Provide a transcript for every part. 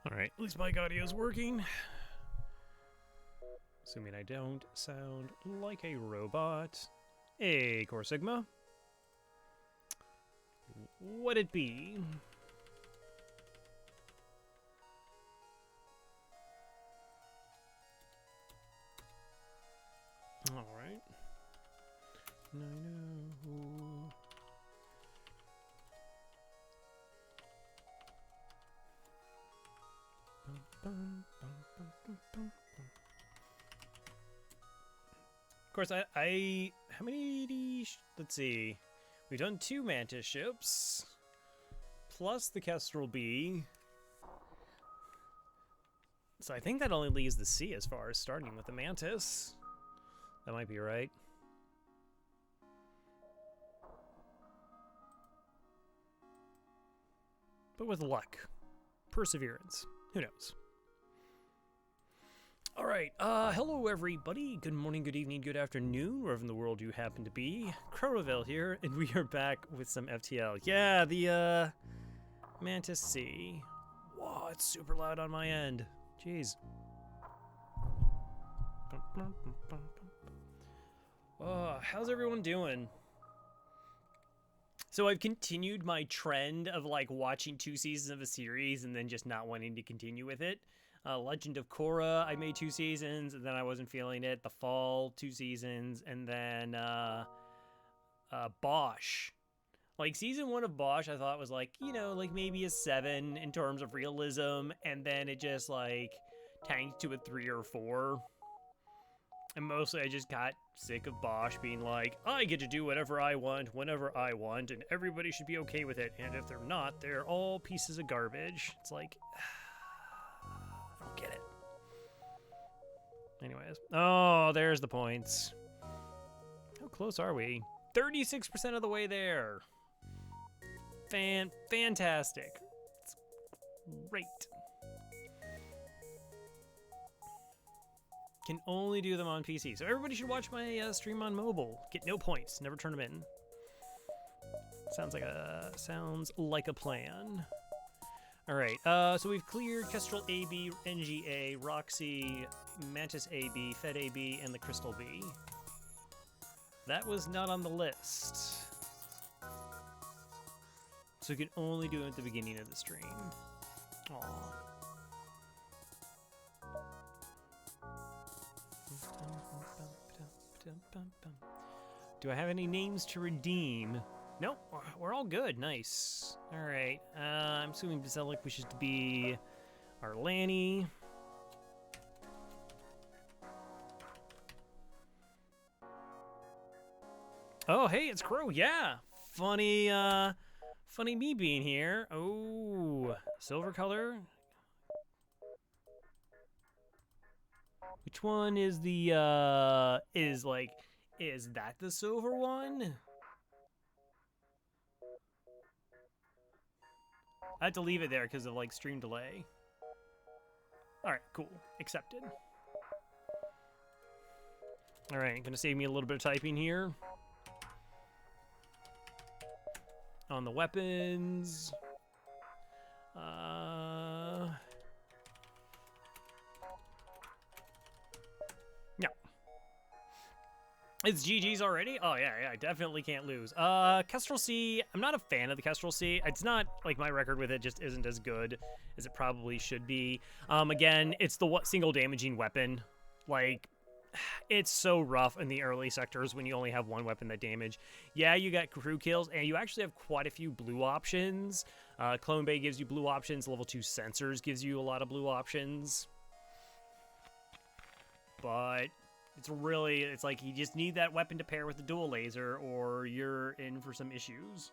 Alright, at least my audio is working. Assuming I don't sound like a robot. Hey, Core Sigma. What'd it be? Alright. No. Of course, I how many, let's see. We've done 2 Mantis ships, plus the Kestrel B. So I think that only leaves the sea as far as starting with the Mantis. That might be right. But with luck, perseverance, who knows? All right, hello everybody. Good morning, good evening, good afternoon, wherever in the world you happen to be. Crowavel here, and we are back with some FTL. Yeah, the Mantis C. Whoa, it's super loud on my end. Jeez. How's everyone doing? So I've continued my trend of like watching 2 seasons of a series and then just not wanting to continue with it. Legend of Korra, I made 2 seasons and then I wasn't feeling it. The Fall, 2 seasons, and then Bosch. Like season 1 of Bosch, I thought was like, you know, like maybe a 7 in terms of realism, and then it just like tanked to a 3 or 4. And mostly I just got sick of Bosch being like, I get to do whatever I want, whenever I want, and everybody should be okay with it. And if they're not, they're all pieces of garbage. It's like, I don't get it. Anyways. Oh, there's the points. How close are we? 36% of the way there. Fantastic. It's great. Can only do them on PC. So everybody should watch my stream on mobile. Get no points. Never turn them in. Sounds like a plan. All right. So we've cleared Kestrel AB, NGA, Roxy, Mantis AB, Fed AB, and the Crystal B. That was not on the list. So we can only do it at the beginning of the stream. Aww. Do I have any names to redeem? Nope, we're all good. Nice. All right. I'm assuming Basilic wishes to be our Lanny. Oh, hey, it's Crow. Yeah. Funny me being here. Oh, silver color. Which one is the, is that the silver one? I had to leave it there because of, like, stream delay. Alright, cool. Accepted. Alright, gonna save me a little bit of typing here. On the weapons. Yeah. It's GG's already? Oh, yeah, I definitely can't lose. Kestrel C, I'm not a fan of the Kestrel C. It's not, like, my record with it just isn't as good as it probably should be. Again, it's the single damaging weapon. Like, it's so rough in the early sectors when you only have 1 weapon that damage. Yeah, you got crew kills, and you actually have quite a few blue options. Clone Bay gives you blue options. Level 2 Sensors gives you a lot of blue options. But it's like you just need that weapon to pair with the dual laser or you're in for some issues.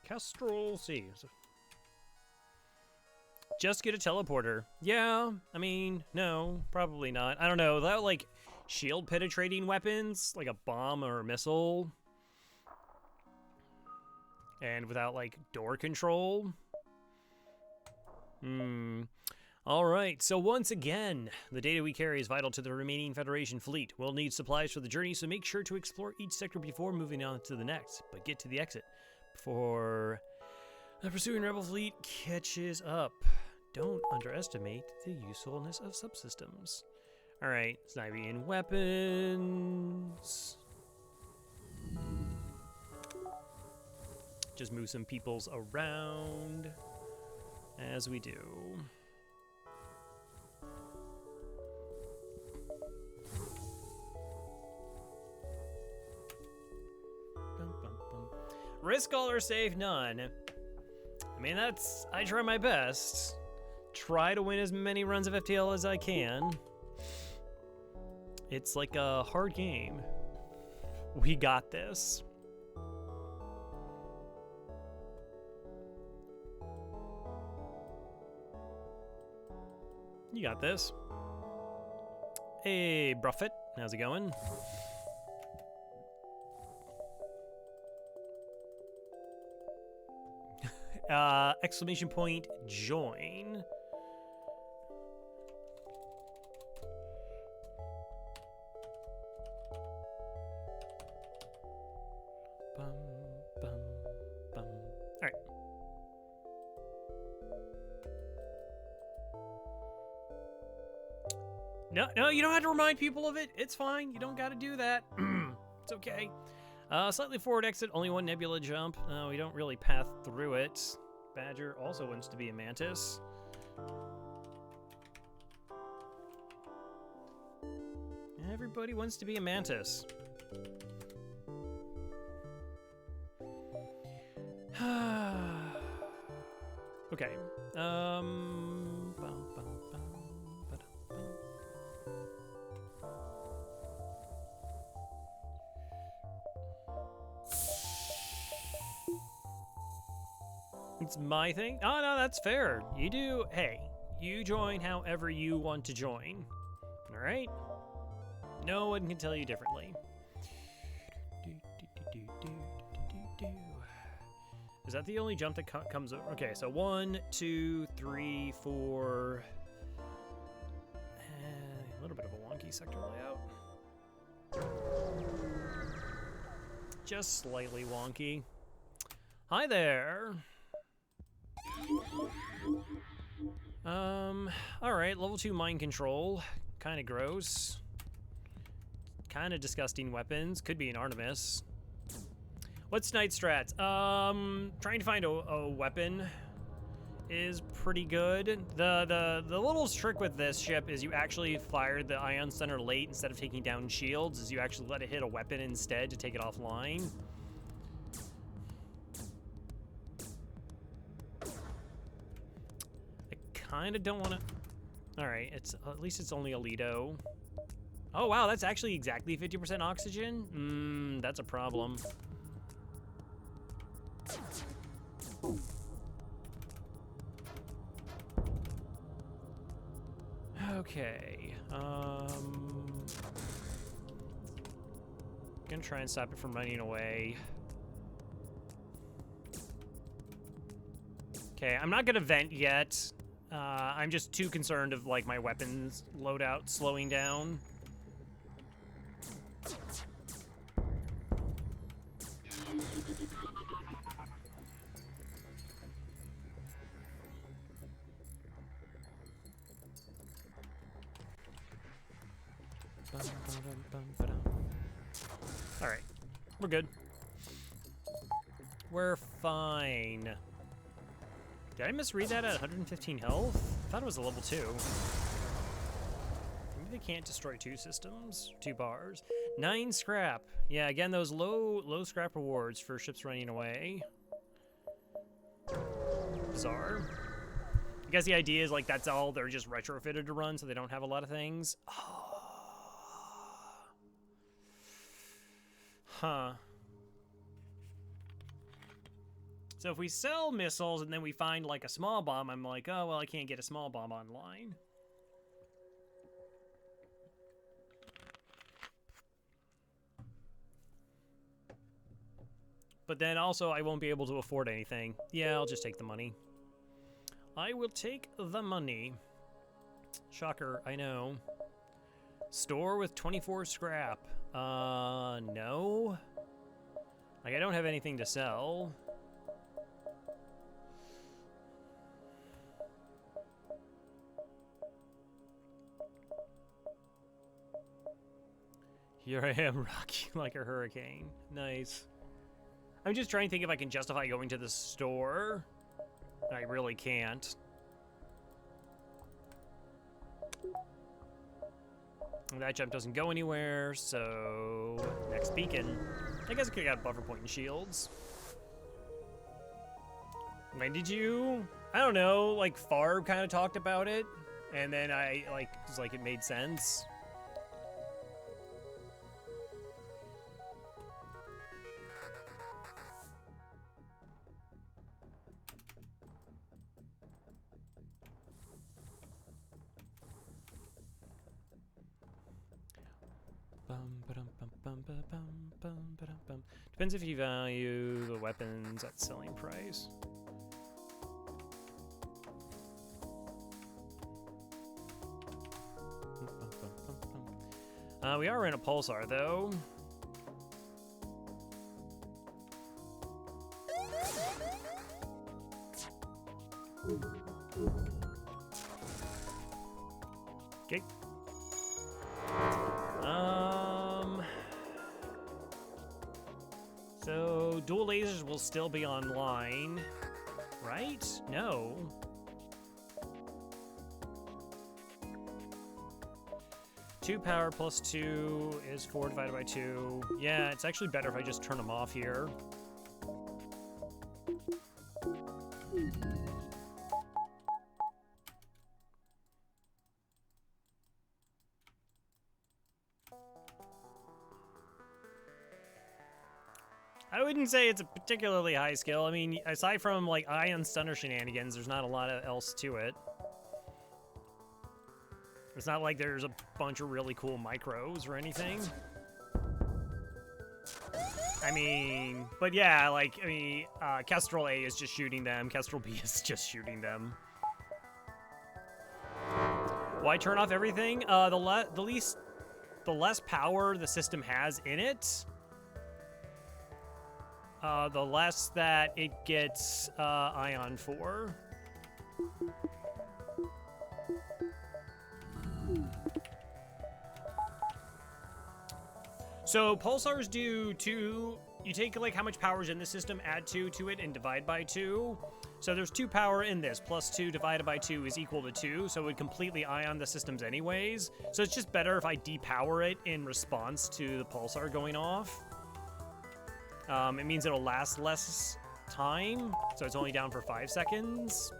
Kestrel C. Just get a teleporter. Yeah, I mean, no, probably not. I don't know. Without, like, shield penetrating weapons, like a bomb or a missile, and without, like, door control. All right, so once again, the data we carry is vital to the remaining Federation fleet. We'll need supplies for the journey, so make sure to explore each sector before moving on to the next. But get to the exit before the pursuing Rebel fleet catches up. Don't underestimate the usefulness of subsystems. All right, sniping weapons. Just move some peoples around as we do. Risk all or save none. I mean, I try my best. Try to win as many runs of FTL as I can. It's like a hard game. We got this. You got this. Hey, Bruffett. How's it going? Exclamation point, join. Bum, bum, bum. All right. No, you don't have to remind people of it. It's fine. You don't got to do that. It's okay. Slightly forward exit, only one nebula jump. We don't really path through it. Badger also wants to be a mantis. Everybody wants to be a mantis. Okay. It's my thing. Oh, no, that's fair. You do. Hey, you join however you want to join. All right? No one can tell you differently. Is that the only jump that comes over? Okay, so 1, 2, 3, 4. A little bit of a wonky sector layout. Just slightly wonky. Hi there. All right, level 2 mind control. Kind of gross. Kind of disgusting weapons. Could be an Artemis. What's night strats? Trying to find a weapon is pretty good. The little trick with this ship is you actually fire the ion center late instead of taking down shields, is you actually let it hit a weapon instead to take it offline. I kind of don't want to... All right, at least it's only Alito. Oh, wow, that's actually exactly 50% oxygen? That's a problem. Okay, gonna try and stop it from running away. Okay, I'm not gonna vent yet. I'm just too concerned of like my weapons loadout slowing down. All right, we're good. We're fine. Did I misread that at 115 health? I thought it was a level 2. Maybe they can't destroy 2 systems, 2 bars. 9 scrap. Yeah, again, those low scrap rewards for ships running away. Bizarre. I guess the idea is like that's all they're just retrofitted to run, so they don't have a lot of things. Oh. Huh. So if we sell missiles and then we find like a small bomb, I'm like, oh, well, I can't get a small bomb online. But then also I won't be able to afford anything. Yeah, I'll just take the money. I will take the money. Shocker, I know. Store with 24 scrap. No. Like, I don't have anything to sell. Here I am, rocking like a hurricane. Nice. I'm just trying to think if I can justify going to the store. I really can't. That jump doesn't go anywhere, so next beacon. I guess I could've got buffer point and shields. When did you? I don't know, like Farb kind of talked about it, and then I was like it made sense. Depends if you value the weapons at selling price. We are in a pulsar though. Okay. So dual lasers will still be online, right? No. Two power plus 2 is 4 divided by 2. Yeah, it's actually better if I just turn them off here. I wouldn't say it's a particularly high skill. I mean, aside from like ion stunner shenanigans, there's not a lot else to it. It's not like there's a bunch of really cool micros or anything. I mean, but yeah, like, I mean, Kestrel A is just shooting them. Kestrel B is just shooting them. Why turn off everything? The less power the system has in it, the less that it gets ion for. So pulsars do 2, you take like how much power is in the system, add 2 to it, and divide by 2. So there's 2 power in this, plus 2 divided by 2 is equal to 2, so it would completely ion the systems anyways. So it's just better if I depower it in response to the pulsar going off. It means it'll last less time, so it's only down for 5 seconds.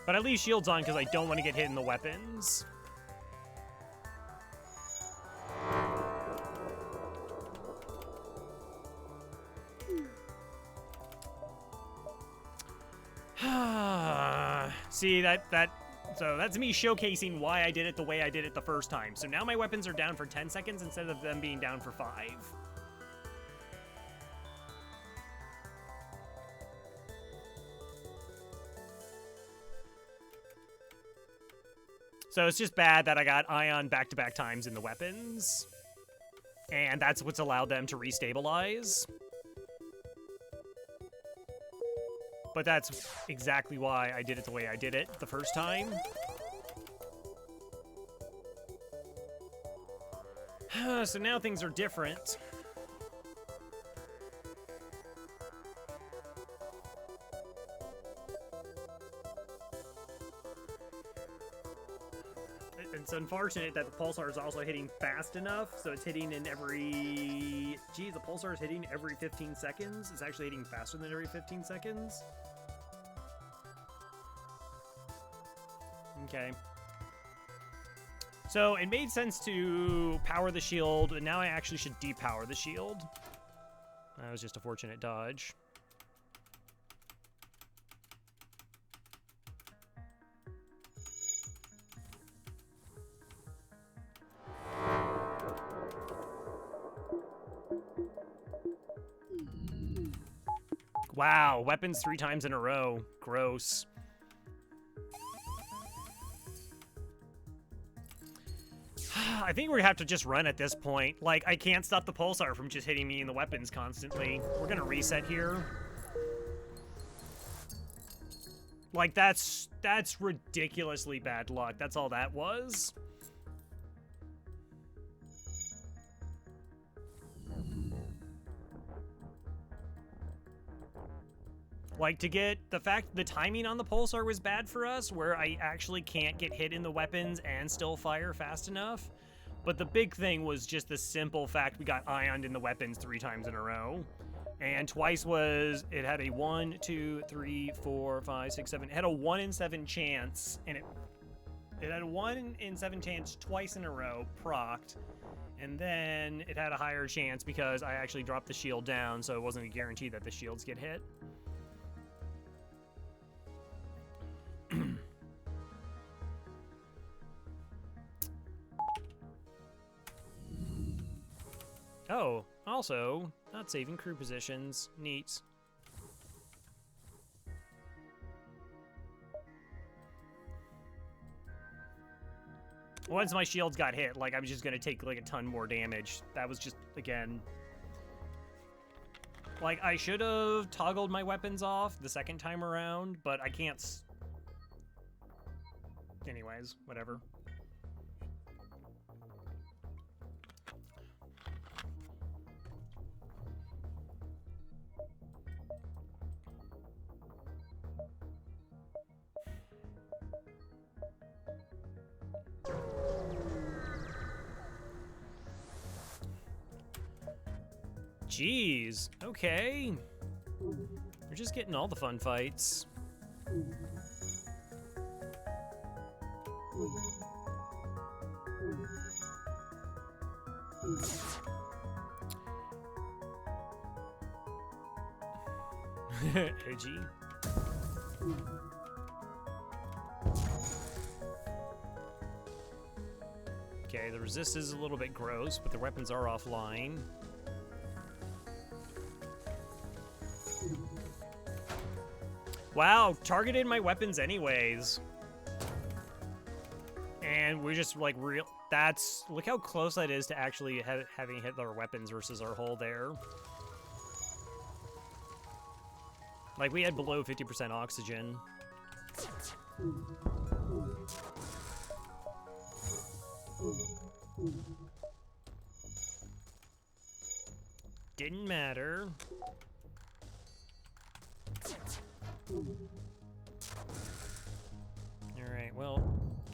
But I leave shields on because I don't want to get hit in the weapons. See, so that's me showcasing why I did it the way I did it the first time. So now my weapons are down for 10 seconds instead of them being down for 5. So it's just bad that I got ion back-to-back times in the weapons. And that's what's allowed them to restabilize. But that's exactly why I did it the way I did it the first time. So now things are different. It's unfortunate that the pulsar is also hitting fast enough, so it's hitting in every... Geez, the pulsar is hitting every 15 seconds? It's actually hitting faster than every 15 seconds? Okay. So it made sense to power the shield, and now I actually should depower the shield. That was just a fortunate dodge. Wow, weapons 3 times in a row. Gross. I think we have to just run at this point. Like, I can't stop the pulsar from just hitting me in the weapons constantly. We're gonna reset here. Like, that's ridiculously bad luck. That's all that was. Like, to get the fact the timing on the pulsar was bad for us, where I actually can't get hit in the weapons and still fire fast enough. But the big thing was just the simple fact we got ioned in the weapons 3 times in a row. And twice was, it had a 1, 2, 3, 4, 5, 6, 7. It had a 1 in 7 chance, and it had a 1 in 7 chance twice in a row, procced. And then it had a higher chance because I actually dropped the shield down, so it wasn't a guarantee that the shields get hit. Oh, also, not saving crew positions. Neat. Once my shields got hit, like, I was just gonna take, like, a ton more damage. That was just, again... Like, I should have toggled my weapons off the second time around, but I can't... Anyways, whatever. Jeez, okay. We're just getting all the fun fights. OG. Okay, the resist is a little bit gross, but the weapons are offline. Wow, targeted my weapons anyways. And we're just like that's, look how close that is to actually having hit our weapons versus our hull there. Like, we had below 50% oxygen. Didn't matter. Alright, well,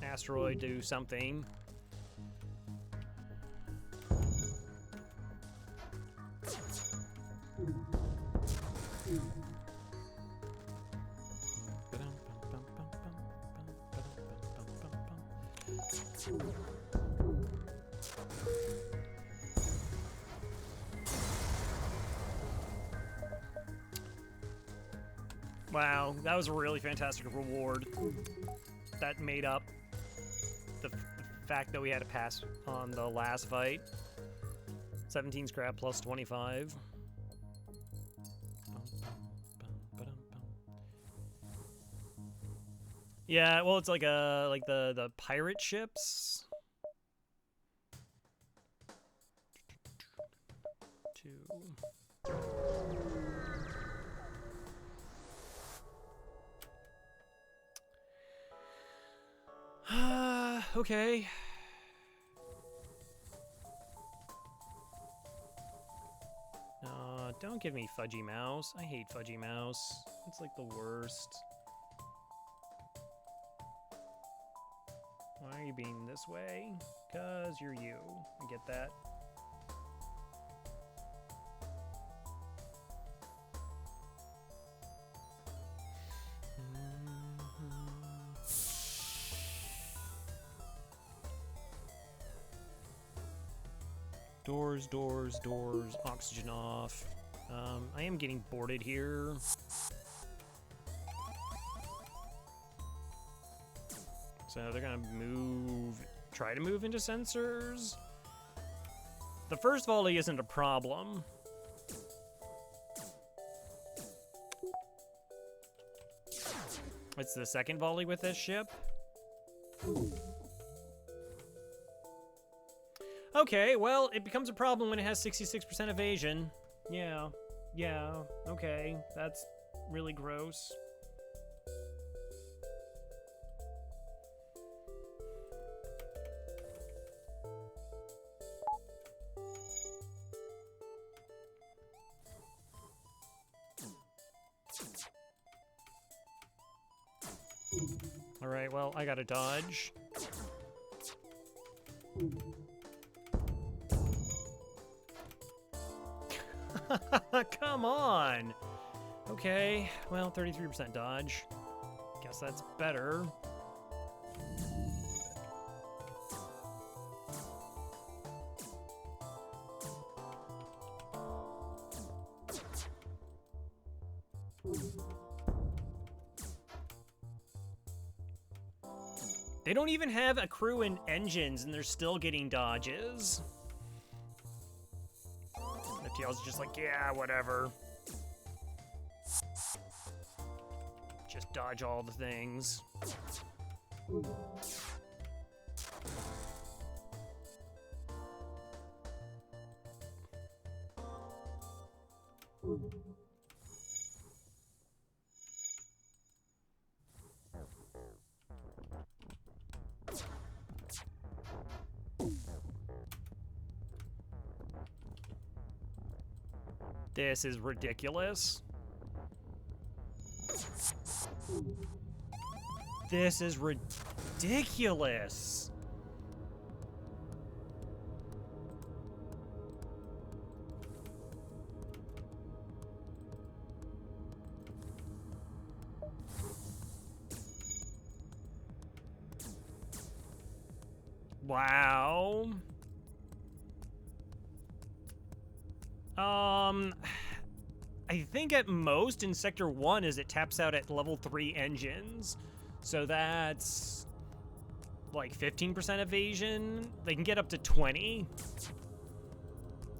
asteroid do something. Wow, that was a really fantastic reward. That made up the fact that we had to pass on the last fight. 17 scrap plus 25. Yeah, well, it's like the pirate ships. 2. Okay. Don't give me Fudgy Mouse. I hate Fudgy Mouse. It's like the worst. Why are you being this way? 'Cause you're you. I get that. Doors, doors, doors, oxygen off. I am getting boarded here. So they're gonna try to move into sensors. The first volley isn't a problem. It's the second volley with this ship. Okay, well, it becomes a problem when it has 66% evasion. Yeah, okay, that's really gross. Alright, well, I gotta dodge. Come on! Okay, well, 33% dodge. Guess that's better. They don't even have a crew and engines, and they're still getting dodges. FTL's just like, yeah, whatever. Just dodge all the things. This is ridiculous. This is ridiculous. Wow. I think at most in Sector 1 is it taps out at level 3 engines. So that's like 15% evasion. They can get up to 20.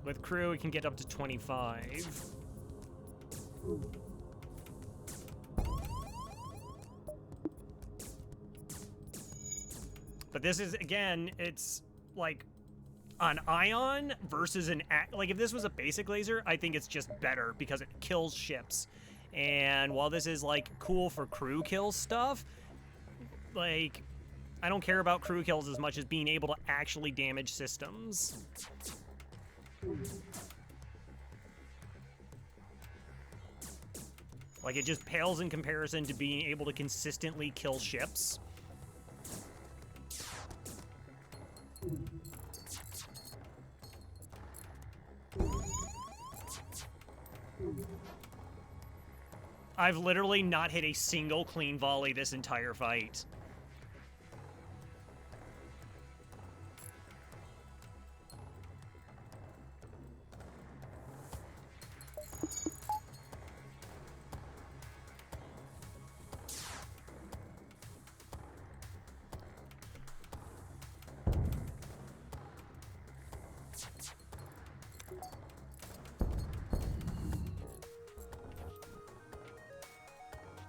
With crew, it can get up to 25. But this is, again, it's like an ion versus an like if this was a basic laser, I think it's just better because it kills ships. And while this is like cool for crew kill stuff, like I don't care about crew kills as much as being able to actually damage systems. Like it just pales in comparison to being able to consistently kill ships. I've literally not hit a single clean volley this entire fight.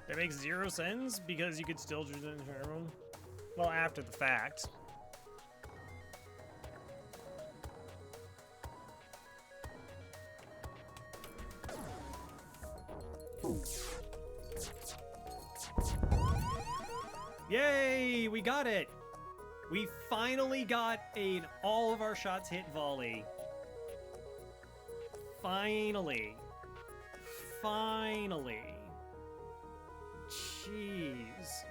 That makes 0 sense because you could still do the terminal. Well, after the fact. Yay! We got it! We finally got an all of our shots hit volley. Finally. Finally. Jeez.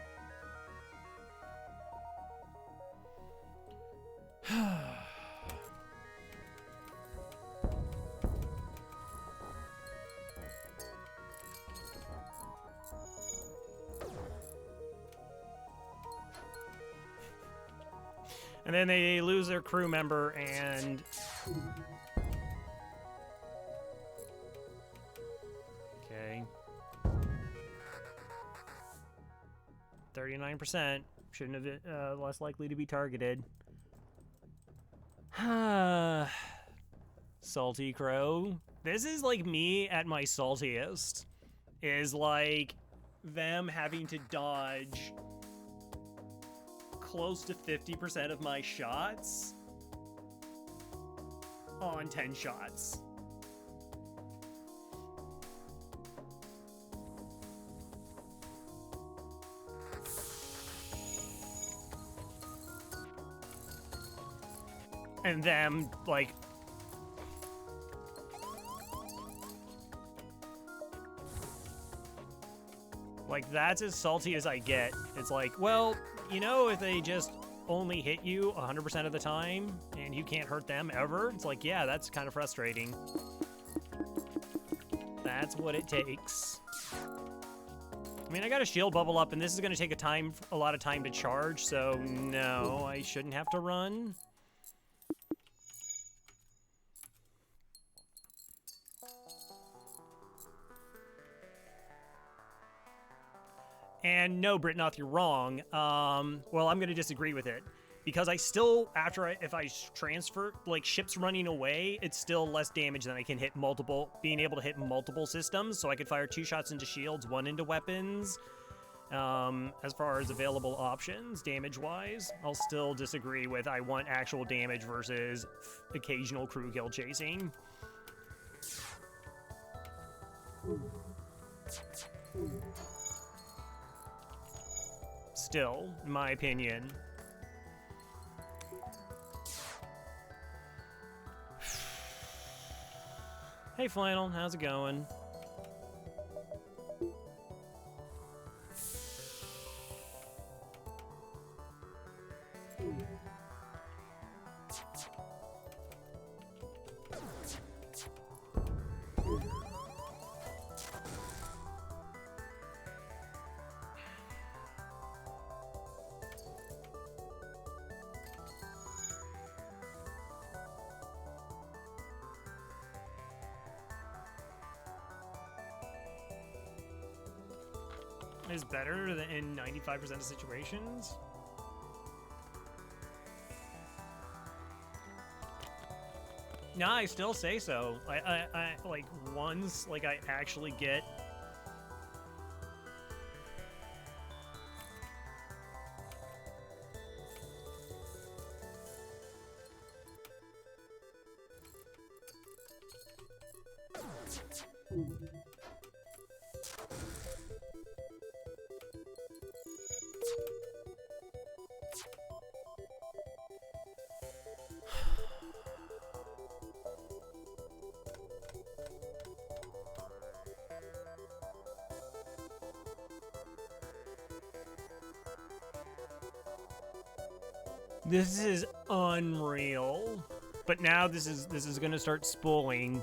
And then they lose their crew member and... Okay. 39%. Shouldn't have been less likely to be targeted. Salty Crow. This is like me at my saltiest. Is like them having to dodge close to 50% of my shots on 10 shots. And them, like... Like, that's as salty as I get. It's like, well, you know, if they just only hit you 100% of the time, and you can't hurt them ever, it's like, yeah, that's kind of frustrating. That's what it takes. I mean, I got a shield bubble up, and this is going to take a lot of time to charge, so no, I shouldn't have to run. And no, Britnoth, you're wrong. Well, I'm going to disagree with it. Because I still, if I transfer, like, ships running away, it's still less damage than I can hit being able to hit multiple systems. So I could fire 2 shots into shields, 1 into weapons. As far as available options, damage-wise, I'll still disagree with I want actual damage versus occasional crew kill chasing. Still, in my opinion. Hey Flannel, how's it going? Is better than in 95% of situations. Nah, I still say so. I like once, like I actually get. This is unreal. But now this is gonna start spooling.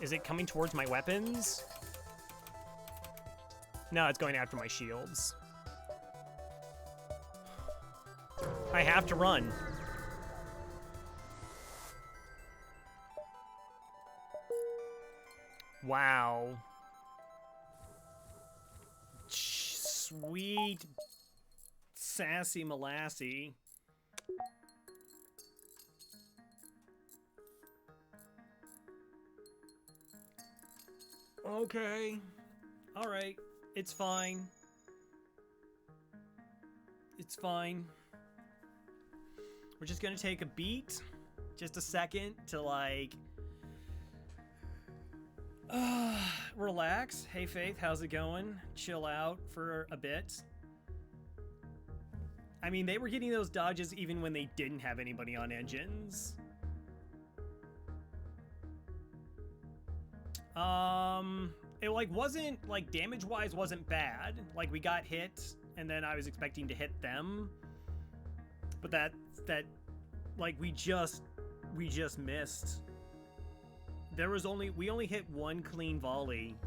Is it coming towards my weapons? No, it's going after my shields. I have to run. Wow. Sweet sassy Molassy. Okay. Alright. It's fine. It's fine. We're just gonna take a beat. Just a second to, like... relax. Hey, Faith, how's it going? Chill out for a bit. I mean, they were getting those dodges even when they didn't have anybody on engines. It, like, wasn't, like, damage-wise wasn't bad. Like, we got hit, and then I was expecting to hit them. But that, like, we just missed. We only hit 1 clean volley.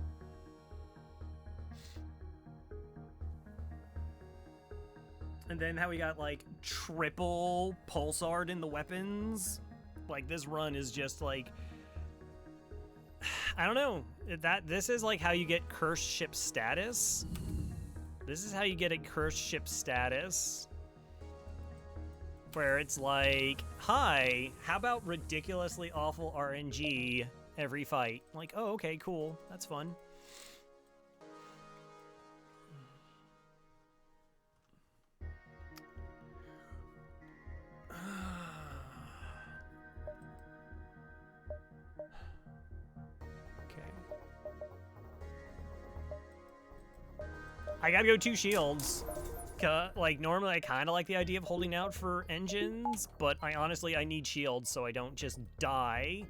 And then how we got, like, triple pulsar in the weapons. Like, this run is just, like... I don't know. This is, like, how you get cursed ship status. This is how you get a cursed ship status. Where it's like, hi, how about ridiculously awful RNG every fight? Like, oh, okay, cool. That's fun. Okay. I gotta go 2 shields. Like, normally I kind of like the idea of holding out for engines, but I honestly need shields so I don't just die.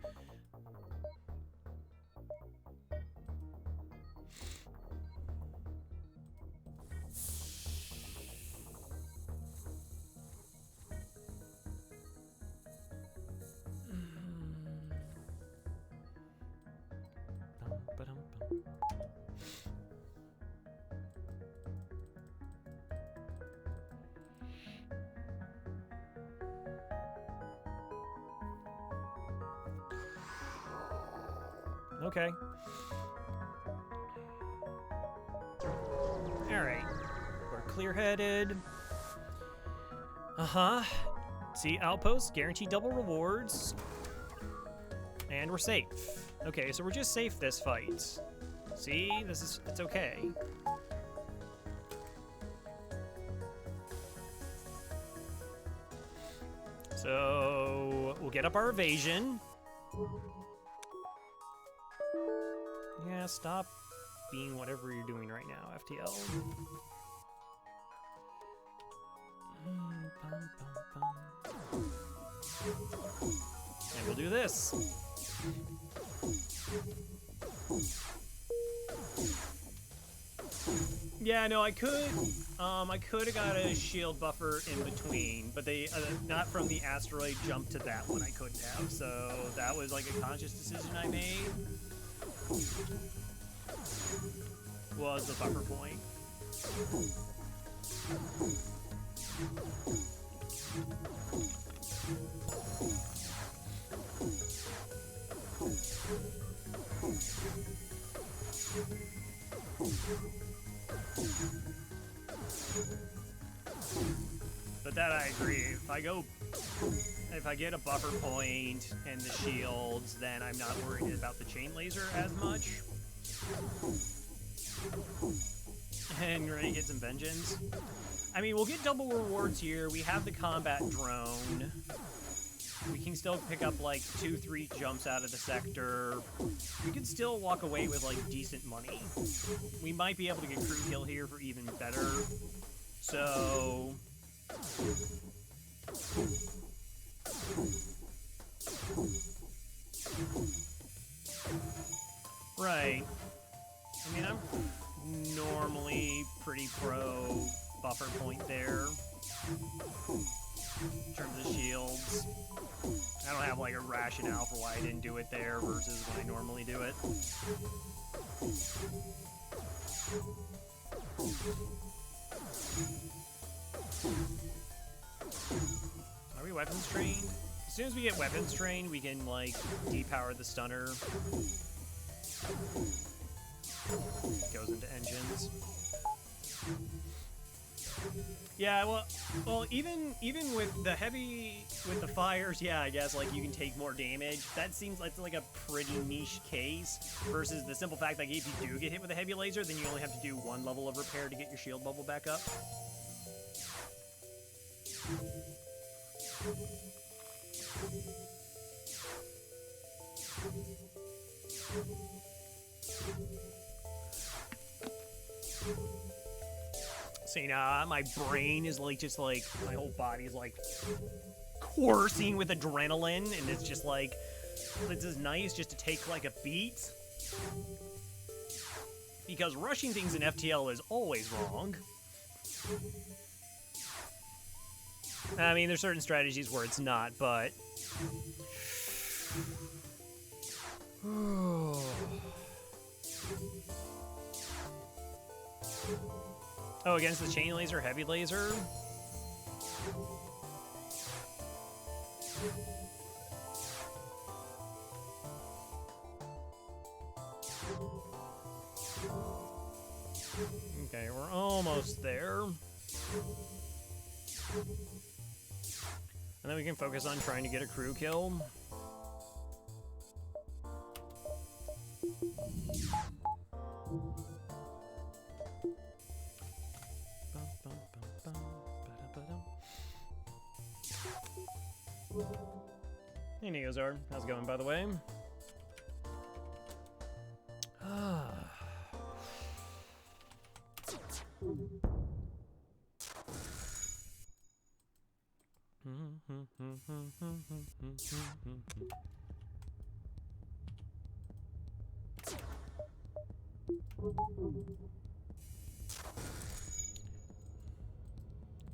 Okay. Alright. We're clear-headed. Uh-huh. See, outposts, guarantee double rewards. And we're safe. Okay, so we're just safe this fight. See? It's okay. So, we'll get up our evasion. Yeah, stop being whatever you're doing right now, FTL. And we'll do this. Yeah, no, I could have got a shield buffer in between, but they, not from the asteroid jump to that one I couldn't have, so that was like a conscious decision I made. Was the buffer point. But that I agree. If I get a buffer point and the shields, then I'm not worried about the chain laser as much. And you're ready to get some vengeance. I mean, we'll get double rewards here. We have the combat drone. We can still pick up like 2-3 jumps out of the sector. We could still walk away with like decent money. We might be able to get crew kill here for even better. So right. I mean, I'm normally pretty pro buffer point there in terms of shields. I don't have like a rationale for why I didn't do it there versus when I normally do it. Are we weapons trained? As soon as we get weapons trained, we can like depower the stunner. Goes into engines. Yeah, well, even with the fires, yeah, I guess like you can take more damage. That seems like a pretty niche case versus the simple fact that if you do get hit with a heavy laser, then you only have to do 1 level of repair to get your shield bubble back up. See, now my brain is like, just like, my whole body is like coursing with adrenaline, and it's just like, this is nice just to take like a beat. Because rushing things in FTL is always wrong. I mean, there's certain strategies where it's not, but... Oh, against the chain laser, heavy laser? Okay, we're almost there. And then we can focus on trying to get a crew kill. Hey Neozard, how's it going, by the way?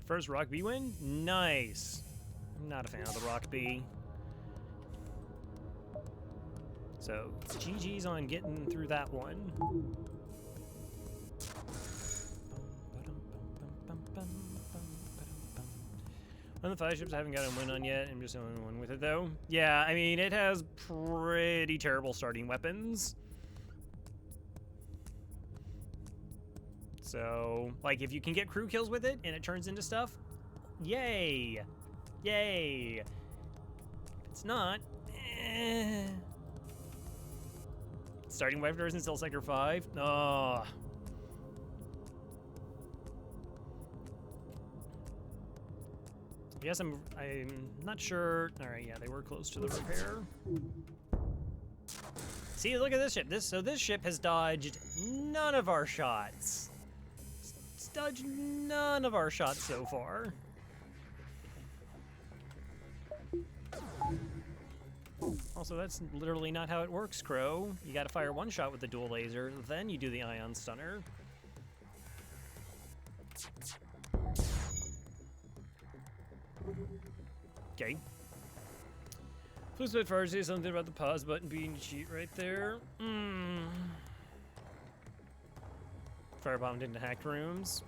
First Rock B win? Nice. I'm not a fan of the Rock B. So, GG's on getting through that one. One of the 5 ships I haven't got a win on yet. I'm just the only one with it, though. Yeah, I mean, it has pretty terrible starting weapons. So, like, if you can get crew kills with it and it turns into stuff, yay! Yay! If it's not, Starting weapons in Cell Sector 5? Oh. Yes, I'm not sure. All right, yeah, they were close to the repair. See, look at this ship. This ship has dodged none of our shots. It's dodged none of our shots so far. Also, that's literally not how it works, Crow. You gotta fire one shot with the dual laser, then you do the ion stunner. Okay. Please let Fire say something about the pause button being cheat right there. Firebombed into hacked rooms.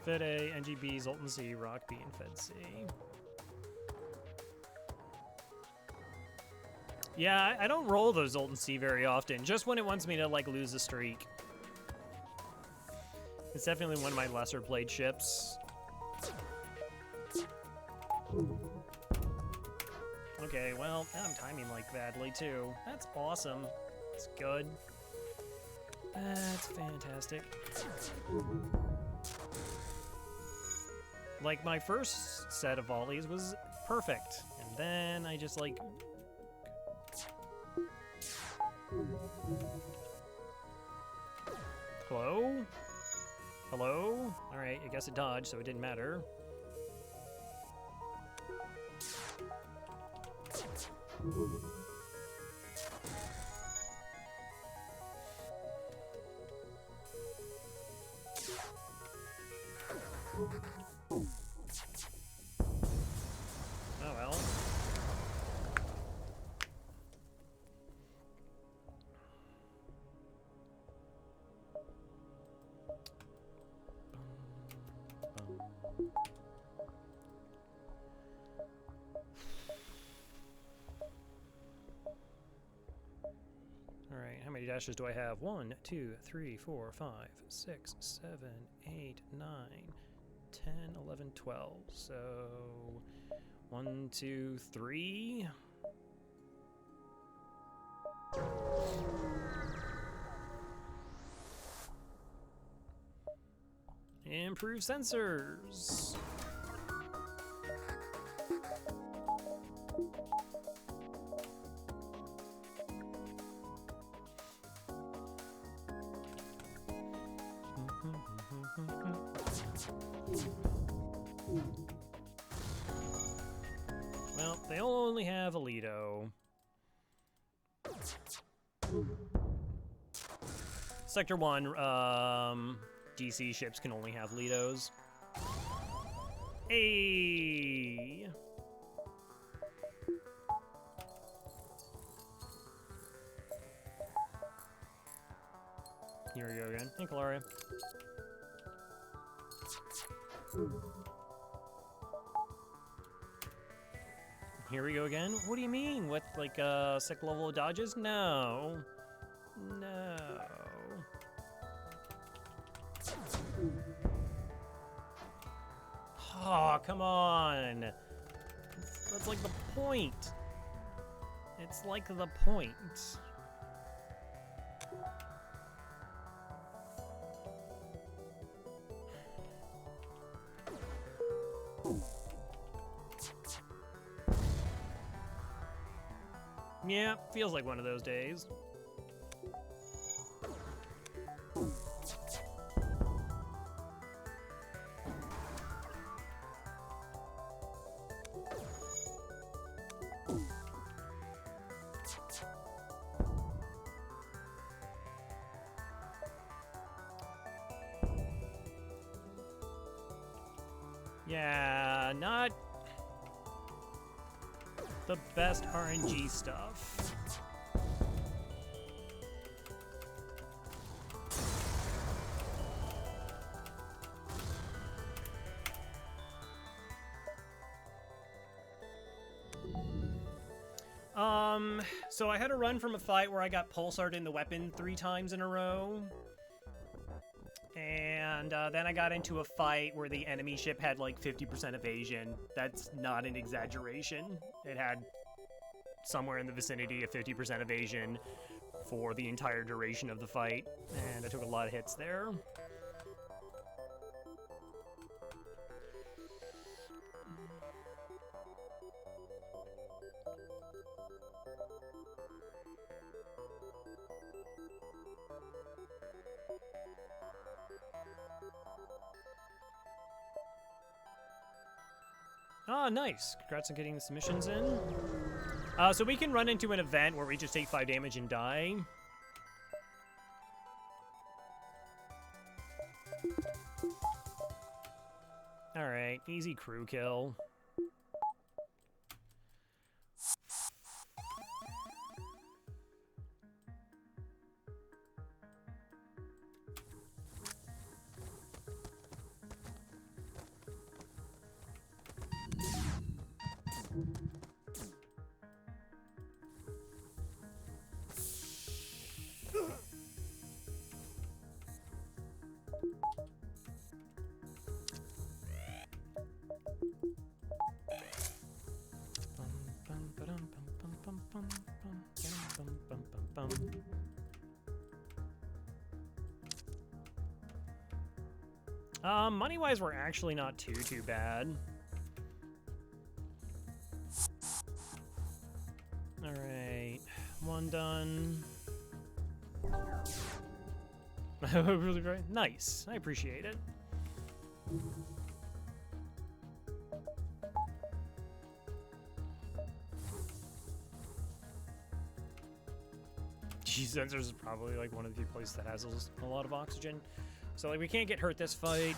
Fed A, NGB, Zoltan C, Rock B, and Fed C. Yeah, I don't roll those Zoltan C very often, just when it wants me to, like, lose a streak. It's definitely one of my lesser played ships. Okay, well, now I'm timing, like, badly, too. That's awesome. It's good. That's fantastic. Like, my first set of volleys was perfect, and then I just, like... Hello? Hello? Alright, I guess it dodged, so it didn't matter. Oh well. Alright, how many dashes do I have? 1, 2, 3, 4, 5, 6, 7, 8, 9, 10, 11, 12. So 1, 2, 3. Improve sensors. Well, they only have Alito. Sector 1, DC ships can only have Litos. Hey! Here we go again. Hey, Calaria. Here we go again? What do you mean? What, like, 6th level dodges? No. No. Oh, come on. That's like the point. It's like the point. Yeah, feels like one of those days. Yeah, not the best RNG stuff. So I had to run from a fight where I got pulsar'd in the weapon 3 times in a row. And then I got into a fight where the enemy ship had like 50% evasion. That's not an exaggeration. It had somewhere in the vicinity of 50% evasion for the entire duration of the fight, and I took a lot of hits there. Ah, nice. Congrats on getting the submissions in. So we can run into an event where we just take 5 damage and die. Alright, easy crew kill. Money-wise, we're actually not too bad. Alright, 1 done. Really great. Nice. I appreciate it. G-Sensors is probably like one of the few places that has a lot of oxygen. So like we can't get hurt this fight.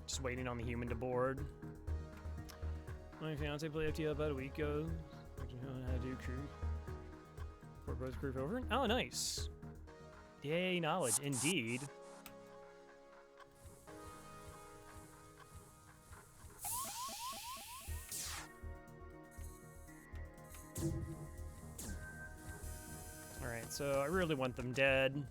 Just waiting on the human to board. My fiance played FTL about a week ago. I don't know how to do crew. For both group over. Oh, nice. Yay, knowledge, indeed. Alright, so I really want them dead.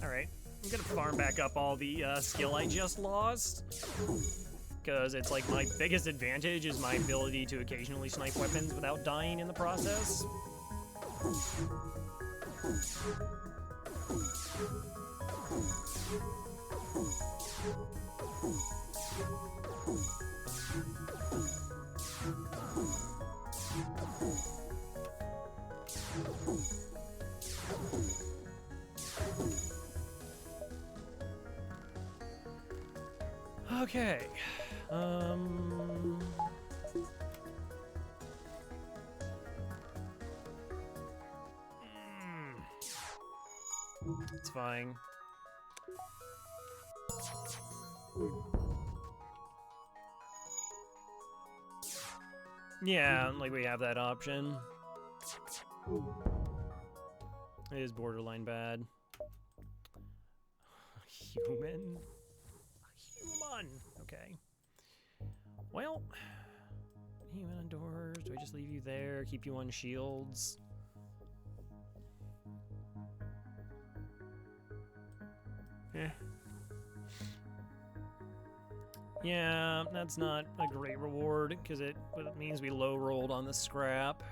Alright, I'm gonna farm back up all the skill I just lost. Because it's like my biggest advantage is my ability to occasionally snipe weapons without dying in the process. Okay. It's fine. Yeah, like we have that option. It is borderline bad. Human? Human! Okay. Well, human indoors. Do I just leave you there? Keep you on shields? Eh. Yeah, that's not a great reward, because it means we low rolled on the scrap.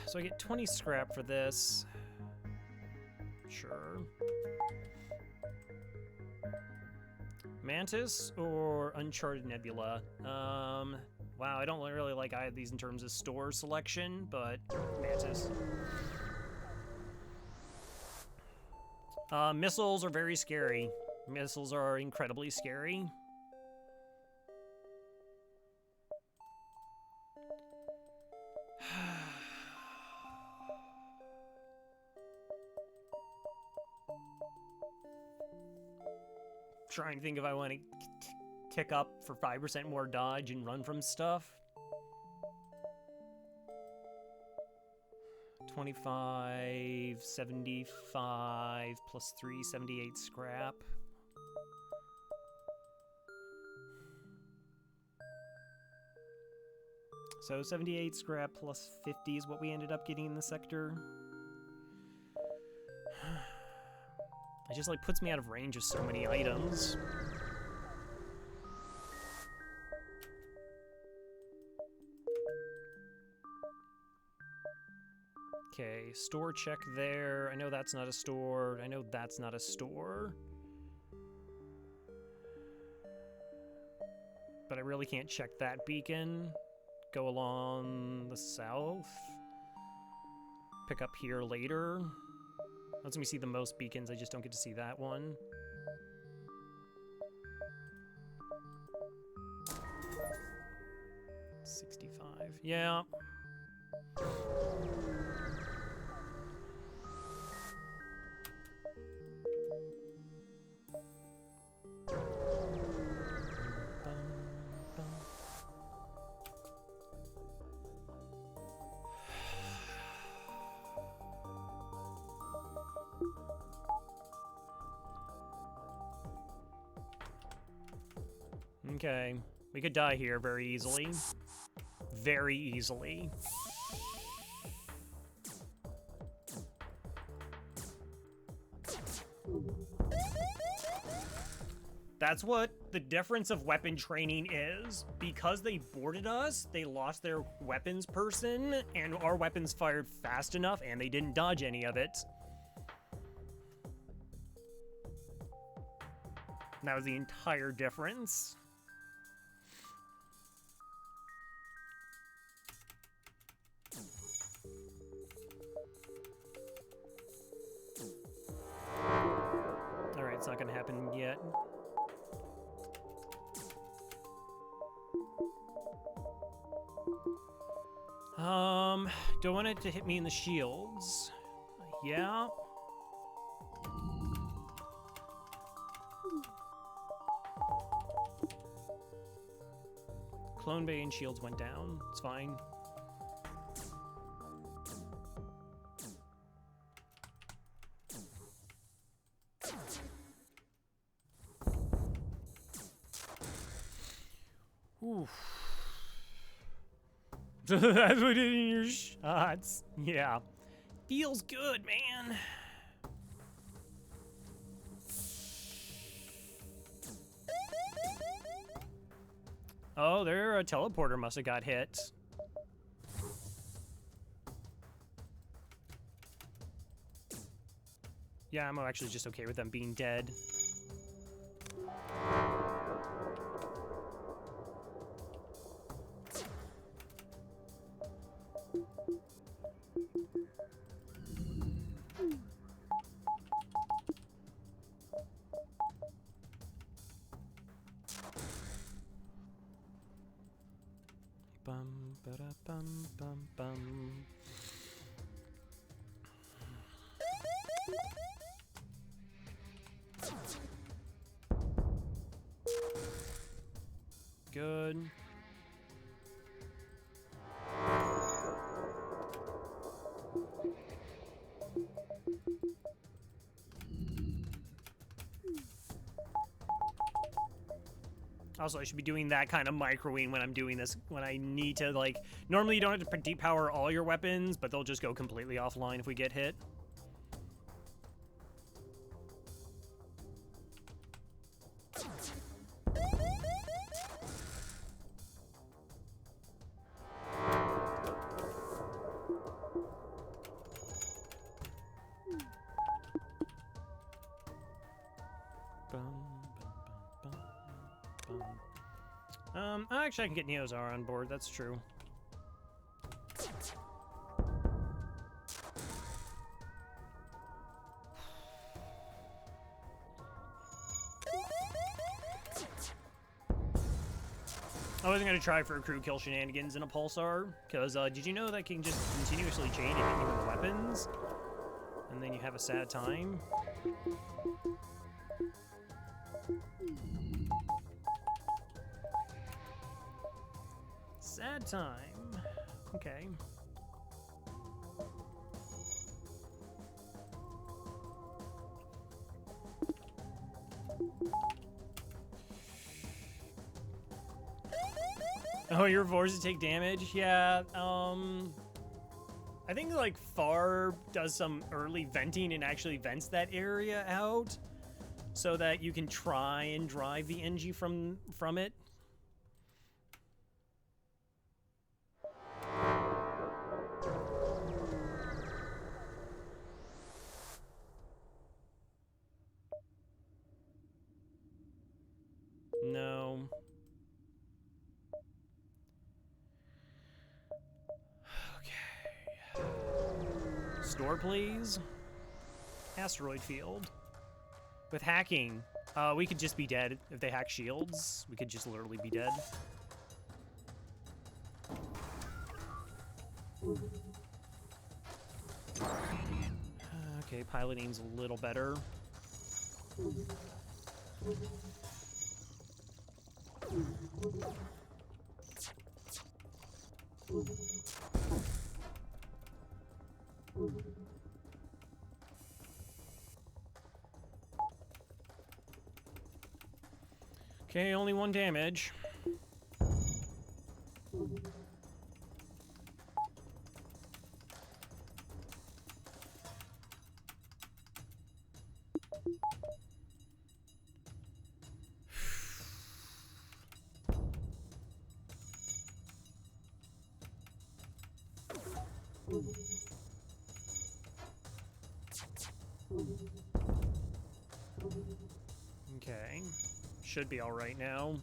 So I get 20 scrap for this. Sure. Mantis or Uncharted Nebula? Wow, I don't really like either of these in terms of store selection, but Mantis. Missiles are very scary. Missiles are incredibly scary. Trying to think if I want to tick up for 5% more dodge and run from stuff. 25, 75, plus 3, 78 scrap. So 78 scrap plus 50 is what we ended up getting in the sector. It just like puts me out of range of so many items. Okay, store check there. I know that's not a store. I know that's not a store. But I really can't check that beacon. Go along the south. Pick up here later. Lets me see the most beacons, I just don't get to see that one. $65, yeah. Okay, we could die here very easily. Very easily. That's what the difference of weapon training is. Because they boarded us, they lost their weapons person, and our weapons fired fast enough, and they didn't dodge any of it. And that was the entire difference. Alright, it's not gonna happen yet. Do I want it to hit me in the shields? Yeah. Clone Bay and shields went down. It's fine. Oof. That's what did in your shots. Yeah. Feels good, man. Oh, their teleporter must have got hit. Yeah, I'm actually just okay with them being dead. Bum, bum, bum. Good. Also, I should be doing that kind of microwing when I'm doing this, when I need to, like, normally you don't have to deep power all your weapons, but they'll just go completely offline if we get hit. Actually, I can get Neozar on board. That's true. I wasn't going to try for a crew kill shenanigans in a pulsar, because did you know that can just continuously chain and hit you with the weapons? And then you have a sad time? Sad time. Okay. Oh, you're forced to take damage? Yeah, I think, like, FAR does some early venting and actually vents that area out so that you can try and drive the NG from it. No. Okay. Store, please. Asteroid field. With hacking, we could just be dead. If they hack shields, we could just literally be dead. Okay, piloting's a little better. Okay, only 1 damage. Okay. Should be all right now.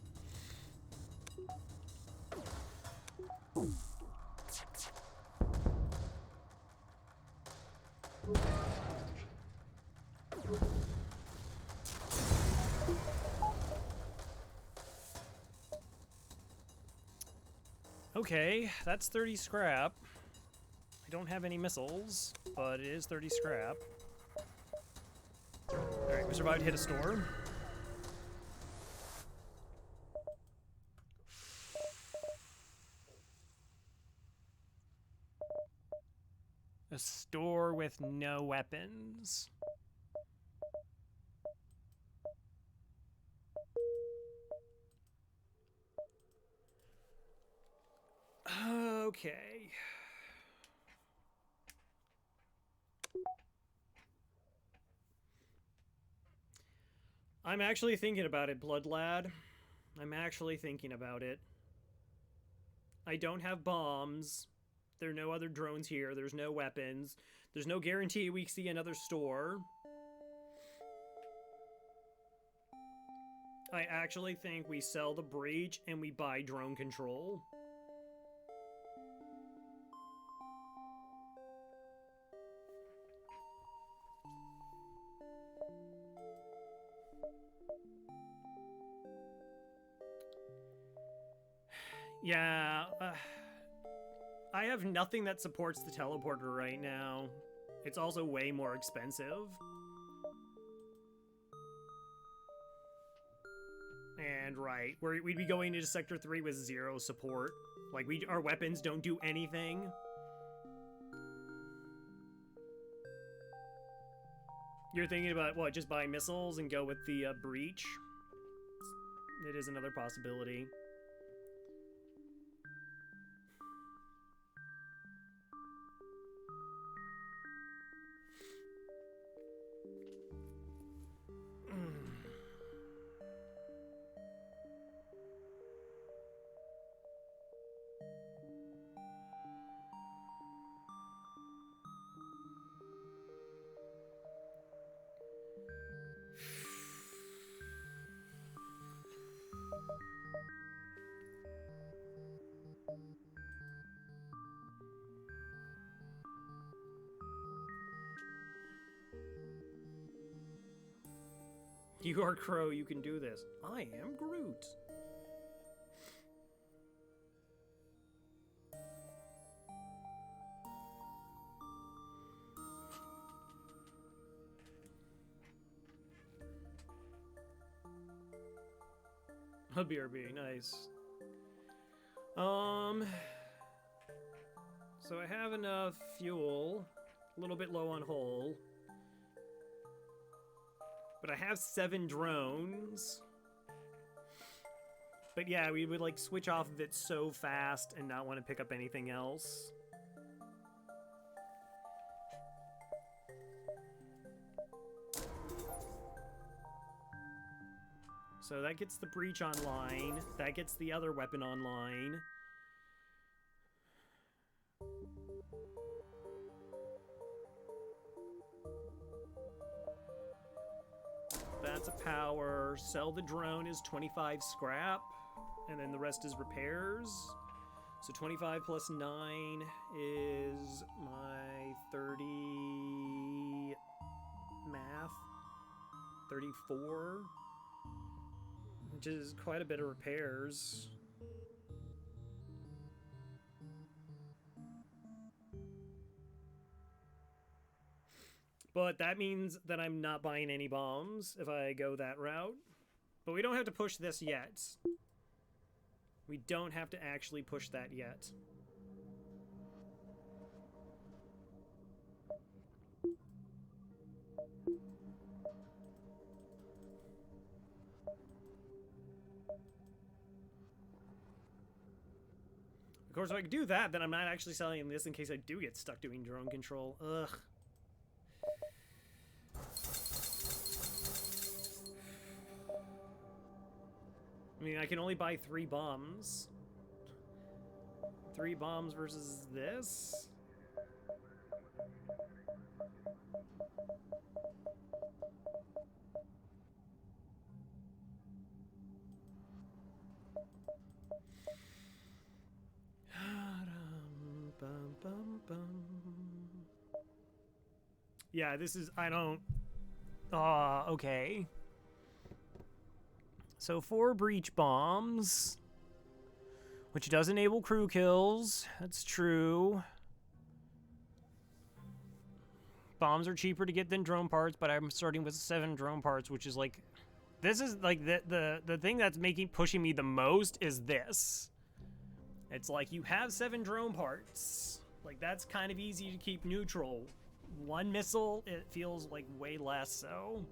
Okay, that's 30 scrap. I don't have any missiles, but it is 30 scrap. Alright, we survived to hit a store. A store with no weapons. Okay. I'm actually thinking about it, Blood Lad. I'm actually thinking about it. I don't have bombs. There are no other drones here. There's no weapons. There's no guarantee we see another store. I actually think we sell the breach and we buy drone control. Yeah, I have nothing that supports the teleporter right now. It's also way more expensive. And right, we'd be going into Sector 3 with 0 support. Like, our weapons don't do anything. You're thinking about, what, just buy missiles and go with the breach? It is another possibility. You are Crow, you can do this. I am Groot. A BRB, nice. So I have enough fuel. A little bit low on hull. But I have 7 drones. But yeah, we would like switch off of it so fast and not want to pick up anything else. So that gets the breach online. That gets the other weapon online. That's a power. Sell the drone is 25 scrap. And then the rest is repairs. So 25 plus 9 is my 30... math? 34? Which is quite a bit of repairs. But that means that I'm not buying any bombs if I go that route. But we don't have to push this yet. We don't have to actually push that yet. Of course, if I could do that, then I'm not actually selling this in case I do get stuck doing drone control. Ugh. I mean, I can only buy 3 bombs. 3 bombs versus this? Yeah, this is, I don't... okay. So 4 breach bombs, which does enable crew kills. That's true. Bombs are cheaper to get than drone parts, but I'm starting with 7 drone parts, which is like... This is like the thing that's pushing me the most is this. It's like you have 7 drone parts. Like that's kind of easy to keep neutral. 1 missile, it feels like way less so.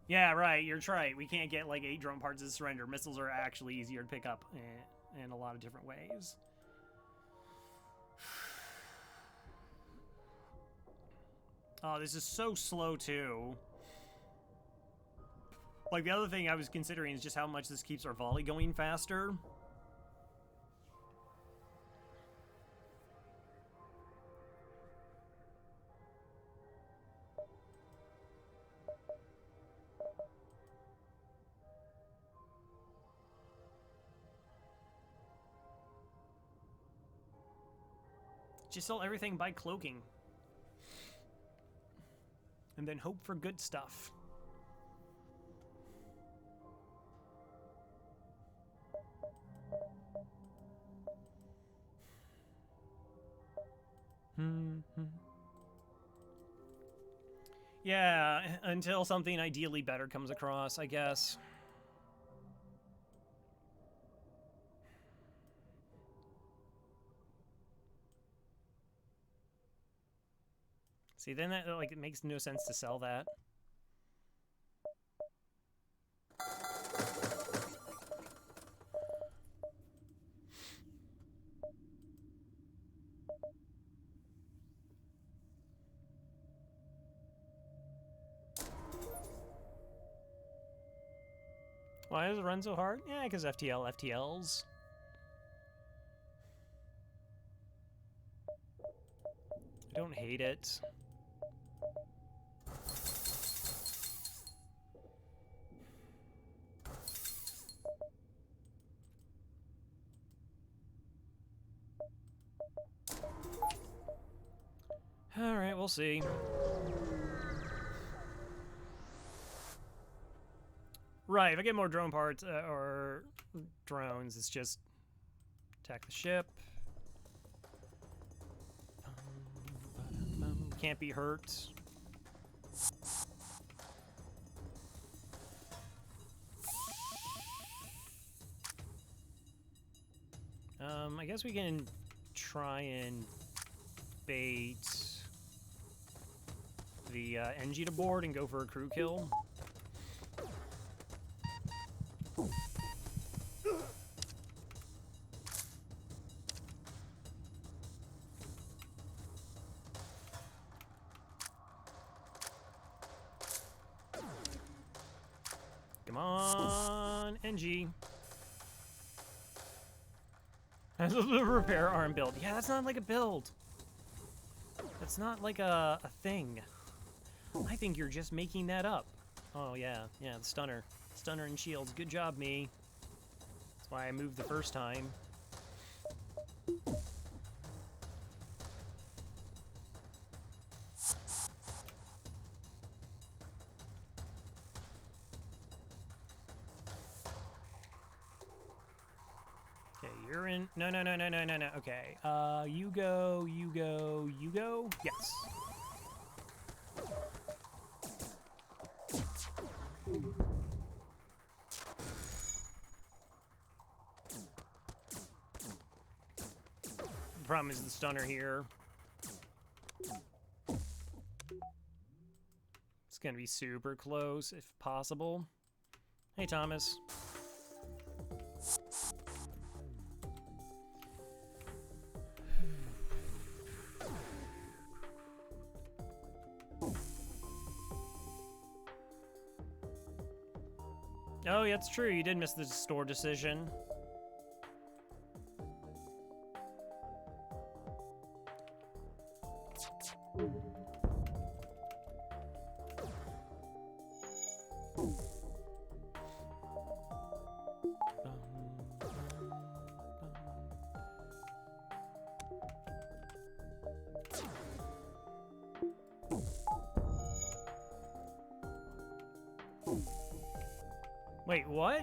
Yeah, right, you're right. We can't get like 8 drone parts as surrender. Missiles are actually easier to pick up in a lot of different ways. Oh, this is so slow too. Like, the other thing I was considering is just how much this keeps our volley going faster. Just sell everything by cloaking. and then hope for good stuff. Yeah, until something ideally better comes across, I guess. See, then that, like, it makes no sense to sell that. Why does it run so hard? Yeah, because FTLs. I don't hate it. Alright, we'll see. Right, if I get more drone parts, or drones, it's just attack the ship. Can't be hurt. I guess we can try and bait the NG to board and go for a crew kill. Come on, NG. That's a repair arm build. Yeah, that's not like a build. That's not like a thing. I think you're just making that up. Oh, yeah. Yeah, the stunner. Stunner and shields. Good job, me. That's why I moved the first time. Okay, you're in. No. Okay. You go. Yes. The problem is the stunner here. It's gonna be super close if possible. Hey, Thomas. Oh, yeah, it's true. You did miss the store decision. Wait, what?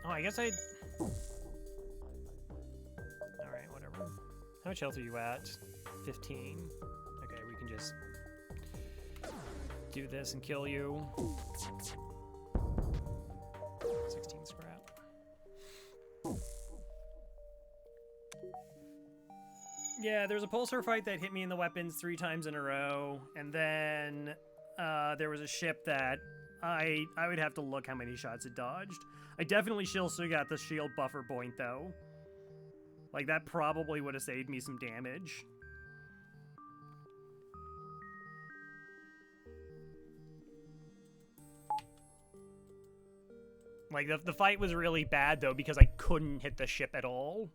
Oh, I guess I... Alright, whatever. How much health are you at? 15. Okay, we can just do this and kill you. 16 scrap. Yeah, there's a pulsar fight that hit me in the weapons 3 times in a row, and then there was a ship that I would have to look how many shots it dodged. I definitely still got the shield buffer point, though. Like, that probably would have saved me some damage. Like, the fight was really bad, though, because I couldn't hit the ship at all.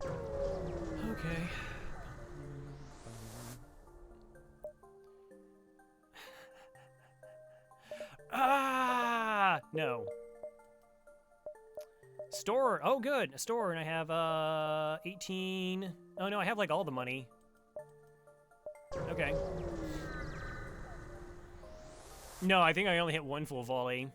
Okay. Ah! No. Store. Oh, good. A store, and I have 18. Oh no, I have like all the money. Okay. No, I think I only hit one full volley.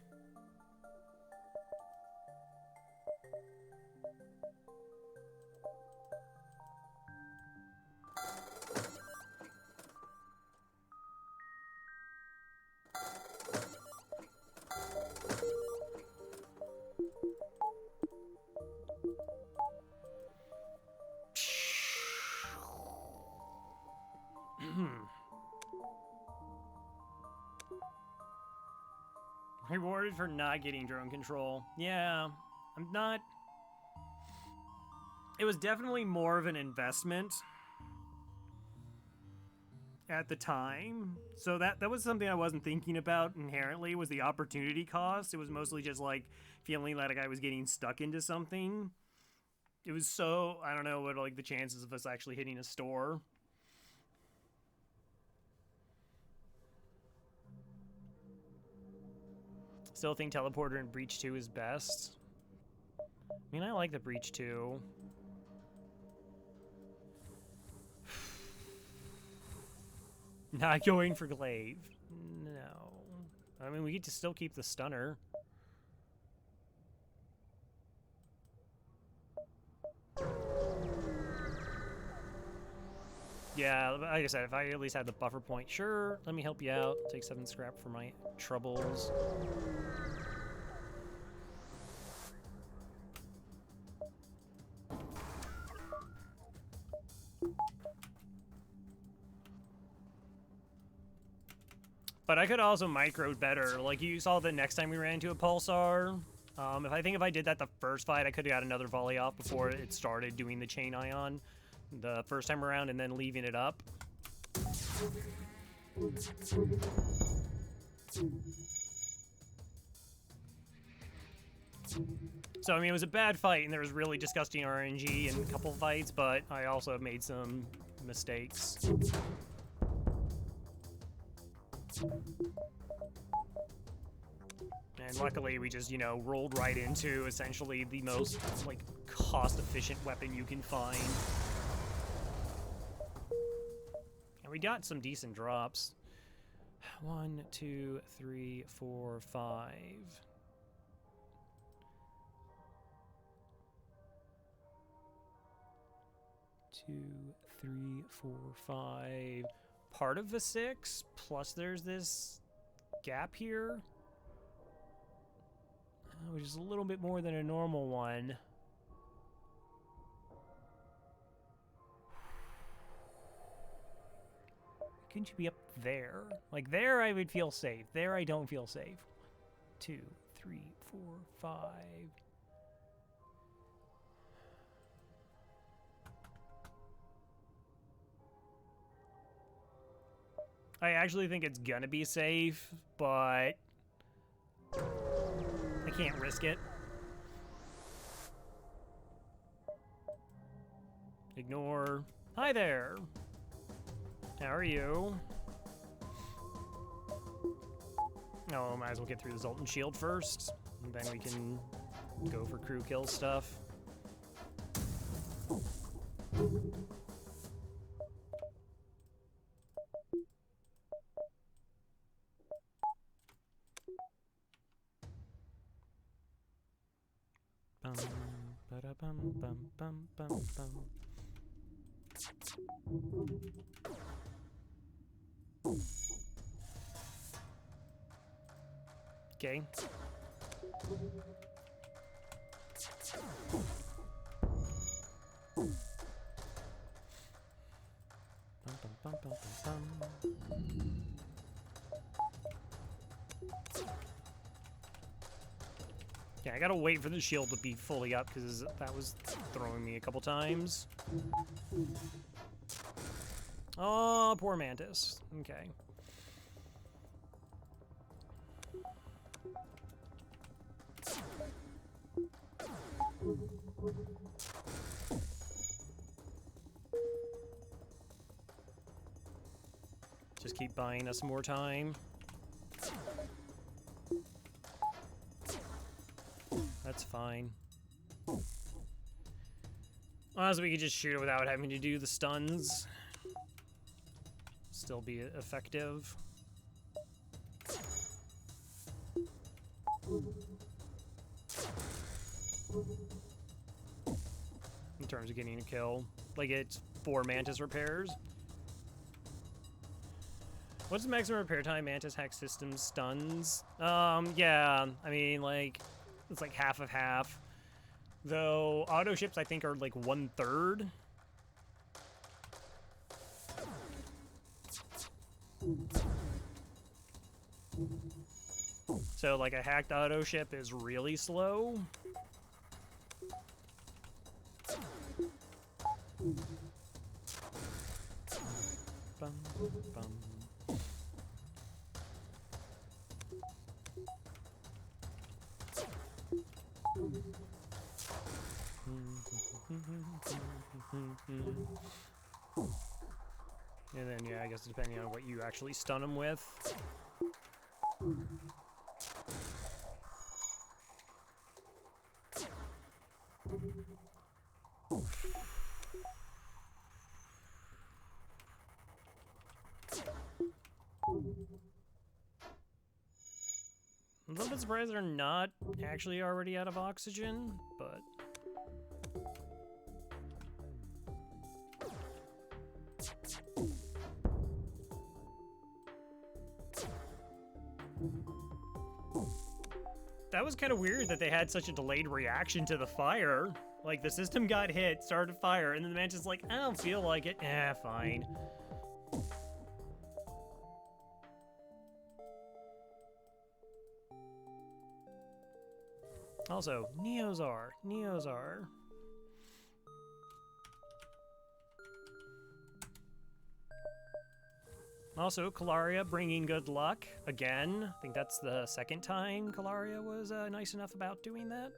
Rewarded for not getting drone control. Yeah, I'm not... It was definitely more of an investment at the time. So that was something I wasn't thinking about inherently, was the opportunity cost. It was mostly just like feeling like I was getting stuck into something. It was so, I don't know what like the chances of us actually hitting a store. Still think Teleporter and Breach 2 is best. I mean, I like the Breach 2. Not going for Glaive. No. I mean, we get to still keep the Stunner. Yeah, like I said, if I at least had the buffer point, sure, let me help you out. Take 7 scrap for my troubles. But I could also micro better. Like, you saw the next time we ran into a Pulsar. If I did that the first fight, I could have got another volley off before it started doing the chain ion the first time around and then leaving it up. So, I mean, it was a bad fight, and there was really disgusting RNG in a couple fights, but I also made some mistakes. And luckily, we just, you know, rolled right into essentially the most, like, cost-efficient weapon you can find. And we got some decent drops. 1, 2, 3, 4, 5. 2, 3, 4, 5. Part of the 6, plus there's this gap here, which is a little bit more than a normal one. Couldn't you be up there? Like, there I would feel safe. There I don't feel safe. 2, 3, 4, 5. I actually think it's gonna be safe, but I can't risk it. Ignore. Hi there. How are you? Oh, might as well get through the Zoltan Shield first, and then we can go for crew kill stuff. Bum, ba-da-bum, bum, bum, bum, bum. Okay. Bum, bum, bum, bum, bum, bum. Yeah, I gotta wait for the shield to be fully up because that was throwing me a couple times. Oh, poor Mantis. Okay. Just keep buying us more time. It's fine. Honestly, we could just shoot it without having to do the stuns. Still be effective. In terms of getting a kill. Like, it's 4 Mantis repairs. What's the maximum repair time Mantis hack system stuns? Yeah, I mean, like, it's like half of half. Though, auto ships, I think, are like 1/3. So, like, a hacked auto ship is really slow. Bum, bum. And then, yeah, I guess depending on what you actually stun them with. I'm a little bit surprised they're not actually already out of oxygen, but... That was kind of weird that they had such a delayed reaction to the fire. Like, the system got hit, started fire, and then the Mantis like, I don't feel like it. Fine. Also, Neozar. Also, Kalaria bringing good luck again. I think that's the second time Kalaria was nice enough about doing that.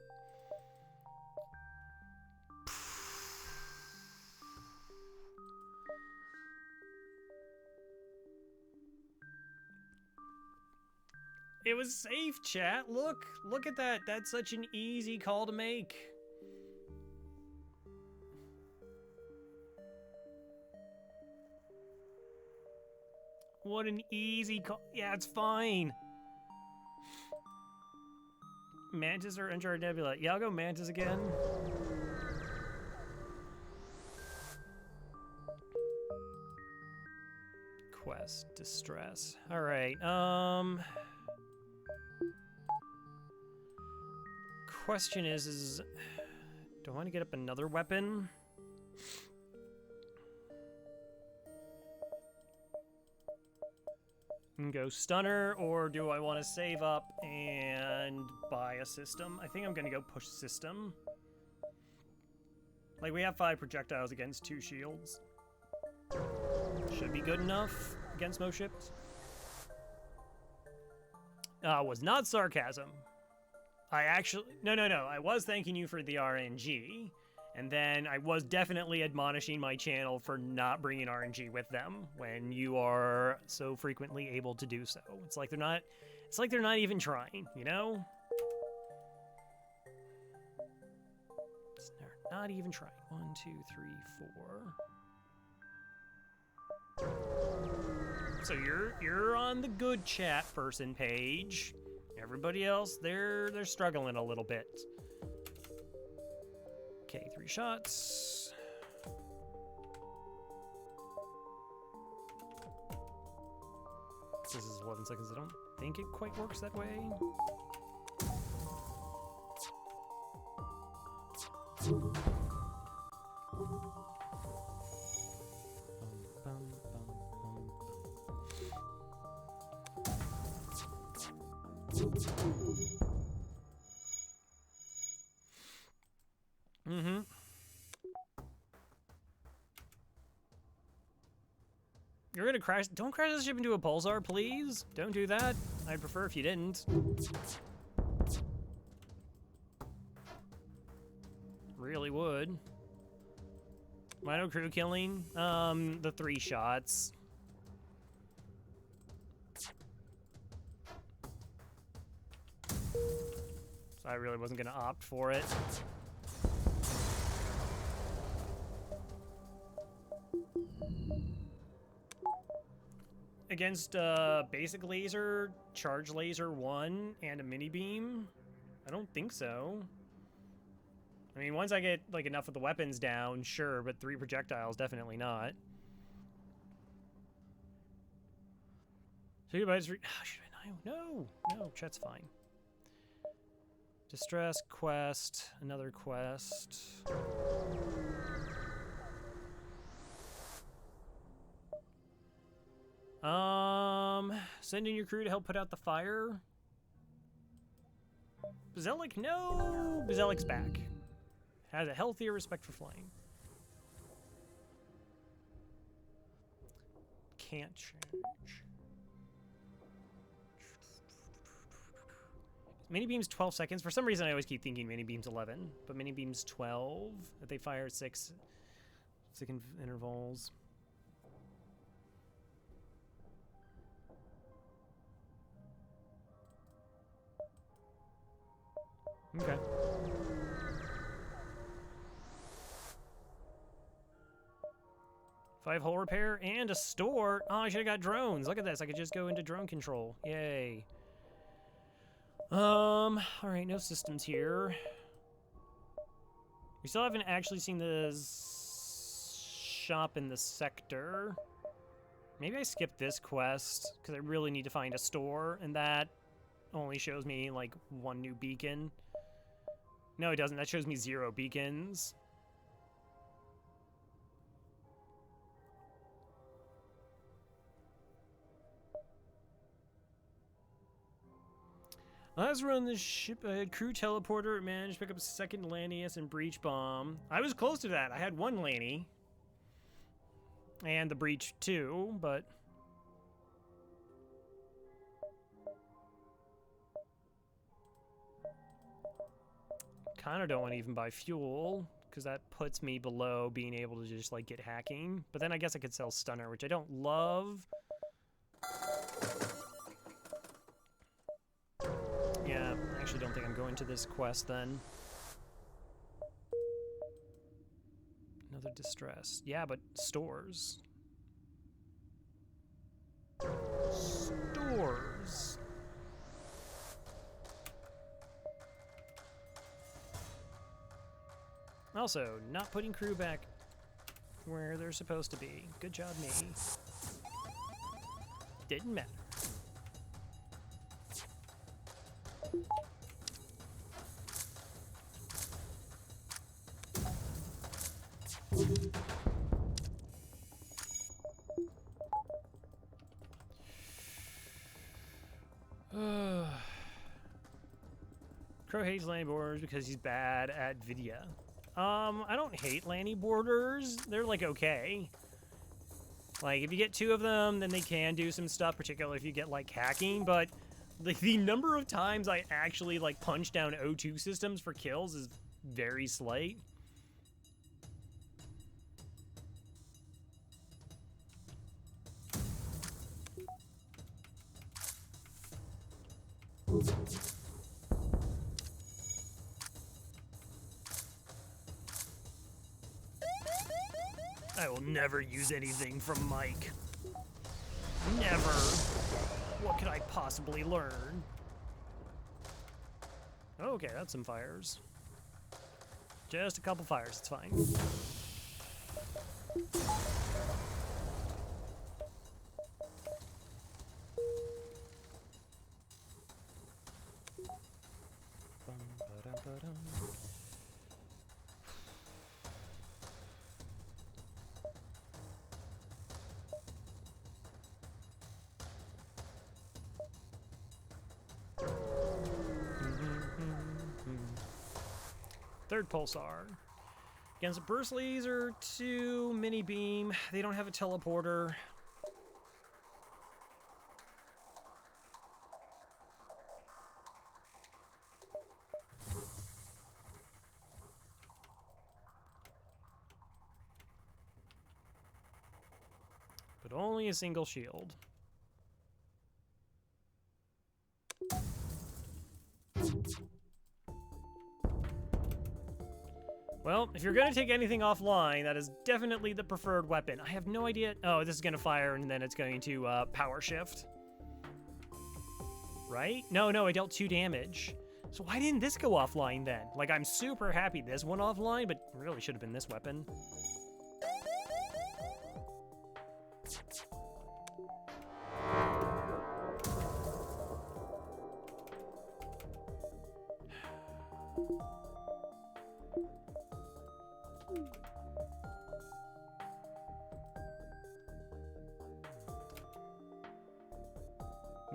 It was safe, chat. Look at that. That's such an easy call to make. What an easy call. Yeah, it's fine. Mantis or Uncharted Nebula? Yeah, I'll go Mantis again. Quest, distress. All right, question is do I want to get up another weapon? And go stunner, or do I want to save up and buy a system? I think I'm gonna go push system. Like, we have 5 projectiles against 2 shields. Should be good enough against most ships. Was not sarcasm. I actually, no, I was thanking you for the RNG. And then I was definitely admonishing my channel for not bringing RNG with them when you are so frequently able to do so. It's like they're not even trying, you know? They're not even trying. 1, 2, 3, 4. So you're on the good chat person page. Everybody else, they're struggling a little bit. Okay, 3 shots. This is 11 seconds. I don't think it quite works that way. Mm-hmm. You're gonna crash. Don't crash the ship into a pulsar, please. Don't do that. I'd prefer if you didn't. Really would. Rhino crew killing. The 3 shots. So I really wasn't going to opt for it. Against basic laser, charge laser 1, and a mini beam? I don't think so. I mean, once I get like enough of the weapons down, sure, but 3 projectiles, definitely not. So goodbye. Should I? No, chat's fine. Distress quest, another quest. Send in your crew to help put out the fire. Bazelic, no! Bazelic's back. Has a healthier respect for flying. Can't change. Mini beam's 12 seconds. For some reason, I always keep thinking mini beam's 11, but mini beam's 12. That they fire at 6 second intervals. Okay. Five hull repair and a store. Oh, I should have got drones. Look at this. I could just go into drone control. Yay. All right, no systems here. We still haven't actually seen the shop in the sector. Maybe I skipped this quest because I really need to find a store, and that only shows me like 1 new beacon. No, it doesn't. That shows me 0 beacons. Let's run the ship. Crew teleporter. Managed to pick up a 2nd Lanius and breach bomb. I was close to that. I had 1 Lanny. And the breach too, but... kind of don't want to even buy fuel, because that puts me below being able to just, like, get hacking. But then I guess I could sell Stunner, which I don't love. Yeah, I actually don't think I'm going to this quest, then. Another distress. Yeah, but stores. Stores. Also, not putting crew back where they're supposed to be. Good job, me. Didn't matter. Crow hates Lanny borders because he's bad at Vidya. I don't hate Lanny borders. They're, like, okay. Like, if you get 2 of them, then they can do some stuff, particularly if you get, like, hacking, but the number of times I actually, like, punch down O2 systems for kills is very slight. I will never use anything from Mike. Never. What could I possibly learn? Okay, that's some fires. Just a couple fires, it's fine. Third pulsar. Against a burst laser, 2 mini beam. They don't have a teleporter. But only a single shield. Well, if you're gonna take anything offline, that is definitely the preferred weapon. I have no idea. Oh, this is gonna fire and then it's going to power shift. Right? No, I dealt 2 damage. So why didn't this go offline then? Like, I'm super happy this went offline, but it really should have been this weapon.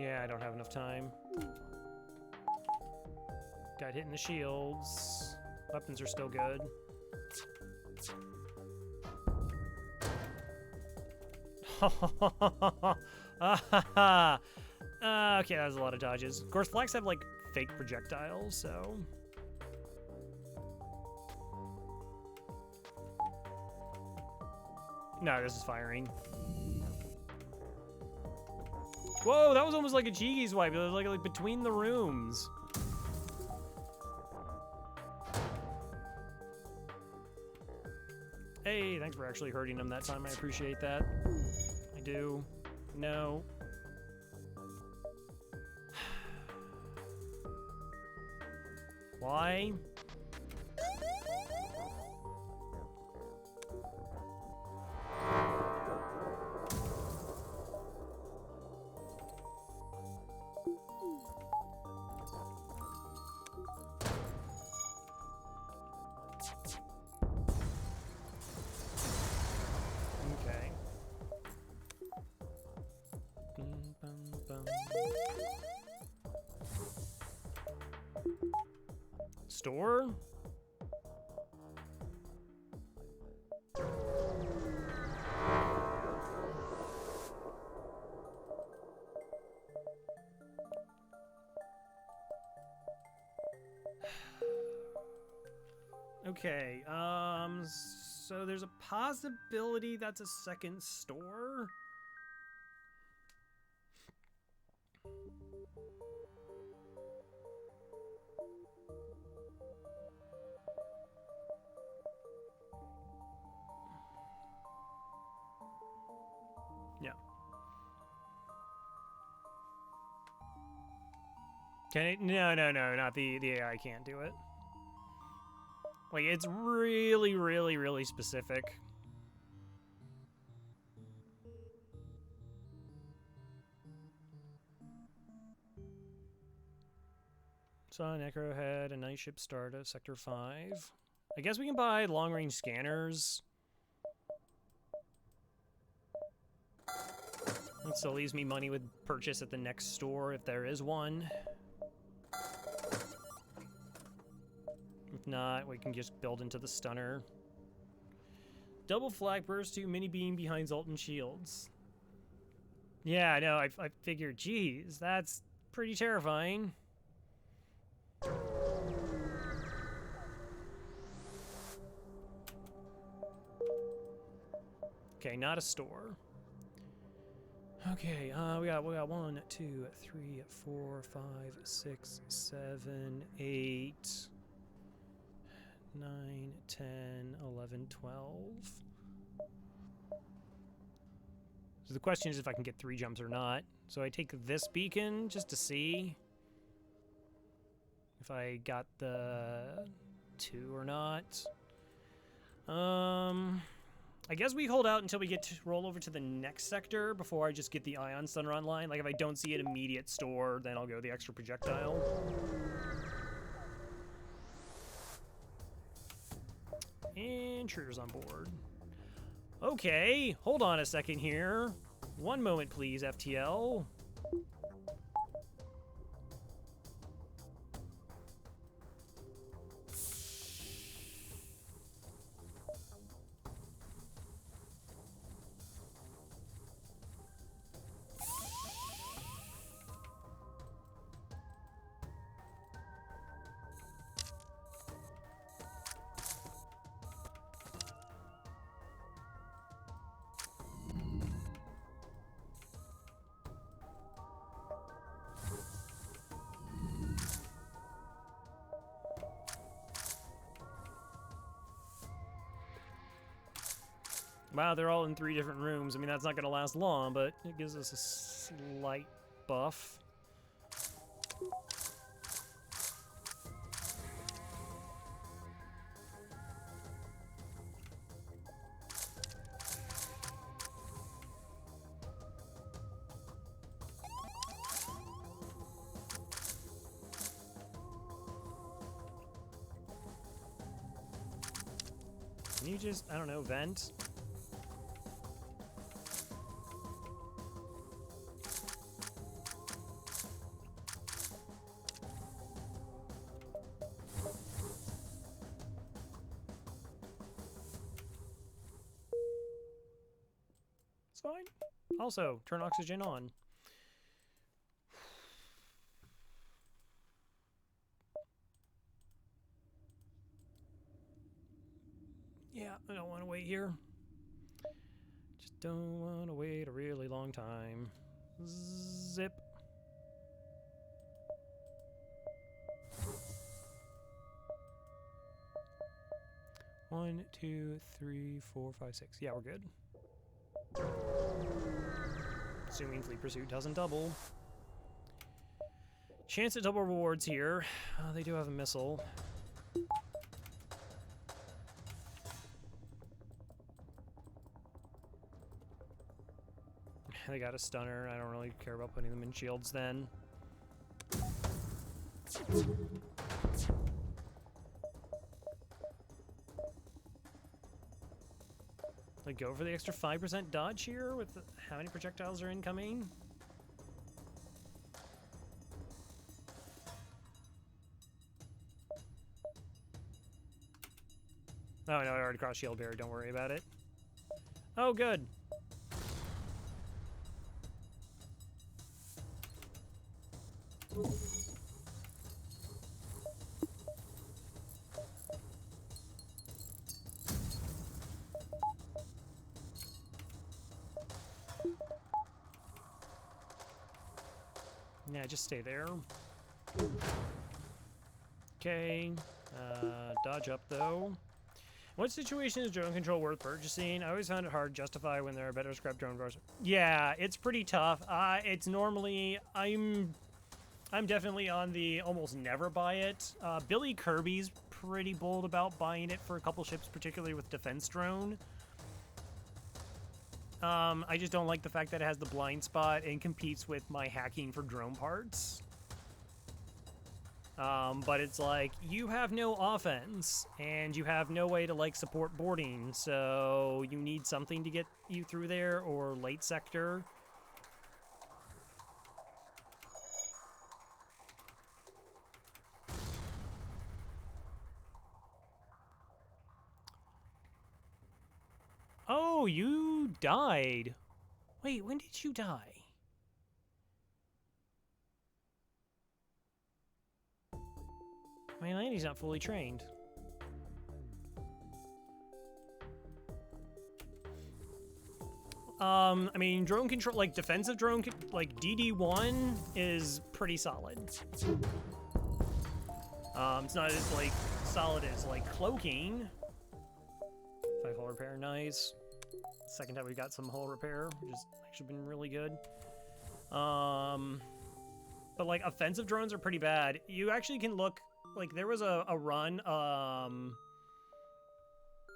Yeah, I don't have enough time. Got hit in the shields. Weapons are still good. Okay, that was a lot of dodges. Of course, flags have, like, fake projectiles, so... No, this is firing. Whoa, that was almost like a cheeky swipe. It was like between the rooms. Hey, thanks for actually hurting him that time. I appreciate that. I do. No. Why? Okay. Store? Okay, so there's a possibility that's a second store? Yeah. Can it? No, not the AI can't do it. Like, it's really specific. Saw an Echo Head, a night ship start at Sector 5. I guess we can buy long-range scanners. That still leaves me money with purchase at the next store if there is one. If not, we can just build into the stunner. Double flag burst to mini beam behind Zoltan shields. Yeah, I know, I figured, geez, that's pretty terrifying. Okay, not a store. Okay, we got 1, 2, 3, 4, 5, 6, 7, 8, 9, 10, 11, 12. So the question is if I can get 3 jumps or not. So I take this beacon just to see if I got the 2 or not. I guess we hold out until we get to roll over to the next sector before I just get the ion stunner online. Like, if I don't see an immediate store, then I'll go the extra projectile. Intruders on board. Okay, hold on a second here. One moment, please, FTL. Wow, they're all in 3 different rooms. I mean, that's not going to last long, but it gives us a slight buff. Can you just, I don't know, vent? It's fine. Also, turn oxygen on. Yeah, I don't want to wait here. Just don't want to wait a really long time. Zip. One, two, three, four, five, six. Yeah, we're good. Assuming Fleet Pursuit doesn't double. Chance at double rewards here. They do have a missile. They got a stunner. I don't really care about putting them in shields then. Like, go for the extra 5% dodge here with how many projectiles are incoming? Oh, no, I already crossed shield barrier. Don't worry about it. Oh, good. Yeah, just stay there. Okay. Dodge up, though. What situation is drone control worth purchasing? I always found it hard to justify when there are better scrap drone cars. Yeah, it's pretty tough. It's normally... I'm definitely on the almost never buy it. Billy Kirby's pretty bold about buying it for a couple ships, particularly with defense drone. I just don't like the fact that it has the blind spot and competes with my hacking for drone parts. But it's like, you have no offense, and you have no way to, like, support boarding, so you need something to get you through there, or late sector. Oh, you died. Wait, when did you die? My lady's not fully trained. I mean, drone control, like defensive drone, like DD1 is pretty solid. It's not as like solid as like cloaking. 5 hull repair, nice. Second time we got some hull repair, which has actually been really good. But like offensive drones are pretty bad. You actually can look, like there was a run, I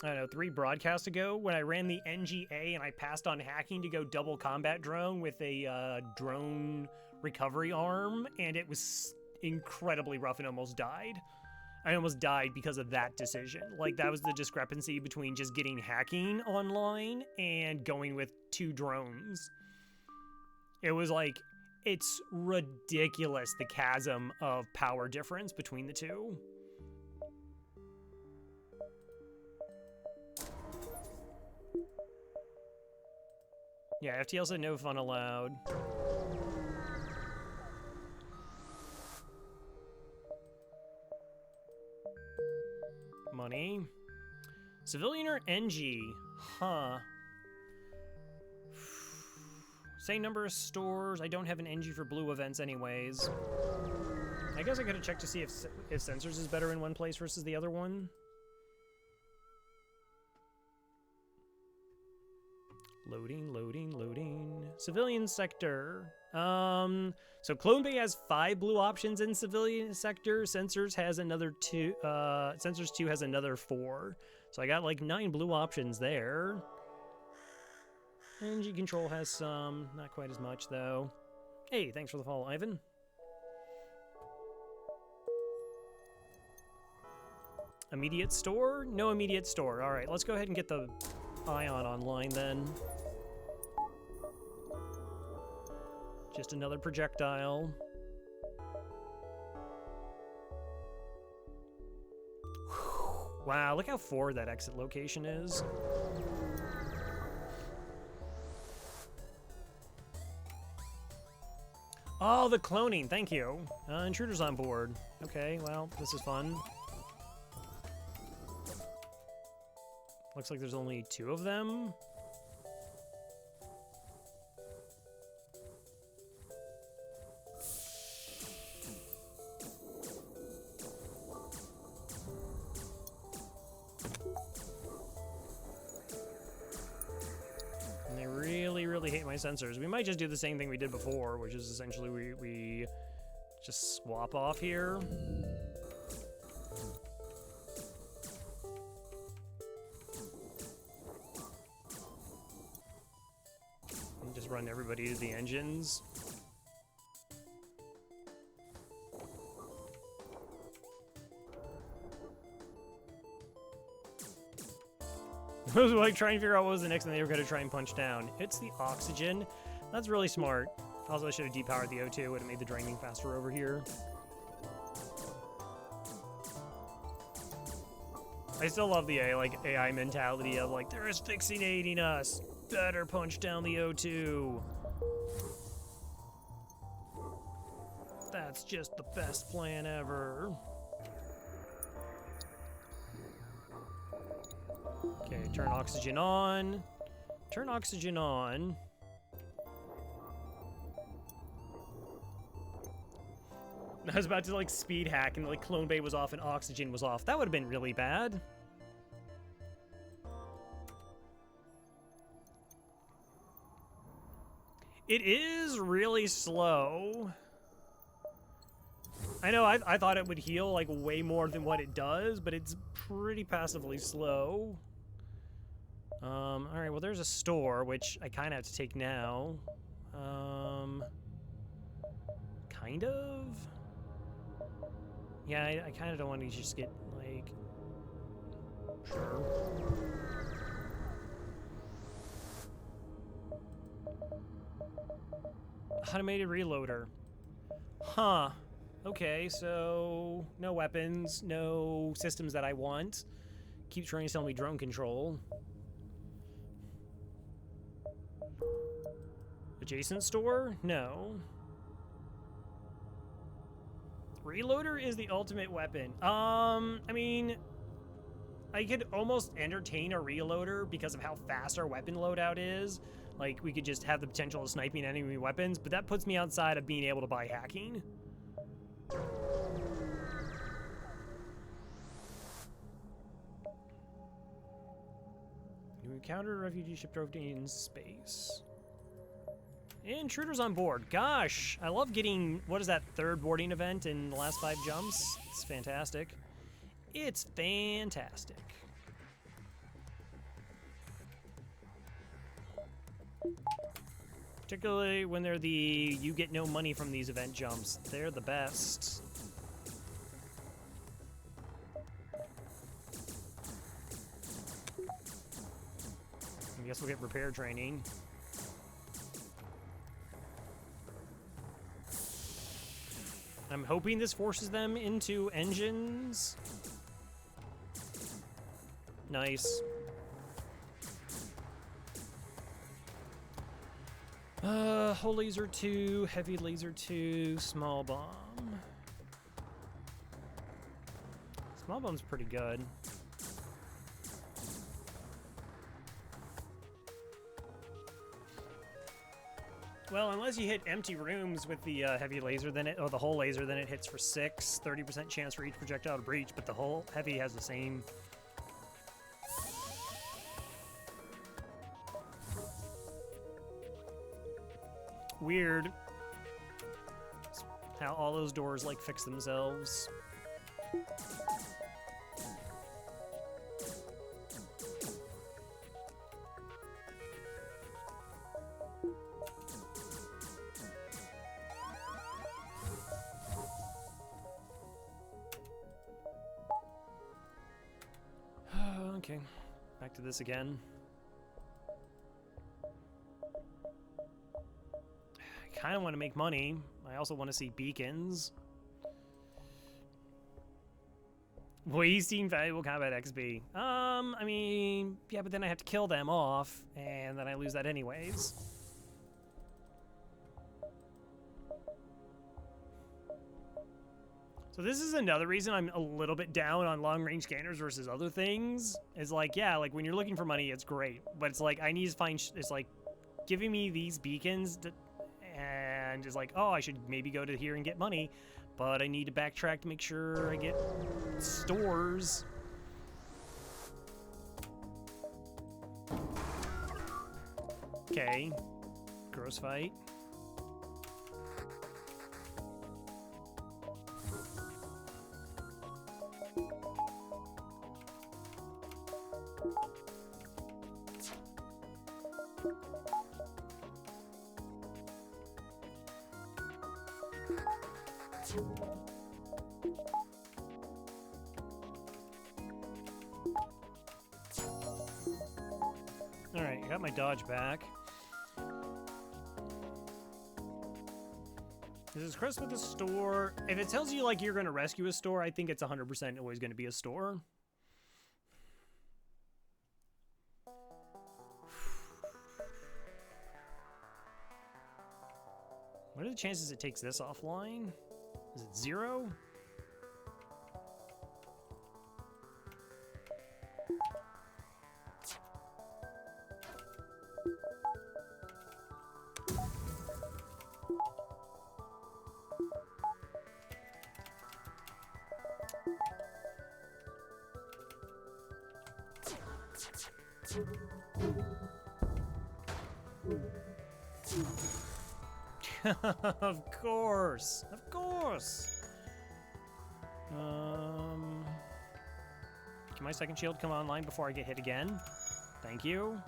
don't know, 3 broadcasts ago when I ran the NGA and I passed on hacking to go double combat drone with a drone recovery arm, and it was incredibly rough and almost died. I almost died because of that decision. Like, that was the discrepancy between just getting hacking online and going with 2 drones. It was like, it's ridiculous, the chasm of power difference between the 2. Yeah, FTL said no fun allowed. Money. Civilian or NG? Huh. Same number of stores. I don't have an NG for blue events anyways. I guess I could have checked to see if sensors is better in one place versus the other one. Loading, loading, loading. Civilian sector. So Clone Bay has 5 blue options in civilian sector. Sensors has another 2. Sensors 2 has another 4. So I got like 9 blue options there. Energy control has some, not quite as much though. Hey, thanks for the follow, Ivan. Immediate store? No immediate store. All right, let's go ahead and get the Ion online then. Just another projectile. Wow, look how forward that exit location is. Oh, the cloning, thank you. Intruders on board. Okay, well, this is fun. Looks like there's only 2 of them. And they really, really hate my sensors. We might just do the same thing we did before, which is essentially we just swap off here. Just run everybody to the engines. I was like trying to figure out what was the next thing they were going to try and punch down. It's the oxygen. That's really smart. Also, I should have depowered the O2. Would have made the draining faster over here. I still love the AI mentality of like, they're asphyxiating us. Better punch down the O2. That's just the best plan ever. Okay, turn oxygen on. Turn oxygen on. I was about to like speed hack and like Clone Bay was off and oxygen was off. That would have been really bad. It is really slow. I know, I thought it would heal like way more than what it does, but it's pretty passively slow. Alright, well there's a store, which I kind of have to take now. Kind of? Yeah, I kind of don't want to just get, like... Sure. Automated reloader. Huh. Okay, so... no weapons, no systems that I want. Keeps trying to sell me drone control. Adjacent store? No. Reloader is the ultimate weapon. I mean... I could almost entertain a reloader because of how fast our weapon loadout is. Like, we could just have the potential of sniping enemy weapons, but that puts me outside of being able to buy hacking. New encounter, refugee ship drove in space. Intruders on board. Gosh, I love getting, what is that, 3rd boarding event in the last 5 jumps? It's fantastic. It's fantastic. Particularly when they're the you get no money from these event jumps. They're the best. I guess we'll get repair training. I'm hoping this forces them into engines. Nice. Hull laser 2, heavy laser 2, small bomb. Small bomb's pretty good. Well, unless you hit empty rooms with the heavy laser, then or the hull laser, then it hits for 6, 30% chance for each projectile to breach, but the hull heavy has the same. Weird. How all those doors, like, fix themselves. Okay, back to this again. I kind of want to make money. I also want to see beacons. Wasting valuable combat XP. I mean, yeah, but then I have to kill them off, and then I lose that anyways. So this is another reason I'm a little bit down on long-range scanners versus other things. It's like, yeah, like when you're looking for money, it's great. But it's like, I need to find, it's like, giving me these beacons, and it's like, oh, I should maybe go to here and get money. But I need to backtrack to make sure I get stores. Okay. Gross fight. Alright, I got my dodge back. This is Chris with the store. If it tells you like you're going to rescue a store, I think it's 100% always going to be a store. What are the chances it takes this offline? Is it 0? Of course. Of course. Can my second shield come online before I get hit again? Thank you.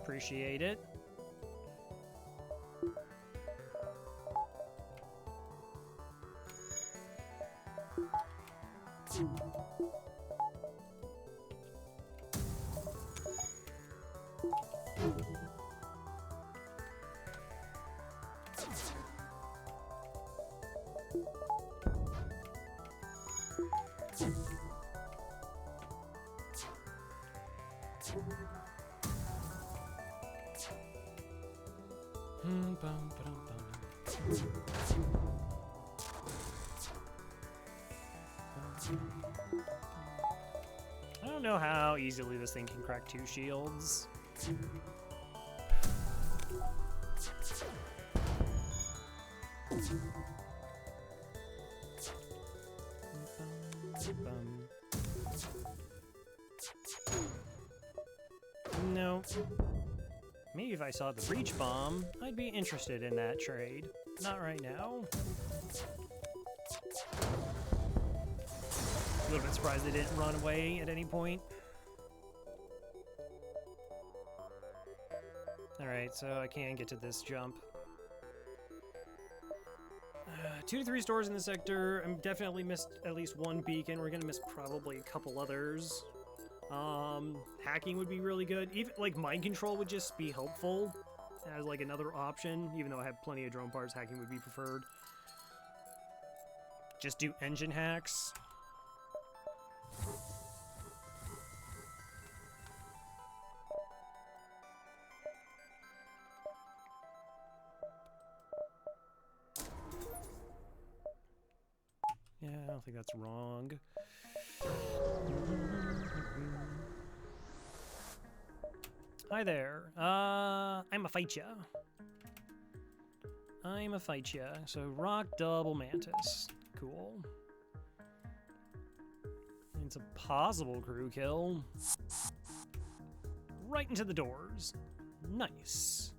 Appreciate it. I don't know how easily this thing can crack 2 shields. No. Maybe if I saw the breach bomb, I'd be interested in that trade. Not right now. A little bit surprised they didn't run away at any point. Alright, so I can get to this jump. 2 to 3 stores in the sector. I'm definitely missed at least 1 beacon. We're gonna miss probably a couple others. Hacking would be really good. Even like mind control would just be helpful as like another option. Even though I have plenty of drone parts, hacking would be preferred. Just do engine hacks. Yeah, I don't think that's wrong. Hi there. I'ma fight ya. I'ma fight ya. So rock double mantis. Cool. It's a possible crew kill. Right into the doors. Nice.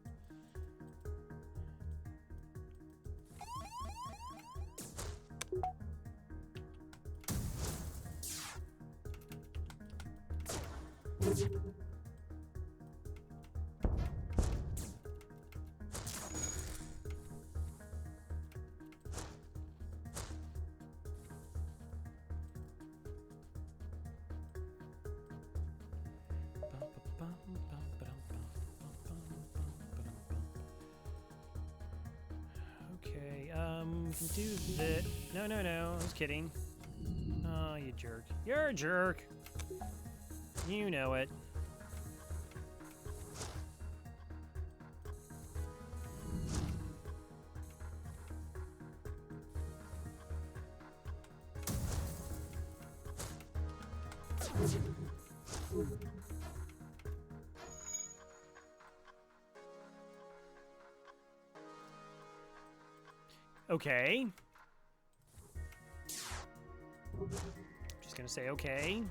Okay, we can do that. No, no, no, I was kidding. Oh, you jerk. You're a jerk. You know it. Okay. Just gonna say okay.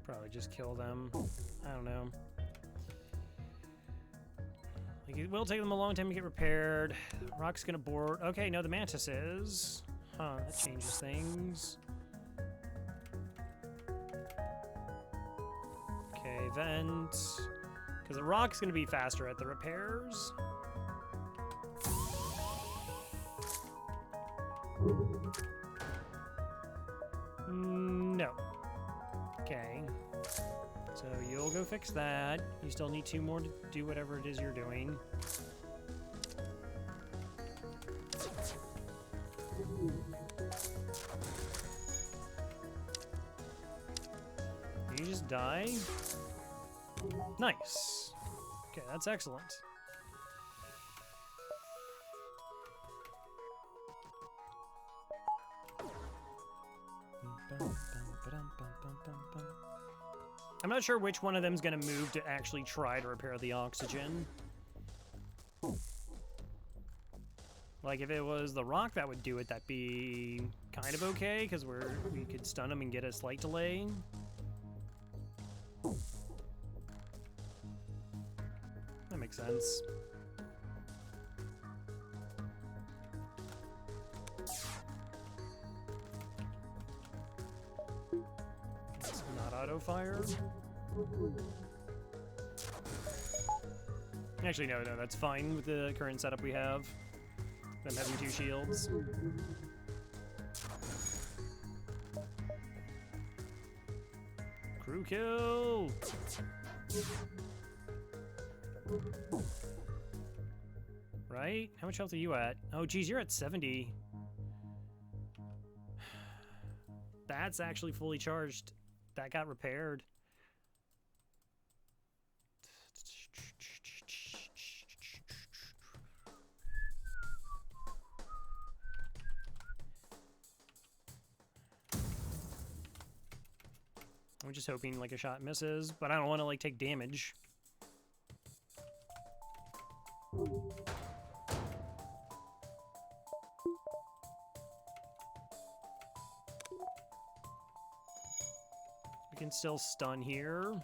Probably just kill them. I don't know. Like, it will take them a long time to get repaired. Rock's gonna board. Okay, no, the mantis is. Huh, that changes things. Okay, vent. Because the rock's gonna be faster at the repairs. No. Okay. So you'll go fix that. You still need 2 more to do whatever it is you're doing. You just die? Nice. Okay, that's excellent. I'm not sure which one of them's gonna move to actually try to repair the oxygen. Like, if it was the rock that would do it, that'd be kind of okay, because we could stun him and get a slight delay. That makes sense. It's not auto-fire. Actually, no, that's fine with the current setup we have. Them having 2 shields. Crew kill! Right? How much health are you at? Oh, geez, you're at 70. That's actually fully charged. That got repaired. I'm just hoping like a shot misses, but I don't want to like take damage. We can still stun here.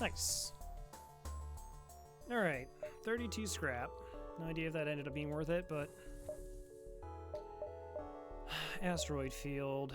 Nice. All right, 32 scrap. No idea if that ended up being worth it, but asteroid field.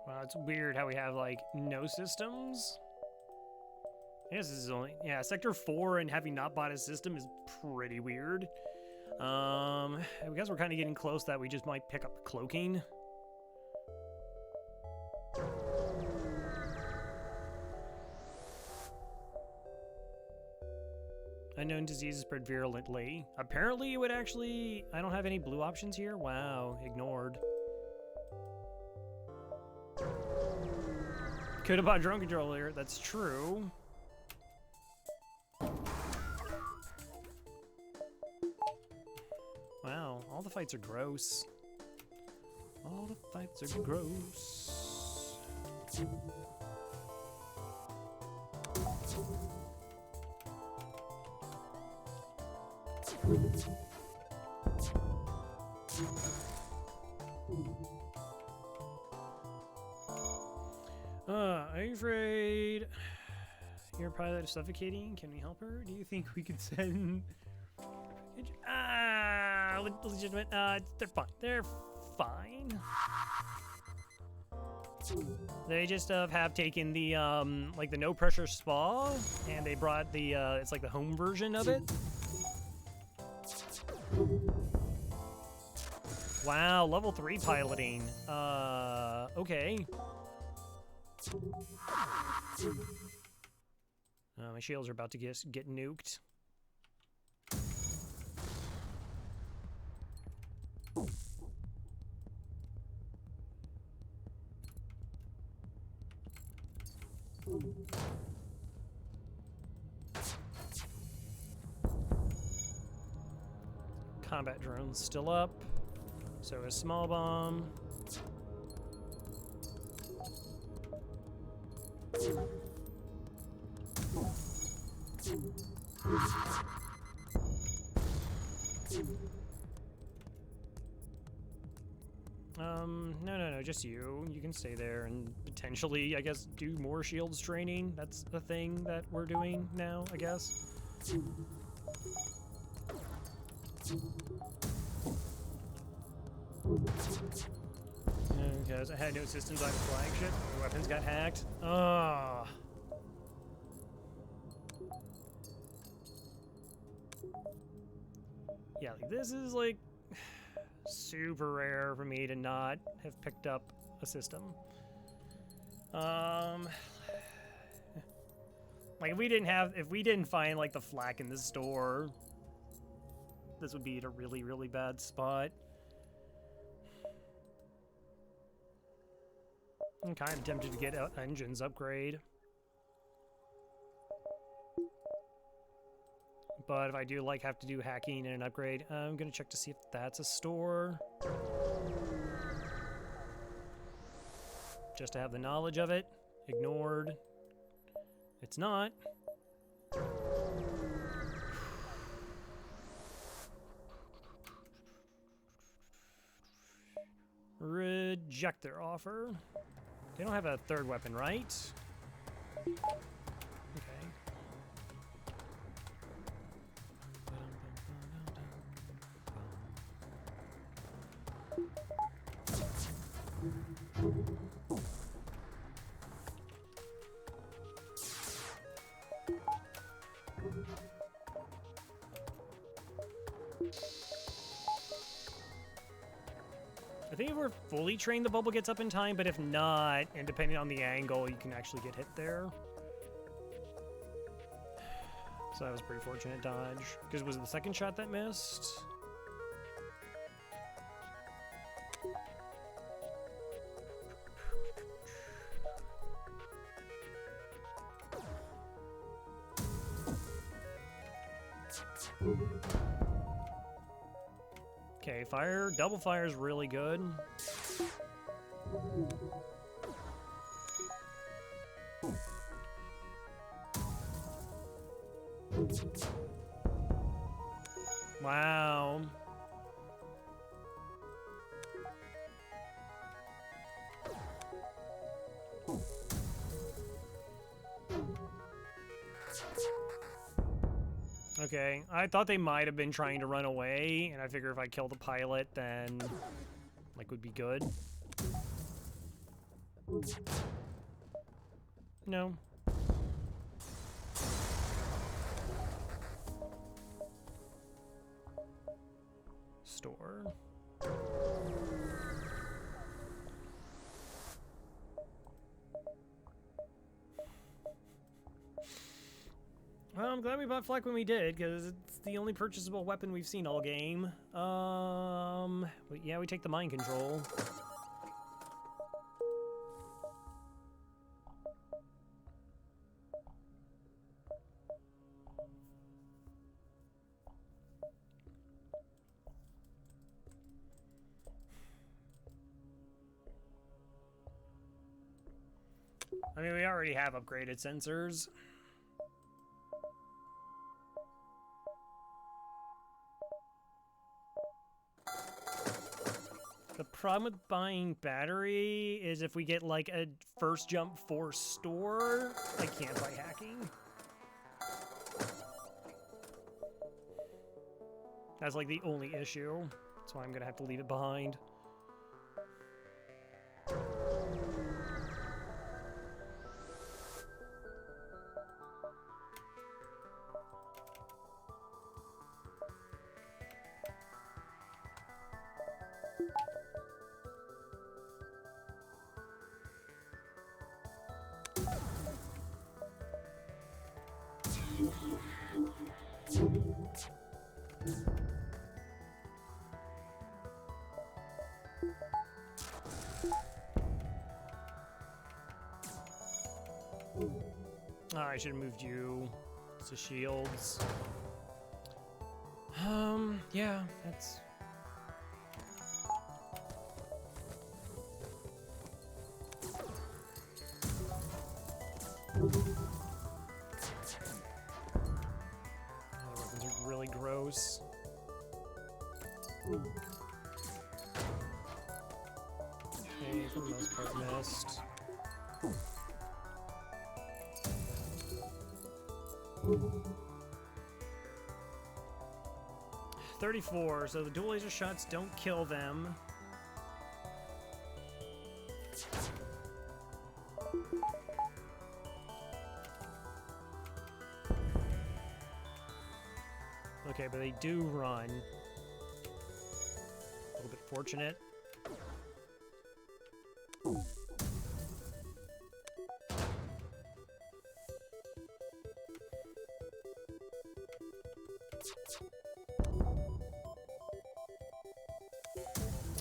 Wow, it's weird how we have like no systems. I guess this is only, yeah, Sector 4 and having not bought a system is pretty weird. I guess we're kind of getting close that we just might pick up cloaking. Unknown diseases spread virulently. Apparently it would actually... I don't have any blue options here? Wow, ignored. Could have bought drone control here, that's true. Wow, All the fights are gross. All the fights are gross. Are you afraid your pilot is suffocating? Can we help her? Do you think we could send... legitimate. They're fine. They're fine. They just have taken the like the no pressure spa, and they brought the it's like the home version of it. Wow, level 3 piloting. Okay. My shields are about to get nuked. Combat drone's still up. So is small bomb. No, just you. You can stay there and potentially, I guess, do more shields training. That's a thing that we're doing now, I guess. Because I had no systems on the flagship, the weapons got hacked. Oh. Yeah, like this is like super rare for me to not have picked up a system. Like if we didn't find like the flak in the store, this would be at a really, really bad spot. I'm kind of tempted to get an engines upgrade. But if I do like have to do hacking and an upgrade, I'm gonna check to see if that's a store. Just to have the knowledge of it. Ignored. It's not. Reject their offer. They don't have a third weapon, right? Okay. I think if we're fully trained, the bubble gets up in time, but if not, and depending on the angle, you can actually get hit there. So that was a pretty fortunate dodge. Because was it the second shot that missed? Okay, fire, double fire is really good. Wow. Okay, I thought they might have been trying to run away, and I figure if I kill the pilot, then, like, would be good. No. Store. Well, I'm glad we bought flak when we did, because it's the only purchasable weapon we've seen all game. But yeah, we take the mind control. I mean, we already have upgraded sensors. The problem with buying battery is if we get like a first jump for store, I can't buy hacking. That's like the only issue. That's why I'm gonna have to leave it behind. Oh, I should have moved you to shields. Yeah, that's... The weapons are really gross. Okay, for the most part, missed. 34, so the dual laser shots don't kill them. Okay, but they do run. A little bit fortunate.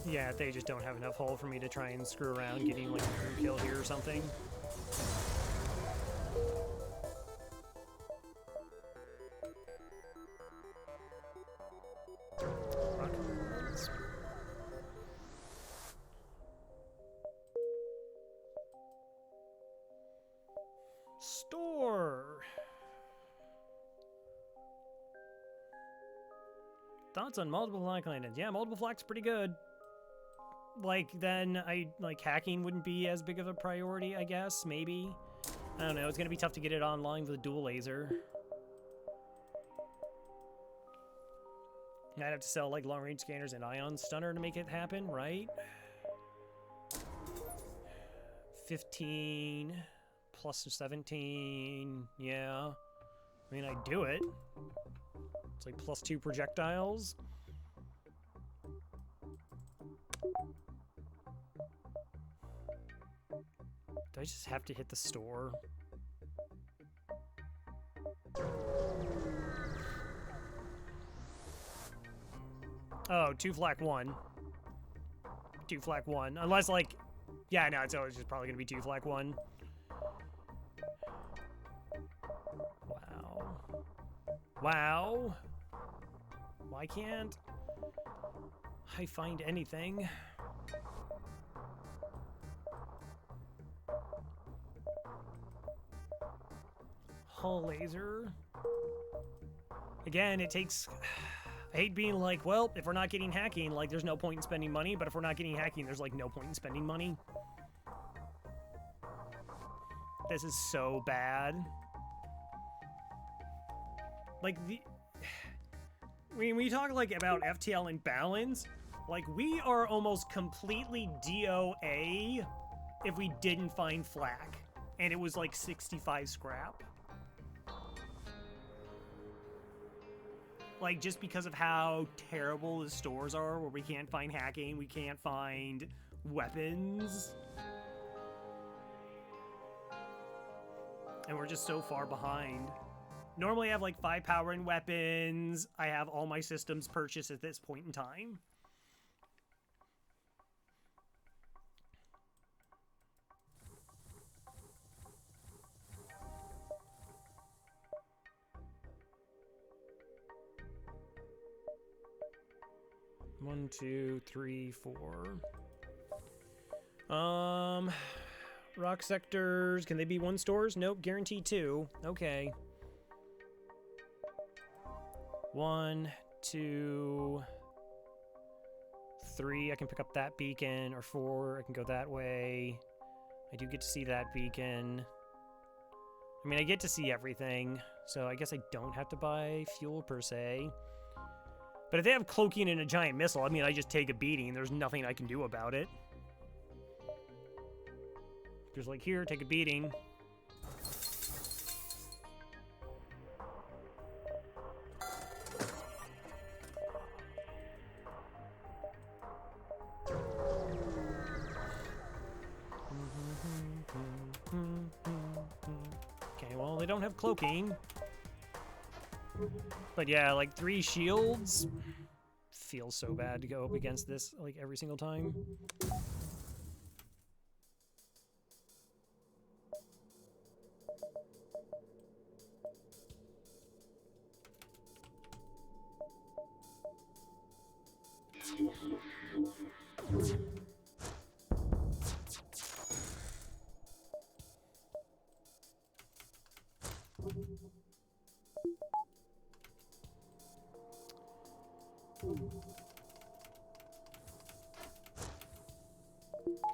Yeah, they just don't have enough hull for me to try and screw around getting like a crew kill here or something. Store. Thoughts on multiple flak landings? Yeah, multiple flak's pretty good. Like, then hacking wouldn't be as big of a priority, I guess, maybe. I don't know, it's gonna be tough to get it online with a dual laser. I'd have to sell, like, long-range scanners and ion stunner to make it happen, right? 15 plus 17, yeah. I mean, I'd do it. It's like +2 projectiles. Do I just have to hit the store? Oh, 2 flak 1. 2 flak 1. Unless, like... Yeah, no, it's always just probably gonna be 2 flak 1. Wow. Wow. Why can't I find anything? Hull laser. Again, it takes... I hate being like, well, if we're not getting hacking, like, there's no point in spending money, but if we're not getting hacking, there's, like, no point in spending money. This is so bad. Like, when we talk, like, about FTL and balance, like, we are almost completely DOA if we didn't find flak. And it was, like, 65 scrap. Like, just because of how terrible the stores are, where we can't find hacking, we can't find weapons. And we're just so far behind. Normally I have like 5 power and weapons. I have all my systems purchased at this point in time. One, two, three, four. Rock sectors, can they be 1 stores? Nope, guaranteed 2. Okay. 1, 2, 3, I can pick up that beacon, or 4, I can go that way. I do get to see that beacon. I mean, I get to see everything, so I guess I don't have to buy fuel per se. But if they have cloaking and a giant missile, I mean, I just take a beating. There's nothing I can do about it. Just like, here, take a beating. Okay, well, they don't have cloaking. But yeah, like 3 shields. Feels so bad to go up against this, like, every single time.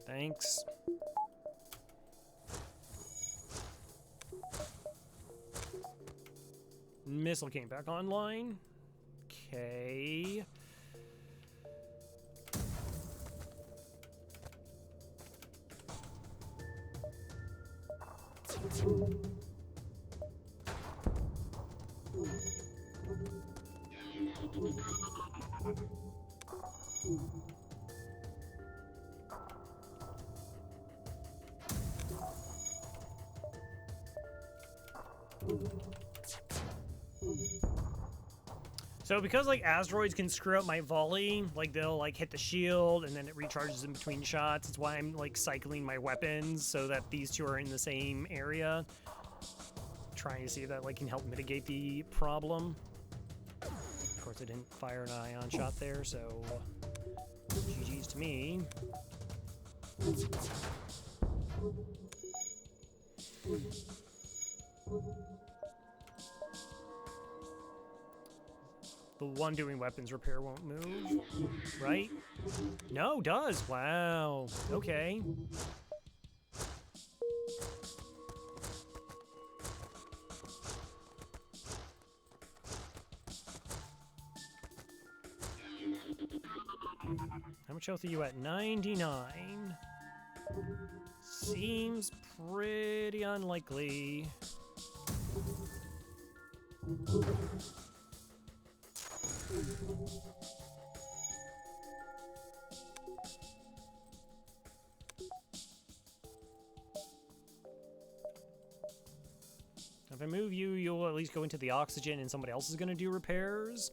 Thanks. Missile came back online. Okay. So because, like, asteroids can screw up my volley, like, they'll, like, hit the shield, and then it recharges in between shots. It's why I'm, like, cycling my weapons so that these two are in the same area. Trying to see if that, like, can help mitigate the problem. Of course, I didn't fire an ion shot there, so GG's to me. The one doing weapons repair won't move, right? No, does. Wow. Okay. How much health are you at? 99. Seems pretty unlikely. If I move you, you'll at least go into the oxygen and somebody else is going to do repairs.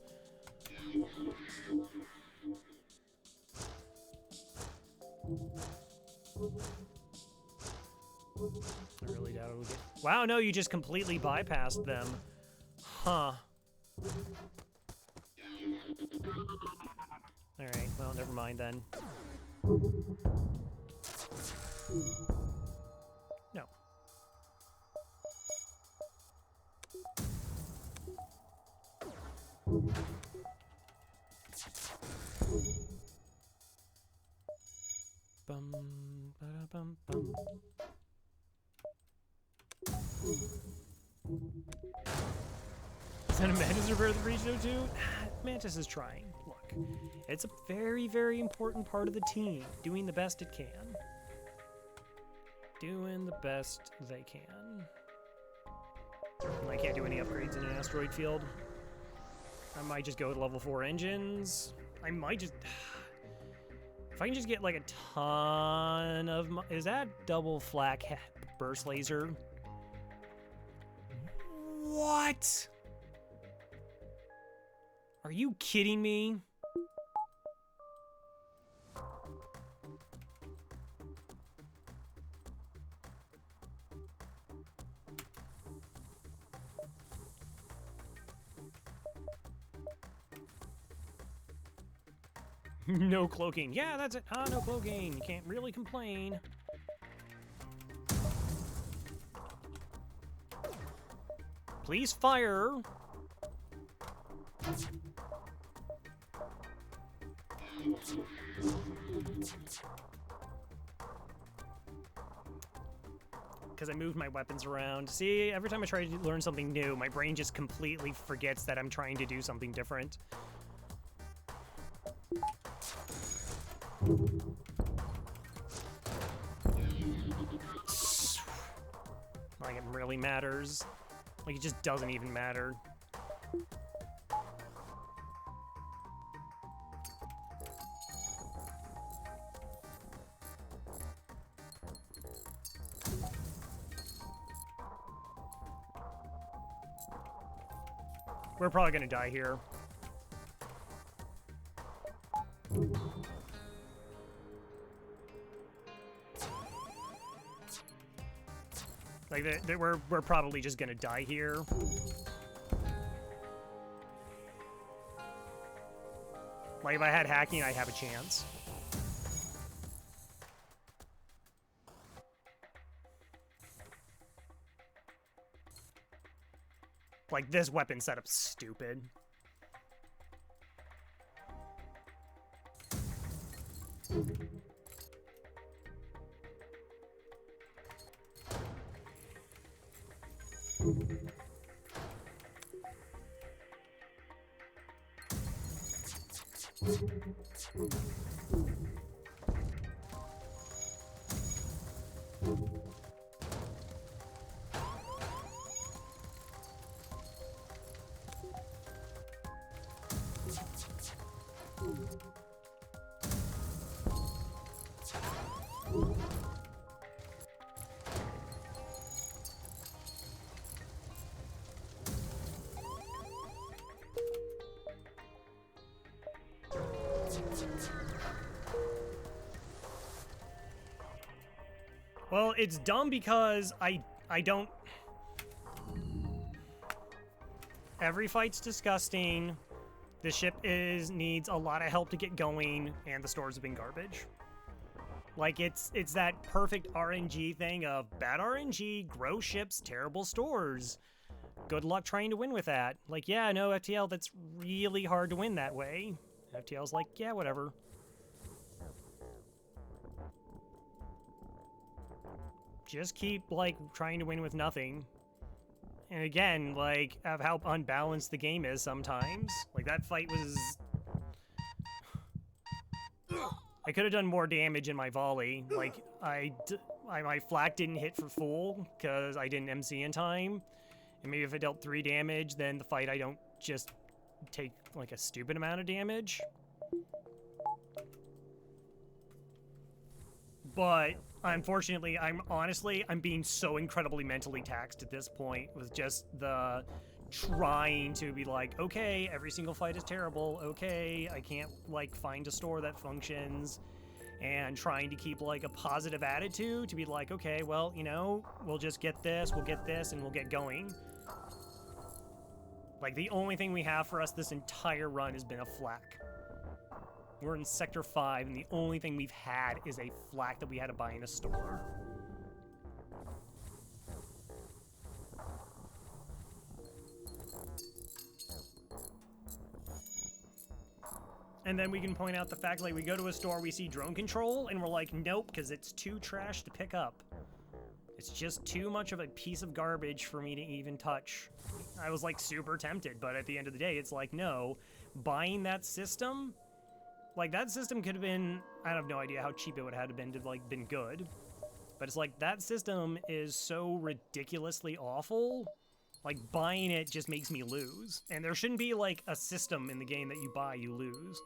I really doubt it would get... Wow, no, you just completely bypassed them. Huh. Alright, well, never mind then. No. Bum, ba-da-bum, bum. Is that a Mantis repair the breach no too? Mantis is trying. Look, it's a very, very important part of the team. Doing the best it can. Doing the best they can. And I can't do any upgrades in an asteroid field. I might just go with level 4 engines. I might just... If I can just get like a ton of... Is that double flak burst laser? What? Are you kidding me? No cloaking. Yeah, that's it. Ah, no cloaking. You can't really complain. Please fire. Because I moved my weapons around. See, every time I try to learn something new, my brain just completely forgets that I'm trying to do something different. Like, it really matters. Like, it just doesn't even matter. We're probably gonna die here. Like, we're probably just gonna die here. Like, if I had hacking, I'd have a chance. Like, this weapon setup's stupid. Well, it's dumb because I don't... Every fight's disgusting. The ship needs a lot of help to get going, and the stores have been garbage. Like, it's that perfect RNG thing of bad RNG, gross ships, terrible stores. Good luck trying to win with that. Like, yeah, no, FTL, that's really hard to win that way. FTL's like, yeah, whatever. Just keep, like, trying to win with nothing. And again, like, of how unbalanced the game is sometimes. Like, that fight was... I could have done more damage in my volley. Like, my flak didn't hit for full, because I didn't MC in time. And maybe if I dealt 3 damage, then the fight I don't just take, like, a stupid amount of damage. But... unfortunately, I'm being so incredibly mentally taxed at this point with just the trying to be like, okay, every single fight is terrible, okay, I can't, like, find a store that functions, and trying to keep, like, a positive attitude to be like, okay, well, you know, we'll just get this, and we'll get going. Like, the only thing we have for us this entire run has been a flak. We're in Sector 5, and the only thing we've had is a flak that we had to buy in a store. And then we can point out the fact, like, we go to a store, we see drone control, and we're like, nope, because it's too trash to pick up. It's just too much of a piece of garbage for me to even touch. I was, like, super tempted, but at the end of the day, it's like, no, buying that system... Like, that system could have been... I have no idea how cheap it would have been to, like, been good. But it's like, that system is so ridiculously awful. Like, buying it just makes me lose. And there shouldn't be, like, a system in the game that you buy, you lose.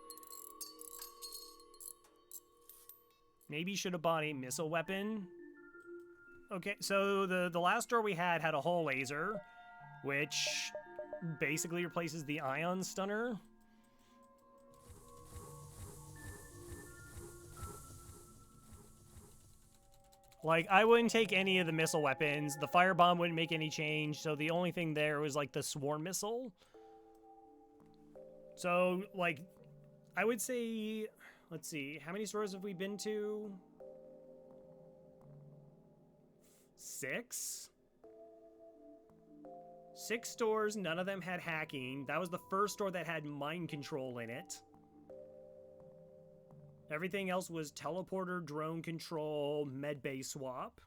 Maybe should have bought a missile weapon. Okay, so the last door we had a hull laser, which basically replaces the ion stunner. Like, I wouldn't take any of the missile weapons. The firebomb wouldn't make any change, so the only thing there was, like, the swarm missile. So, like, I would say... Let's see, how many stores have we been to? 6? 6 stores, none of them had hacking. That was the first store that had mind control in it. Everything else was teleporter, drone control, medbay swap.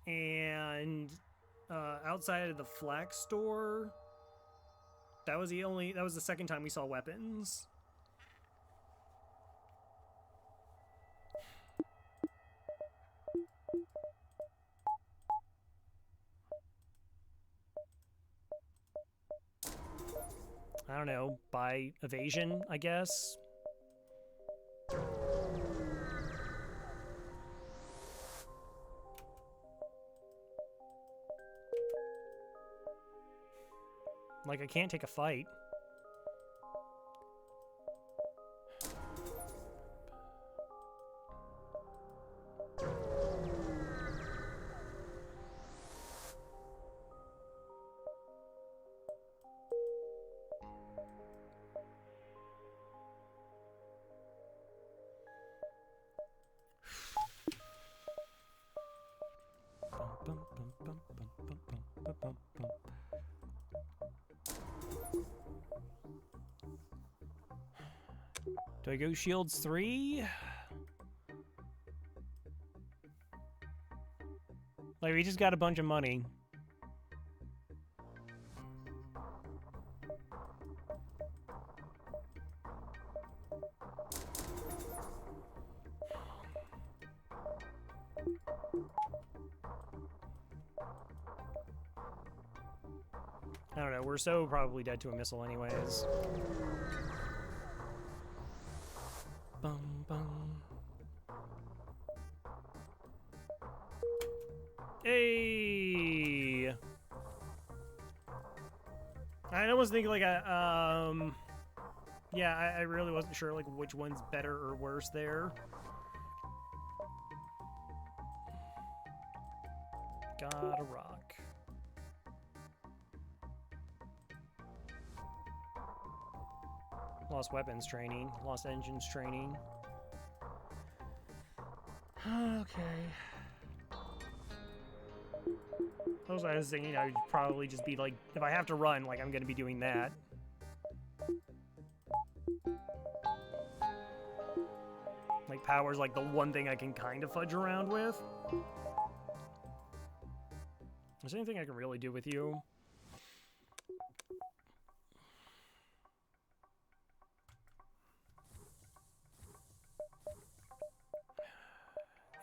And outside of the Flax store, that was the second time we saw weapons. I don't know, by evasion, I guess. Like, I can't take a fight. Do I go shields 3? Like, we just got a bunch of money. I don't know, we're so probably dead to a missile anyways. Bum, bum. Hey! I almost think like yeah, I really wasn't sure like which one's better or worse there. Gotta rock. Lost weapons training, lost engines training. Okay. I was thinking I'd probably just be like, if I have to run, like I'm gonna be doing that. Like power's like the one thing I can kind of fudge around with. Is there anything I can really do with you?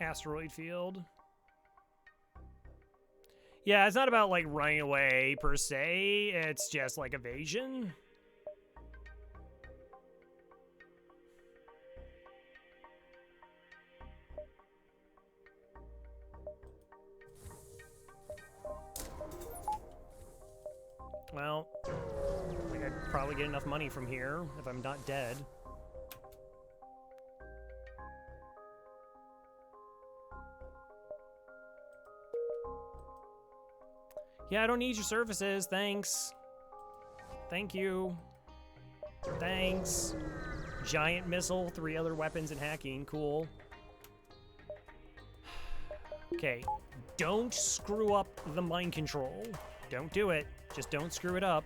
Asteroid field. Yeah, it's not about like running away per se, it's just like evasion. Well, like I'd probably get enough money from here if I'm not dead. Yeah, I don't need your services, thanks. Thank you. Thanks. Giant missile, 3 other weapons and hacking, cool. Okay, don't screw up the mind control. Don't do it, just don't screw it up.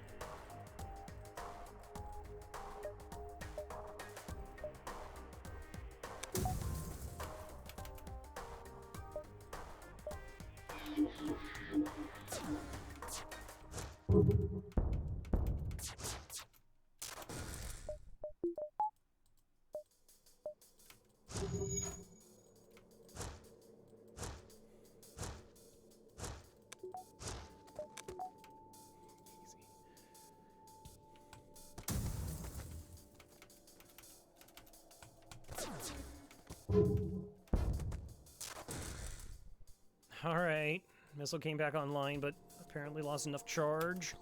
Alright, missile came back online, but apparently lost enough charge.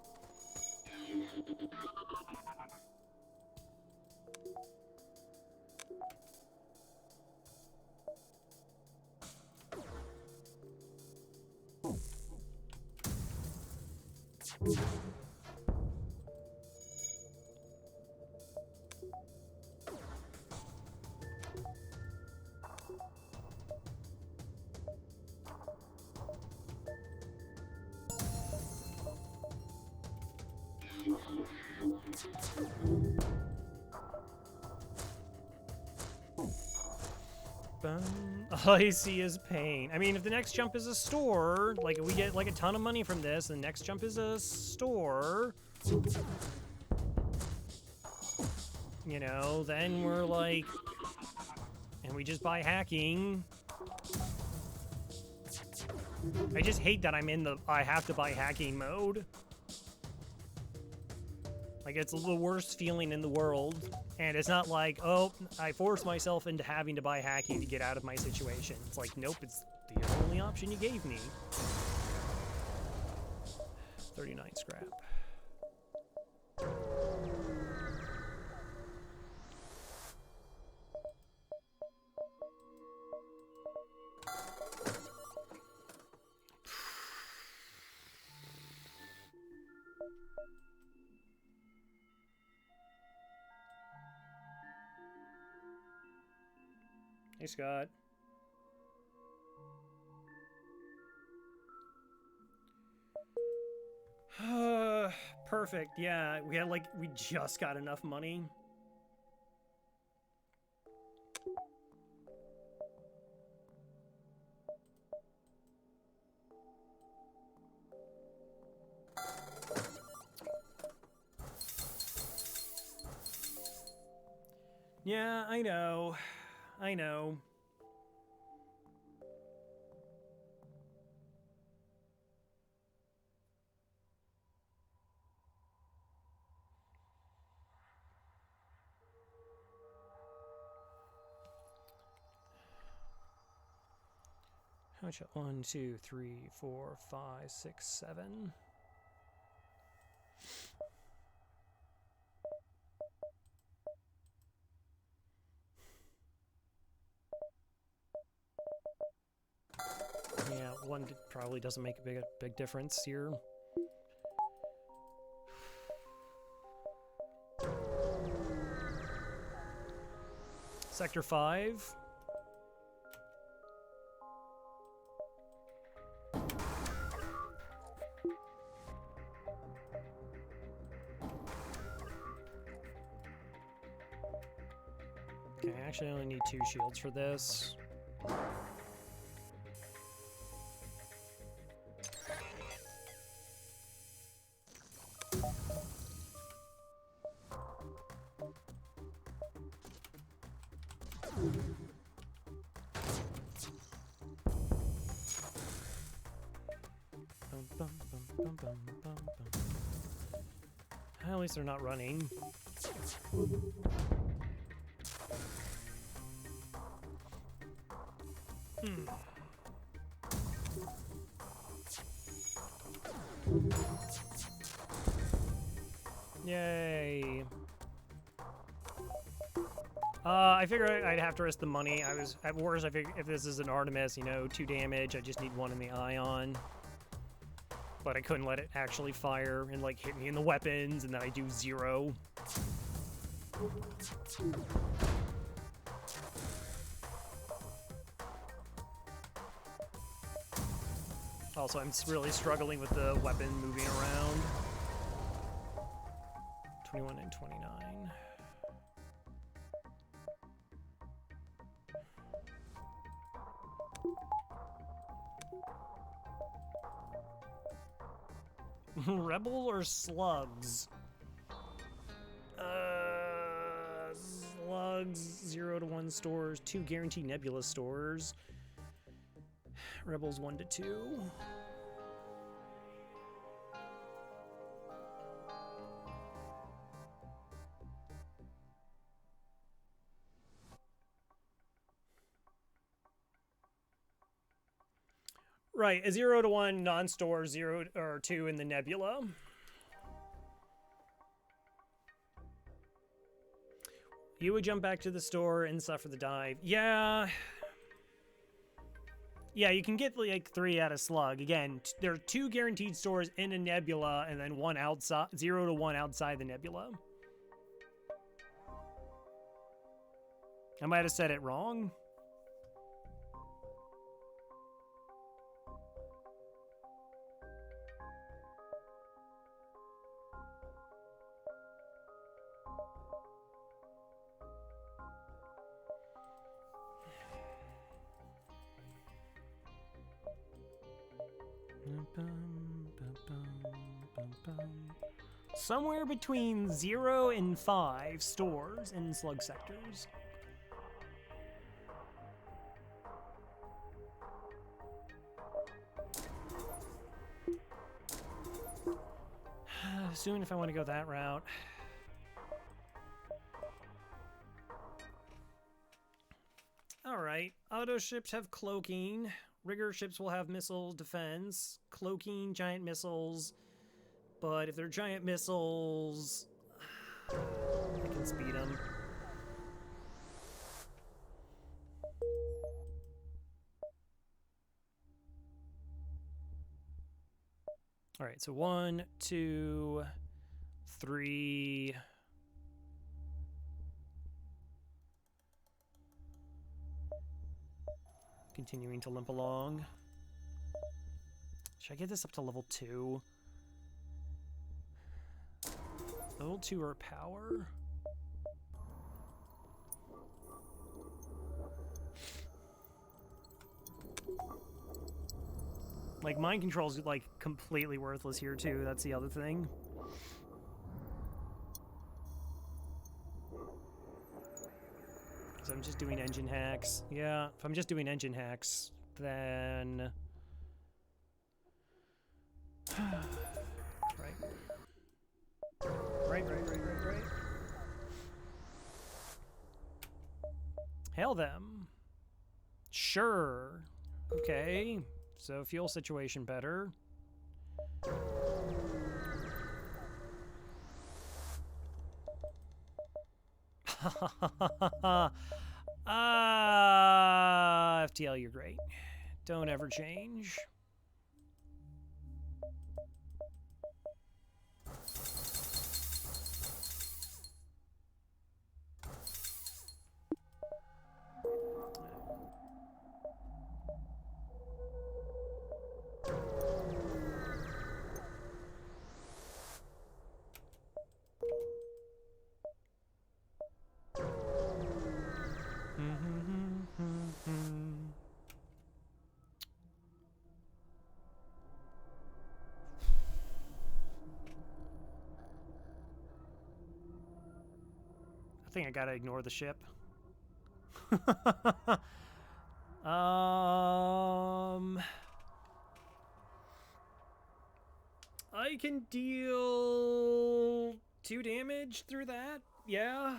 All I see is pain. I mean, if the next jump is a store, like if we get like a ton of money from this, the next jump is a store, you know, then we're like, and we just buy hacking. I just hate that I'm in the I have to buy hacking mode. Like, it's the worst feeling in the world. And it's not like, oh, I forced myself into having to buy hacking to get out of my situation. It's like, nope, it's the only option you gave me. 39 scrap. Hey, Scott. Perfect. Yeah, we just got enough money. Yeah, I know. I know. How much? 1, 2, 3, 4, 5, 6, 7. Yeah, one probably doesn't make a big difference here. Sector 5. Okay, actually I only need 2 shields for this. At least they're not running. Yay. I figured I'd have to risk the money. At worst, I figured if this is an Artemis, you know, 2 damage, I just need 1 in the ion. But I couldn't let it actually fire and, like, hit me in the weapons, and then I do 0. Also, I'm really struggling with the weapon moving around. 21 and 29. Rebel or slugs? Slugs, 0 to 1 stores, 2 guaranteed nebula stores. Rebels 1 to 2. Right, a 0 to 1 non-store, 0 or 2 in the nebula. You would jump back to the store and suffer the dive. Yeah. Yeah, you can get like 3 out of slug. Again, there are 2 guaranteed stores in a nebula and then 1 outside, 0 to 1 outside the nebula. I might have said it wrong. Somewhere between 0 and 5 stores in slug sectors. Soon if I want to go that route. Alright, auto ships have cloaking. Rigger ships will have missile defense. Cloaking, giant missiles. But if they're giant missiles, I can speed them. Alright, so 1, 2, 3... Continuing to limp along. Should I get this up to level 2? Level 2 or power? Like, mind control's, like, completely worthless here, too. That's the other thing. So I'm just doing engine hacks. Yeah, if I'm just doing engine hacks, then... Right. Hail them. Sure. Okay. So fuel situation better. FTL, you're great. Don't ever change. I think I gotta ignore the ship. I can deal 2 damage through that. Yeah.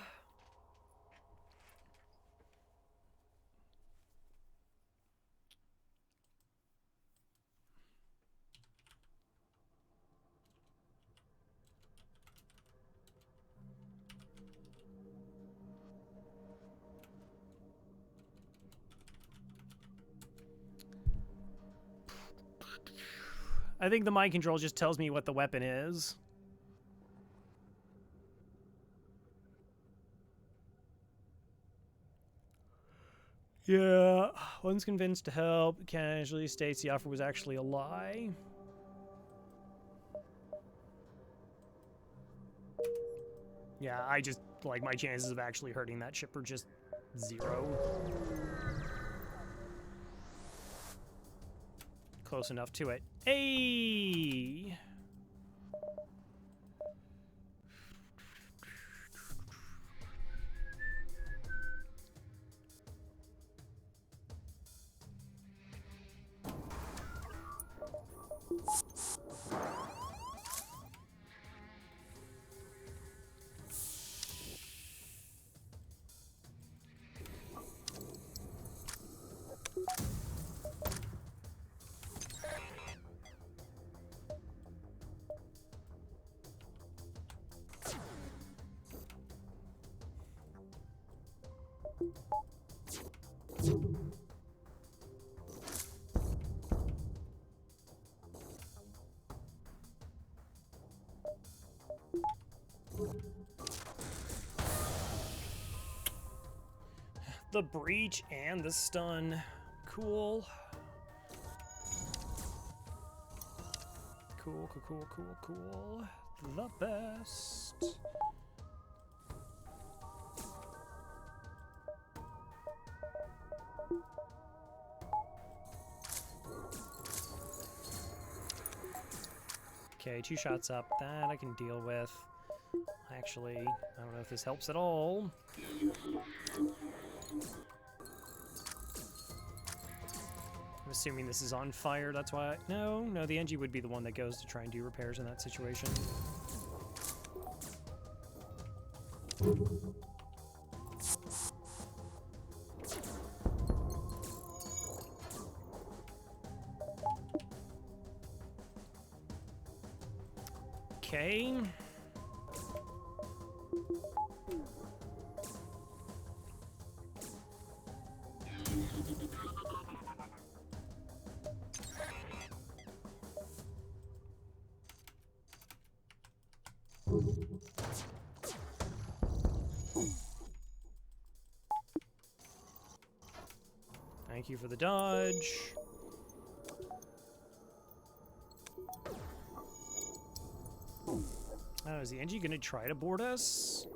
I think the mind control just tells me what the weapon is. Yeah, one's convinced to help, casually states the offer was actually a lie. Yeah, I just, like, my chances of actually hurting that ship are just 0. Close enough to it. Hey! The breach and the stun. Cool. Cool. The best. Okay, 2 shots up. That I can deal with. Actually, I don't know if this helps at all. I'm assuming this is on fire, that's why no, the NG would be the one that goes to try and do repairs in that situation. Okay. Thank you for the dodge. Oh, is the NG gonna try to board us?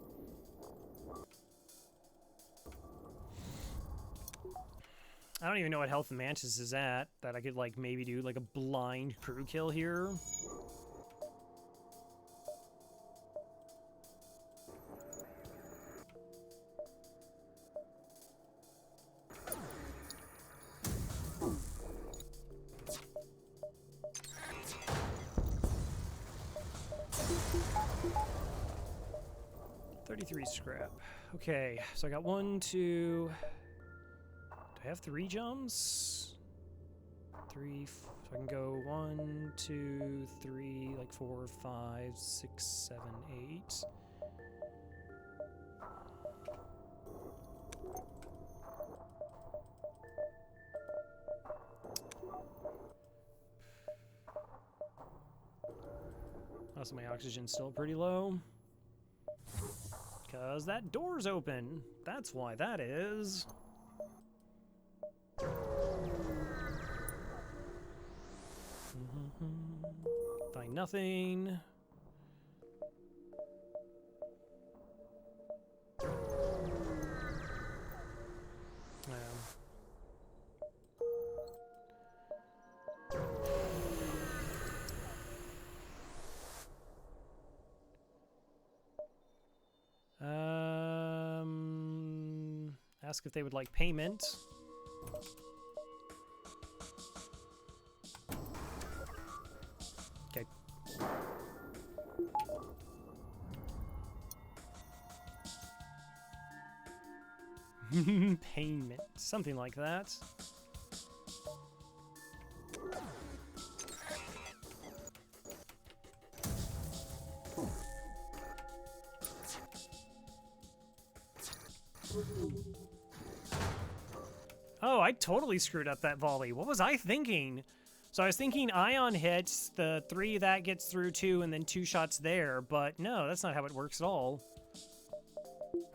I don't even know what health Mantis is at, that I could, like, maybe do, like, a blind crew kill here. Scrap. Okay, so I got 1, 2. Do I have 3 jumps? 3. So I can go 1, 2, 3, like 4, 5, 6, 7, 8. Also, my oxygen's still pretty low. Because that door's open. That's why that is. Find nothing. Ask if they would like payment. Okay. Payment. Something like that. Oh, I totally screwed up that volley. What was I thinking? So I was thinking ion hits, the 3 that gets through 2, and then 2 shots there, but no, that's not how it works at all.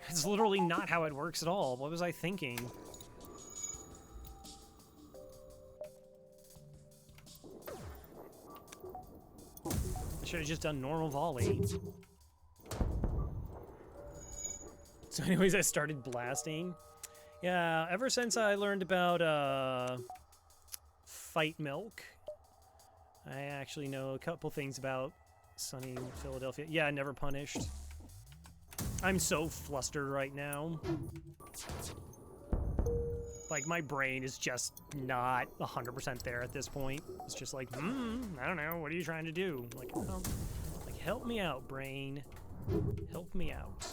It's literally not how it works at all. What was I thinking? I should have just done normal volley. So anyways, I started blasting. Yeah, ever since I learned about fight milk, I actually know a couple things about sunny Philadelphia. Yeah, never punished. I'm so flustered right now. Like, my brain is just not 100% there at this point. It's just like, I don't know, what are you trying to do? Like, oh, like, help me out, brain. Help me out.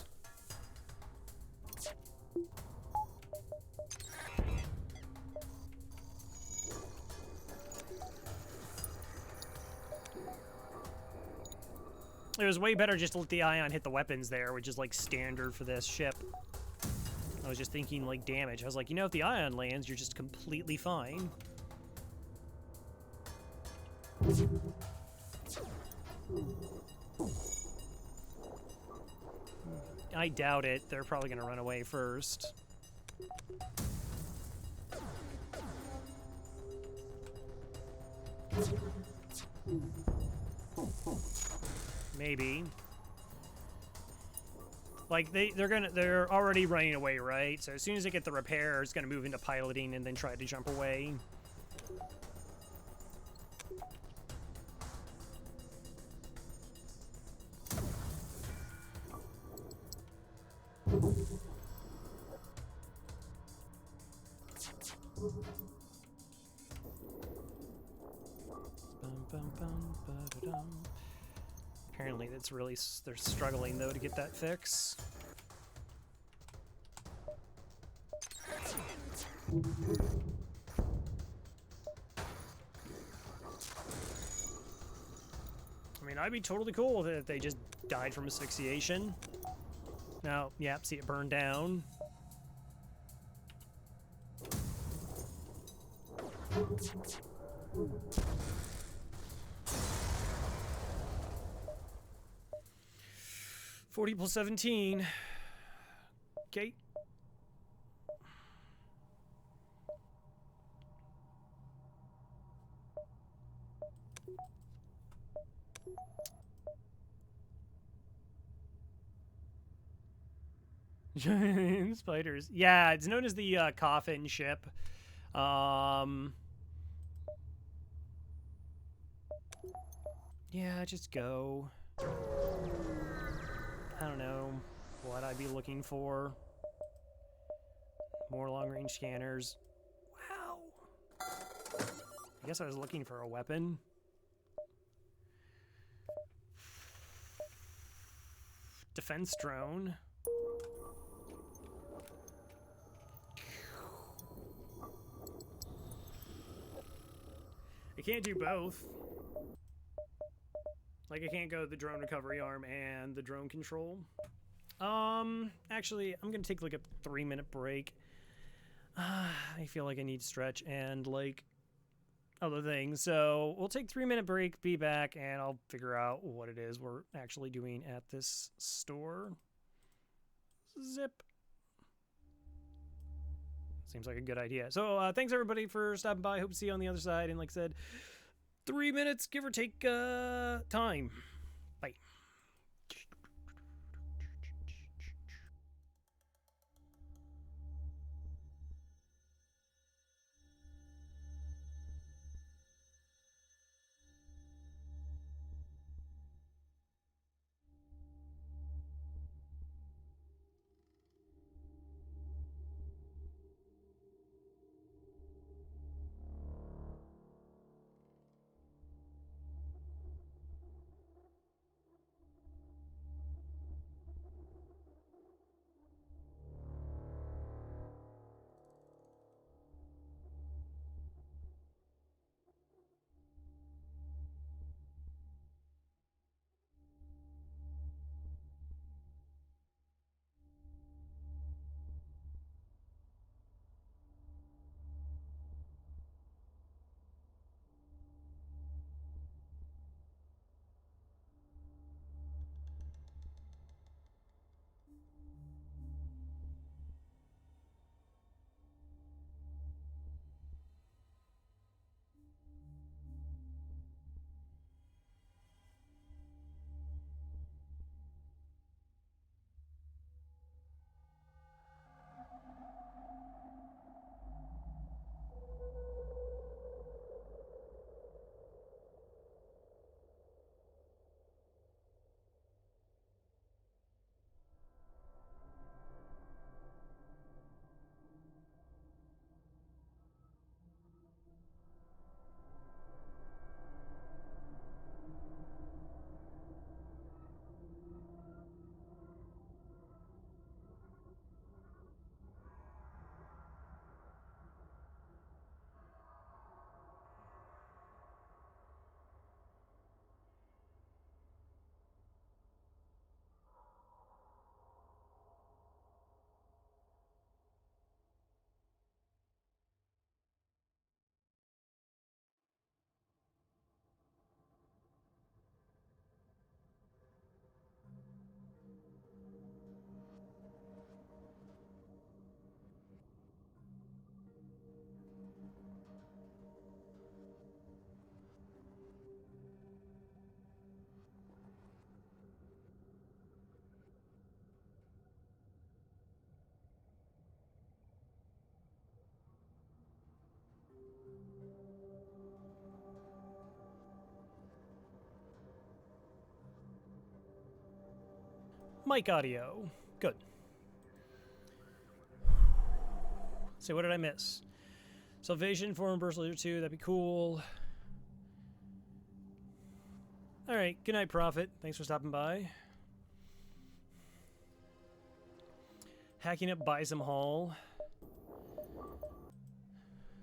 It was way better just to let the ion hit the weapons there, which is like standard for this ship. I was just thinking like damage. I was like, you know, if the ion lands, you're just completely fine. I doubt it. They're probably going to run away first. Maybe. Like, they're already running away, right? So as soon as they get the repair, it's gonna move into piloting and then try to jump away. Apparently that's really, they're struggling though to get that fix. I mean, I'd be totally cool with it if they just died from asphyxiation. Now, yep, see it burn down. +17. Okay. Giant spiders. Yeah, it's known as the coffin ship. Yeah, just go. I don't know what I'd be looking for. More long-range scanners. Wow. I guess I was looking for a weapon. Defense drone. I can't do both. Like, I can't go the drone recovery arm and the drone control. Actually, I'm gonna take like a 3-minute break. I feel like I need to stretch and like other things. So we'll take 3-minute break, be back, and I'll figure out what it is we're actually doing at this store. Zip. Seems like a good idea. So thanks everybody for stopping by. Hope to see you on the other side. And like I said, 3 minutes, give or take time. Bye. Mic audio. Good. So what did I miss? Salvation for Burst Laser 2, that'd be cool. Alright, good night, Prophet. Thanks for stopping by. Hacking up Bison Hall.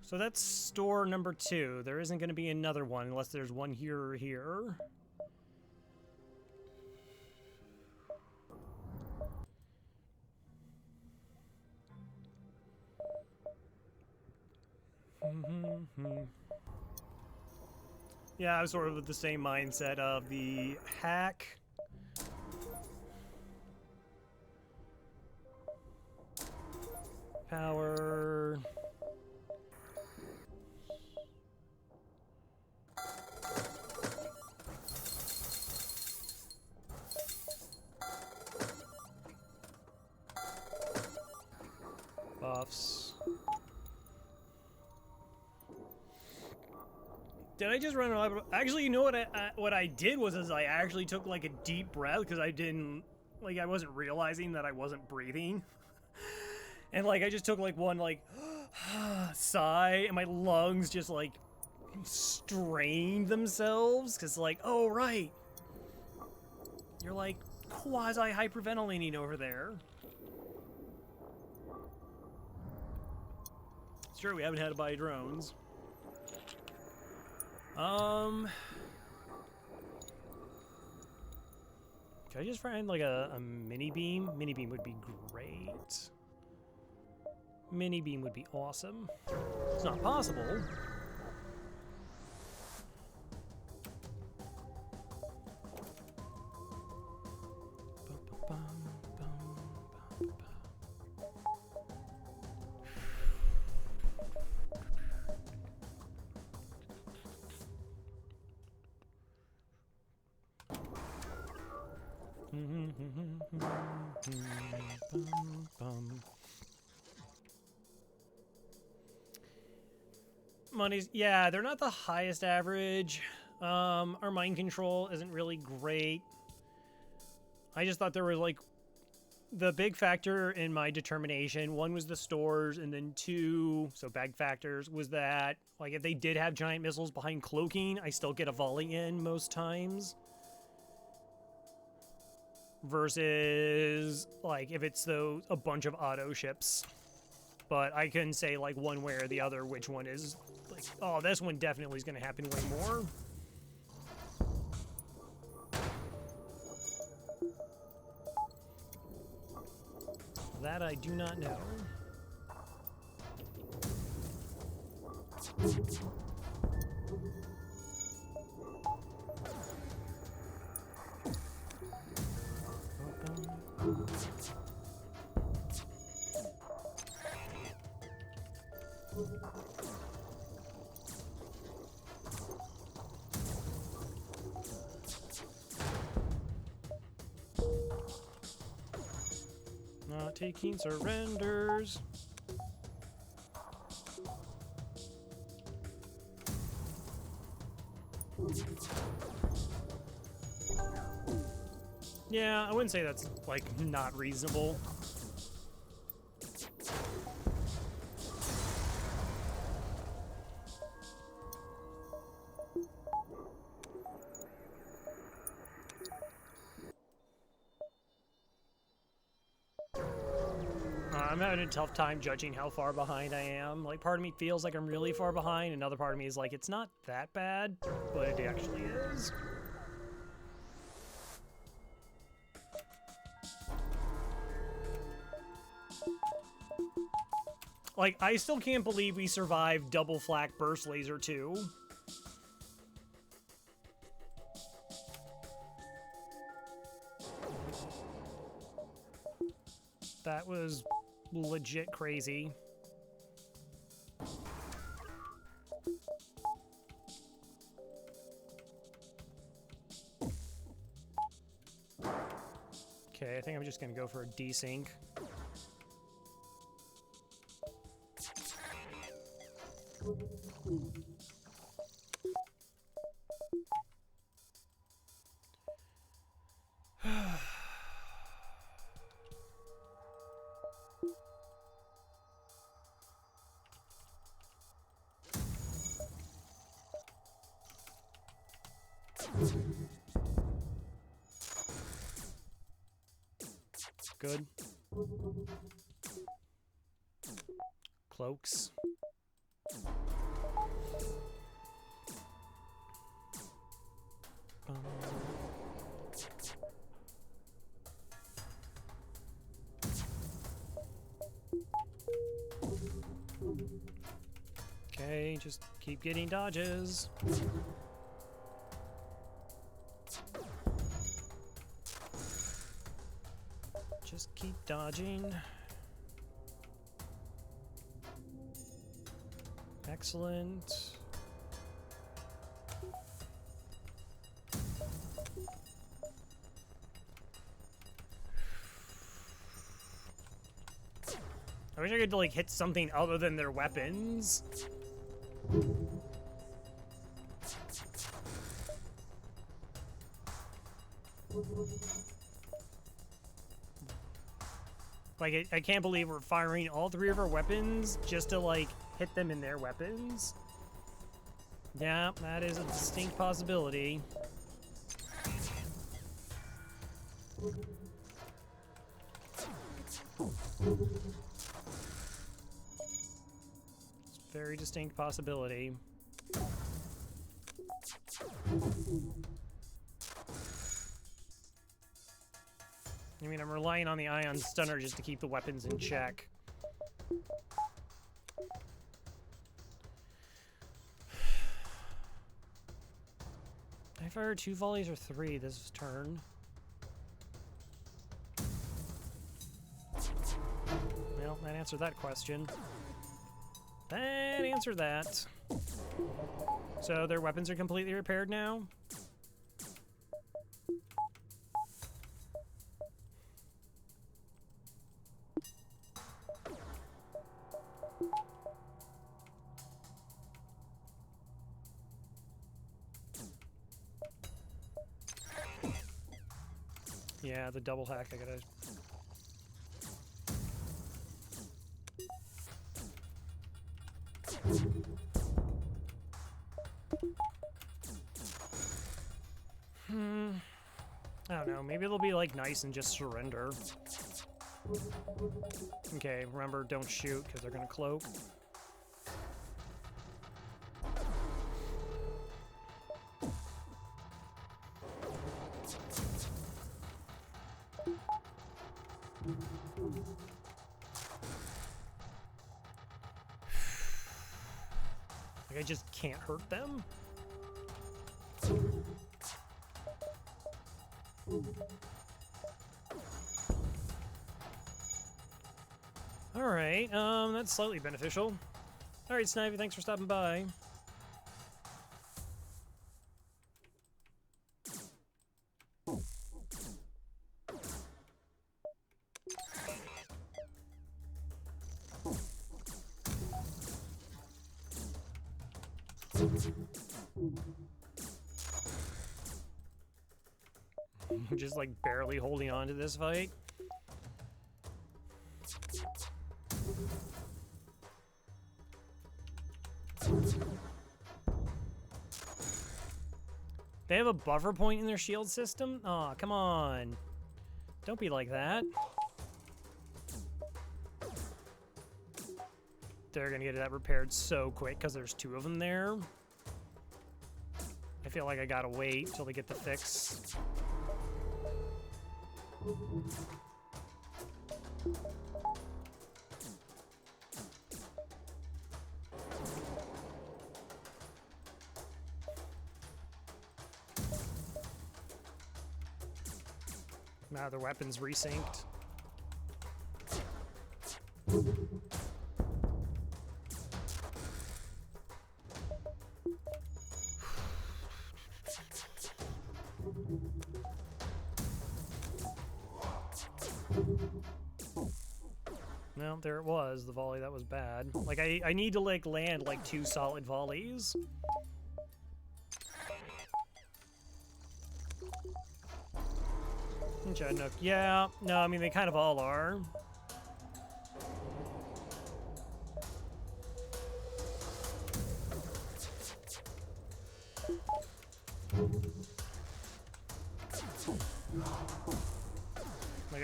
So that's store number 2. There isn't going to be another one unless there's one here or here. Yeah, I was sort of with the same mindset of the hack. Power. Buffs. Did I just run out of... Actually, you know what I did was I actually took like a deep breath because I didn't... Like, I wasn't realizing that I wasn't breathing. And like, I just took like one like sigh and my lungs just like strained themselves because like, oh right. You're like quasi-hyperventilating over there. It's true, we haven't had to buy drones. Can I just find like a mini beam? Mini beam would be great. Mini beam would be awesome. It's not possible. Money's, yeah, they're not the highest average. Our mind control isn't really great. I just thought there was like the big factor in my determination. One was the stores, and then two, so bag factors, was that like if they did have giant missiles behind cloaking, I still get a volley in most times. Versus like if it's a bunch of auto ships. But I couldn't say like one way or the other which one is like, oh, this one definitely is going to happen way more. That I do not know. Not taking surrenders. Yeah, I wouldn't say that's like not reasonable. I'm having a tough time judging how far behind I am. Like, part of me feels like I'm really far behind, another part of me is like, it's not that bad, but it actually is. Like, I still can't believe we survived double flak burst laser 2. That was legit crazy. Okay, I think I'm just gonna go for a desync. Good. Cloaks. Okay, just keep getting dodges. Just keep dodging. Excellent. I wish I could, like, hit something other than their weapons. Like, I can't believe we're firing all three of our weapons just to, like, hit them in their weapons. Yeah, that is a distinct possibility. It's a very distinct possibility. I mean, I'm relying on the ion stunner just to keep the weapons in check. I fired 2 volleys or 3 this turn. Well, that answered that question. That answered that. So their weapons are completely repaired now? Yeah, the double hack, I gotta... I don't know, maybe they'll be, like, nice and just surrender. Okay, remember, don't shoot, because they're gonna cloak. Like, I just can't hurt them. Alright, that's slightly beneficial. Alright, Snivy, thanks for stopping by. Just like barely holding on to this fight. They have a buffer point in their shield system? Aw, come on. Don't be like that. They're gonna get that repaired so quick because there's 2 of them there. I feel like I gotta wait till they get the fix. Now their weapons resynced. Well, there it was, the volley that was bad. Like, I need to, like, land, like, 2 solid volleys. Chadnook, yeah. No, I mean, they kind of all are.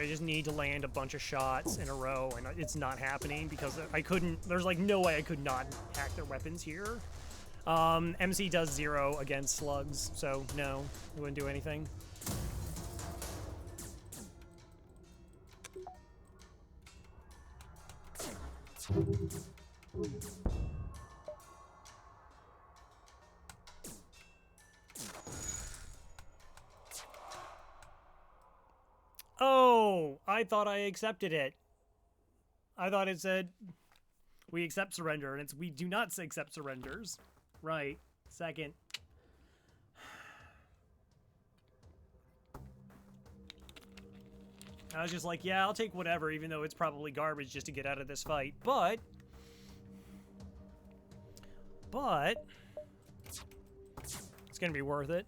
I just need to land a bunch of shots in a row, and it's not happening because I couldn't. There's like no way I could not hack their weapons here. MC does 0 against slugs, so no, it wouldn't do anything. Oh, I thought I accepted it. I thought it said we accept surrender, and it's we do not accept surrenders. Right. Second. I was just like, yeah, I'll take whatever, even though it's probably garbage just to get out of this fight. But it's gonna be worth it.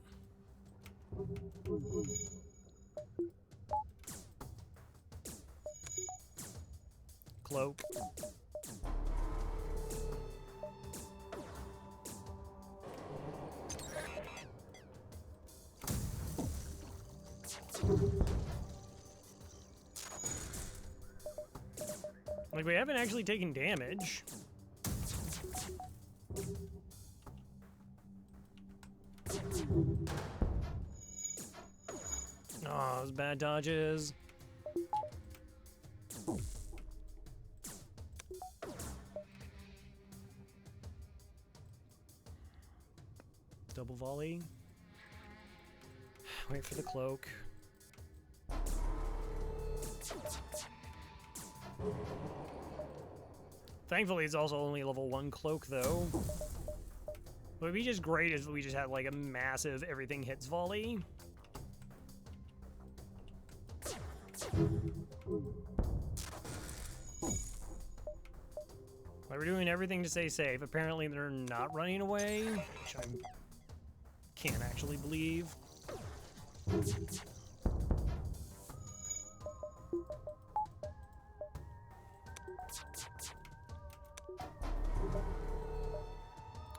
Cloak. Like, we haven't actually taken damage. Oh, those bad dodges. Double volley. Wait for the cloak. Thankfully, it's also only level 1 cloak, though. What would be just great if we just had, like, a massive everything hits volley. Like, we're doing everything to stay safe. Apparently, they're not running away, which I can't actually believe.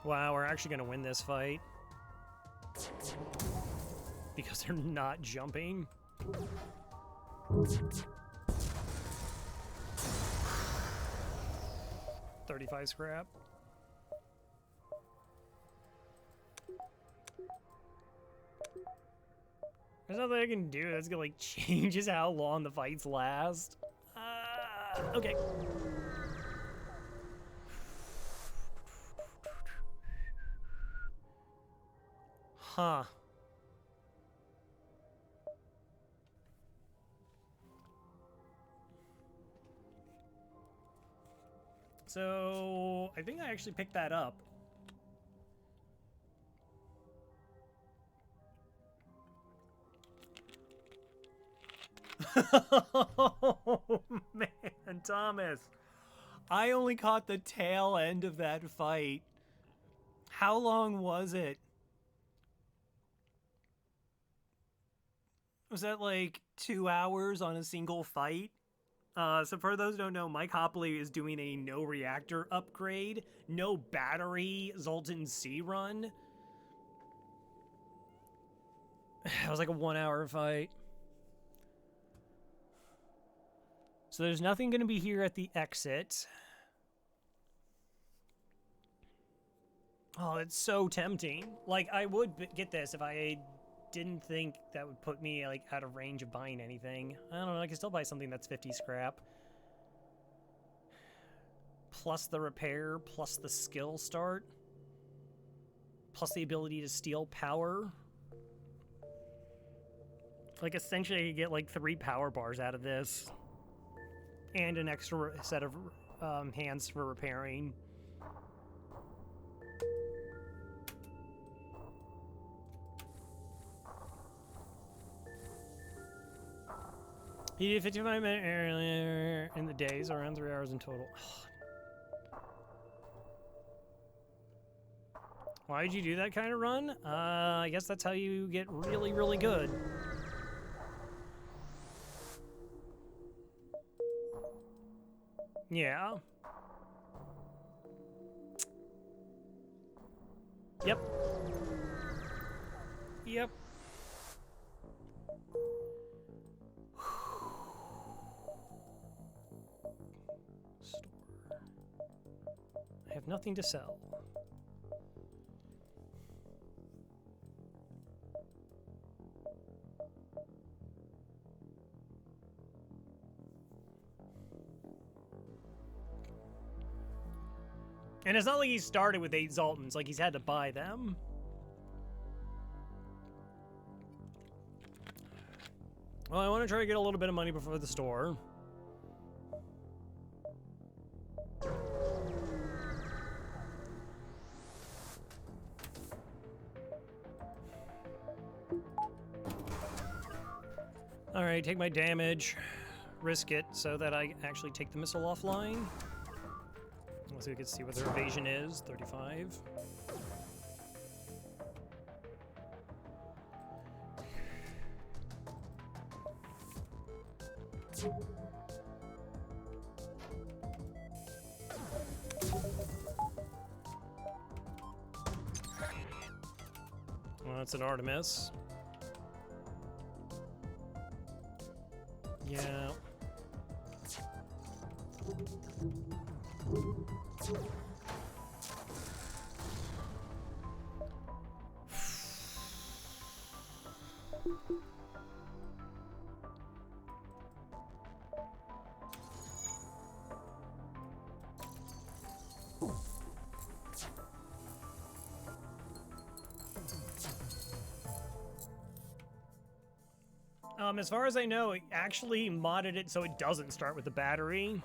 Wow, we're actually gonna win this fight. Because they're not jumping. $35 scrap. There's nothing I can do that's gonna like changes how long the fights last. Okay. Huh. So, I think I actually picked that up. Oh, man, Thomas. I only caught the tail end of that fight. How long was it? Was that like 2 hours on a single fight? So for those who don't know, Mike Hopley is doing a no reactor upgrade, no battery Zoltan C run. It was like a 1 hour fight. So there's nothing going to be here at the exit. Oh, it's so tempting. Like, I would get this if I didn't think that would put me, like, out of range of buying anything. I don't know, I can still buy something that's 50 scrap. Plus the repair, plus the skill start. Plus the ability to steal power. Like, essentially, I could get, like, 3 power bars out of this. And an extra set of hands for repairing. He did 55 minutes earlier in the day, so around 3 hours in total. Why did you do that kind of run? I guess that's how you get really, really good. Yeah. Yep. Yep. have nothing to sell. And it's not like he started with 8 Zoltans, like he's had to buy them. Well, I want to try to get a little bit of money before the store. Alright, take my damage, risk it so that I actually take the missile offline. So we can see what their evasion is, 35. Well, that's an Artemis. Yeah. As far as I know, it actually modded it so it doesn't start with the battery.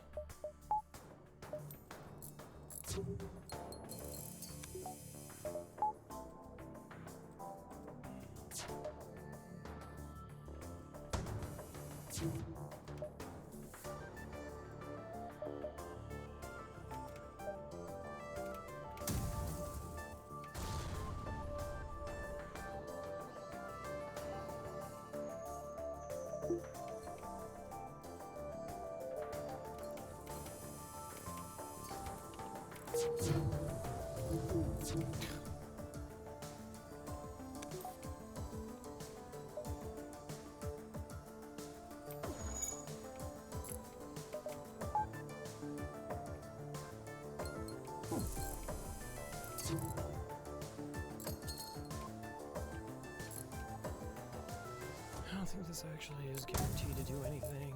I don't think this actually is guaranteed to do anything.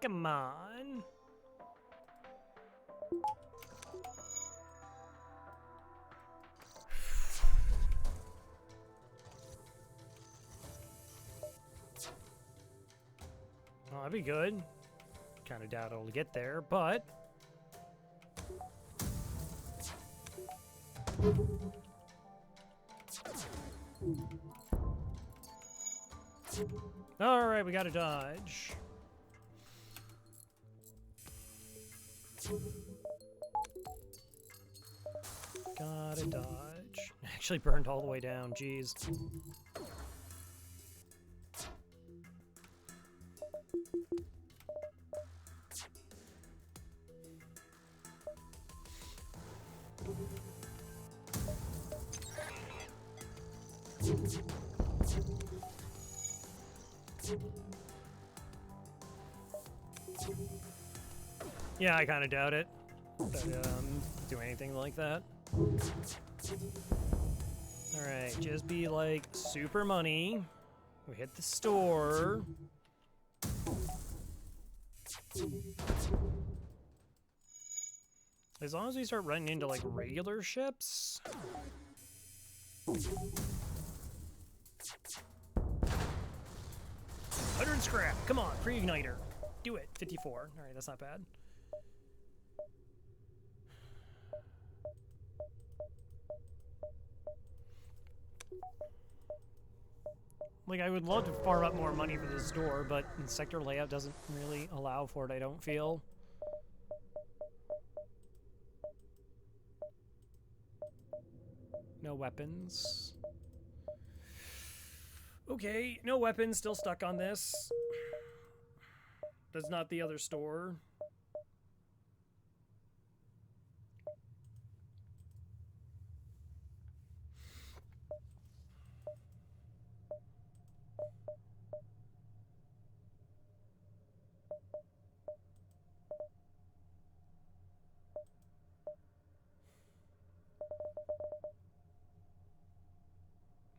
Come on. Well, that'd be good. Kind of doubt it'll get there, but... Alright, we gotta dodge. Gotta dodge. Actually burned all the way down, jeez. Yeah, I kind of doubt it. But, do anything like that. Alright, just be like super money. We hit the store. As long as we start running into like regular ships. Iron scrap, come on, pre-igniter. Do it, 54. Alright, that's not bad. Like, I would love to farm up more money for this door, but sector layout doesn't really allow for it, I don't feel. No weapons. Okay, no weapons, still stuck on this. That's not the other store.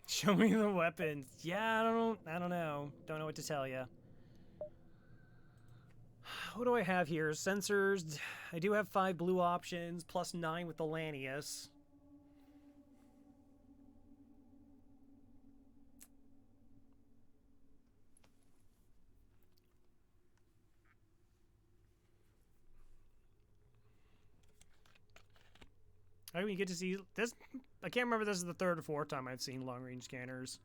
Show me the weapons. Yeah, I don't know. Don't know what to tell you. What do I have here? Sensors. I do have 5 blue options, plus 9 with the Lanius. I mean, you get to see this. I can't remember if this is the 3rd or 4th time I've seen long-range scanners.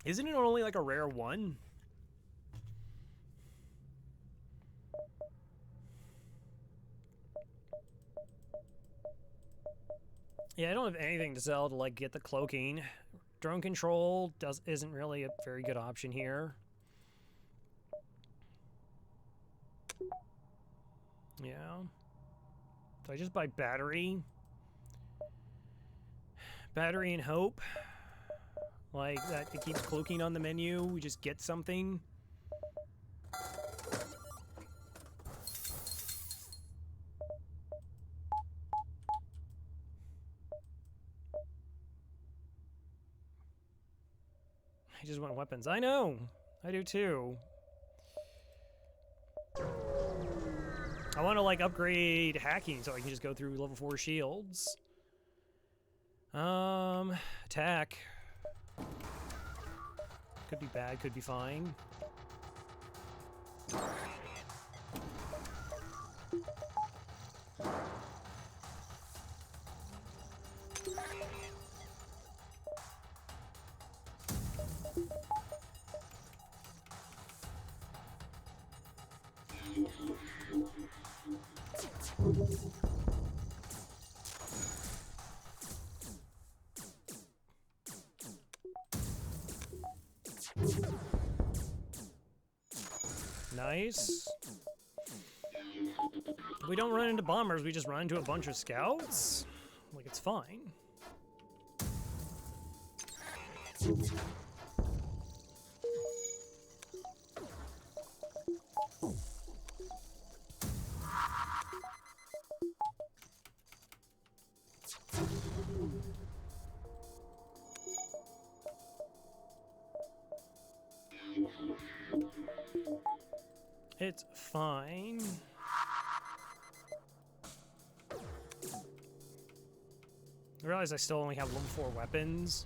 Isn't it only like a rare one? Yeah, I don't have anything to sell to like get the cloaking. Drone control isn't really a very good option here. Yeah. So I just buy battery. Battery and hope. Like that, it keeps cloaking on the menu. We just get something. I just want weapons. I know. I do too. I want to like upgrade hacking so I can just go through level 4 shields. Attack. Could be bad, could be fine. Nice. We don't run into bombers, we just run into a bunch of scouts. Like, it's fine. It's fine. I realize I still only have level 4 weapons.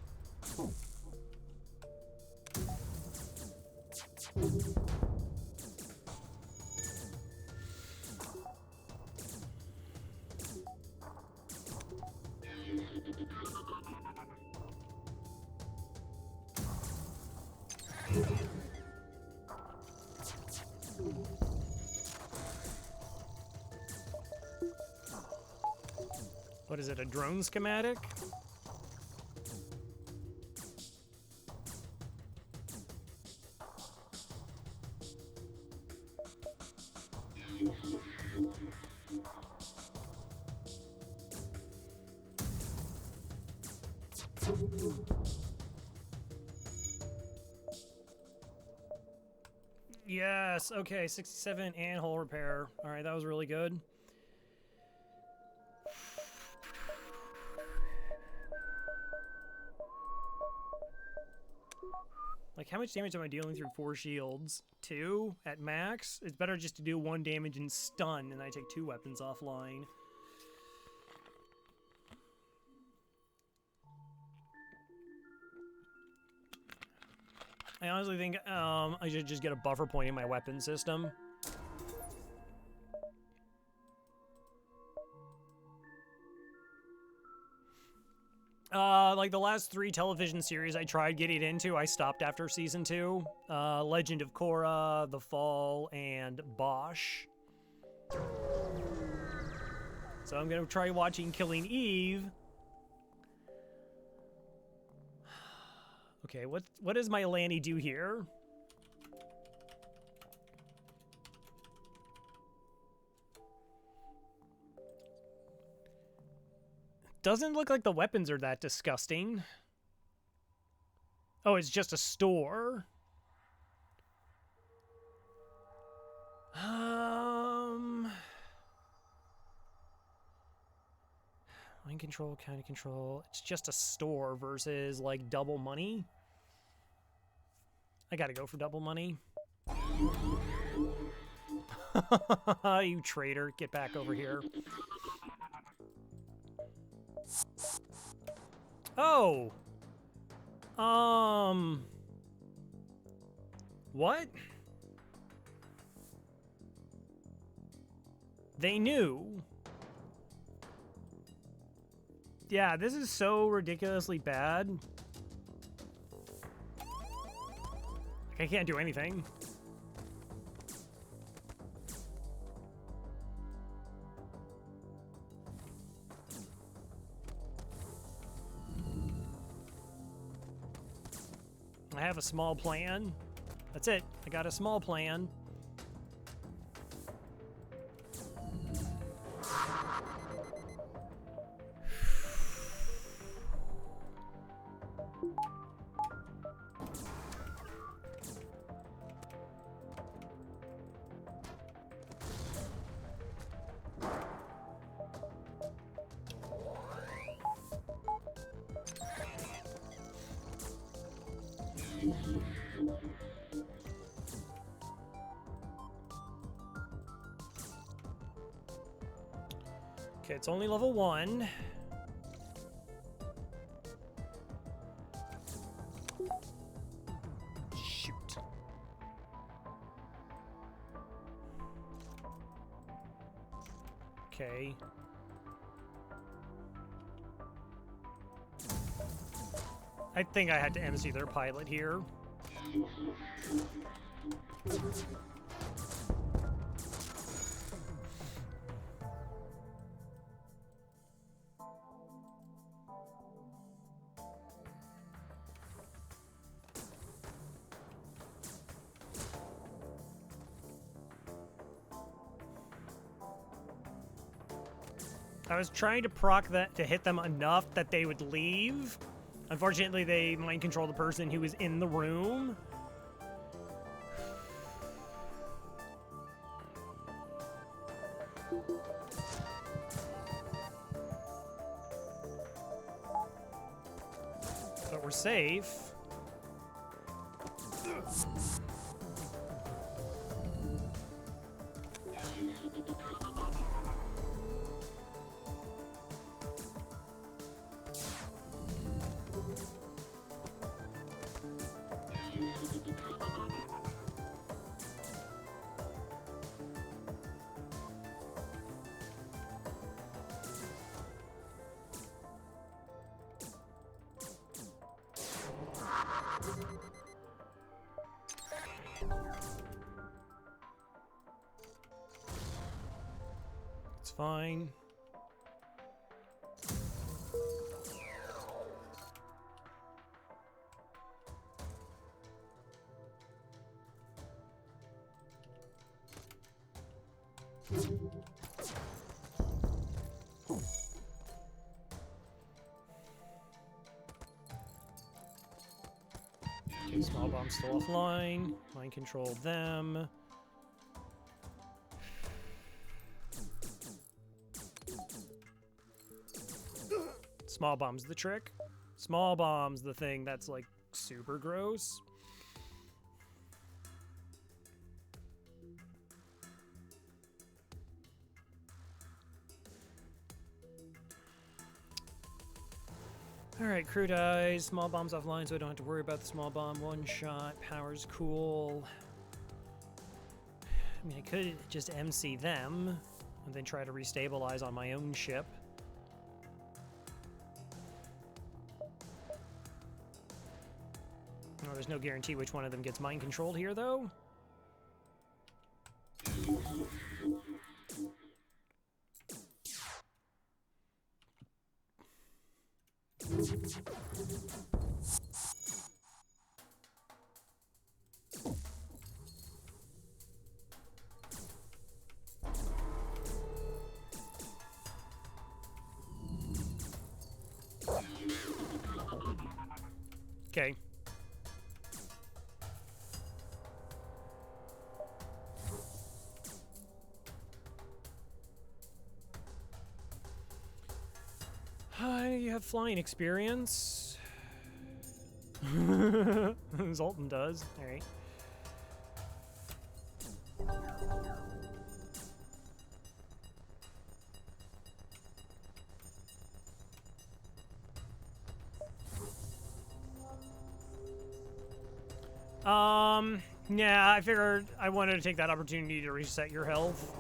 What is it, a drone schematic? Yes, okay, 67 and hull repair. All right, that was really good. Like, how much damage am I dealing through 4 shields? 2 at max? It's better just to do 1 damage and stun, and I take 2 weapons offline. I honestly think I should just get a buffer point in my weapon system. Like the last 3 television series I tried getting into, I stopped after season 2. Legend of Korra, The Fall, and Bosch. So I'm gonna try watching Killing Eve. Okay, what does my Lanny do here? doesn't look like the weapons are that disgusting. Oh, it's just a store. Mind control, county control. It's just a store versus, like, double money. I gotta go for double money. You traitor. Get back over here. Oh! What? They knew. Yeah, this is so ridiculously bad. Like, I can't do anything. I have a small plan. That's it. I got a small plan. Okay, it's only level 1. Shoot. Okay. I think I had to MC their pilot here. I was trying to proc that to hit them enough that they would leave. Unfortunately, they mind control the person who was in the room. But we're safe. It's fine. Okay, small bomb's still offline. Mind control them. Small bomb's the trick. Small bomb's the thing that's, like, super gross. Alright, crew dies. Small bomb's offline, so I don't have to worry about the small bomb. One shot. Power's cool. I mean, I could just MC them and then try to restabilize on my own ship. Oh, there's no guarantee which one of them gets mind controlled here, though. Okay. You have flying experience. Zoltan does. All right. Yeah, I figured I wanted to take that opportunity to reset your health.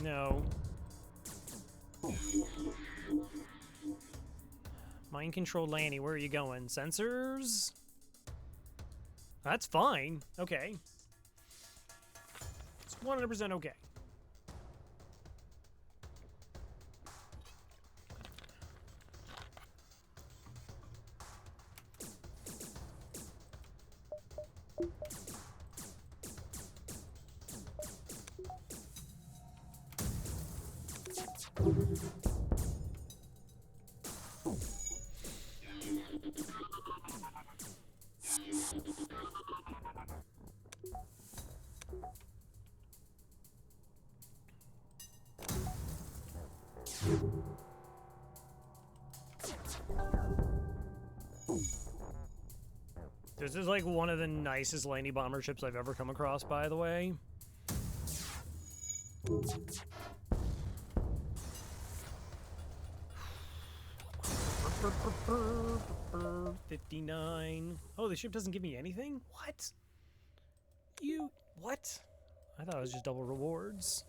No. Mind control Lanny, where are you going? Sensors? That's fine. Okay. It's 100% okay. This is like one of the nicest Lanny bomber ships I've ever come across, by the way. $59. Oh, the ship doesn't give me anything? What? What? I thought it was just double rewards.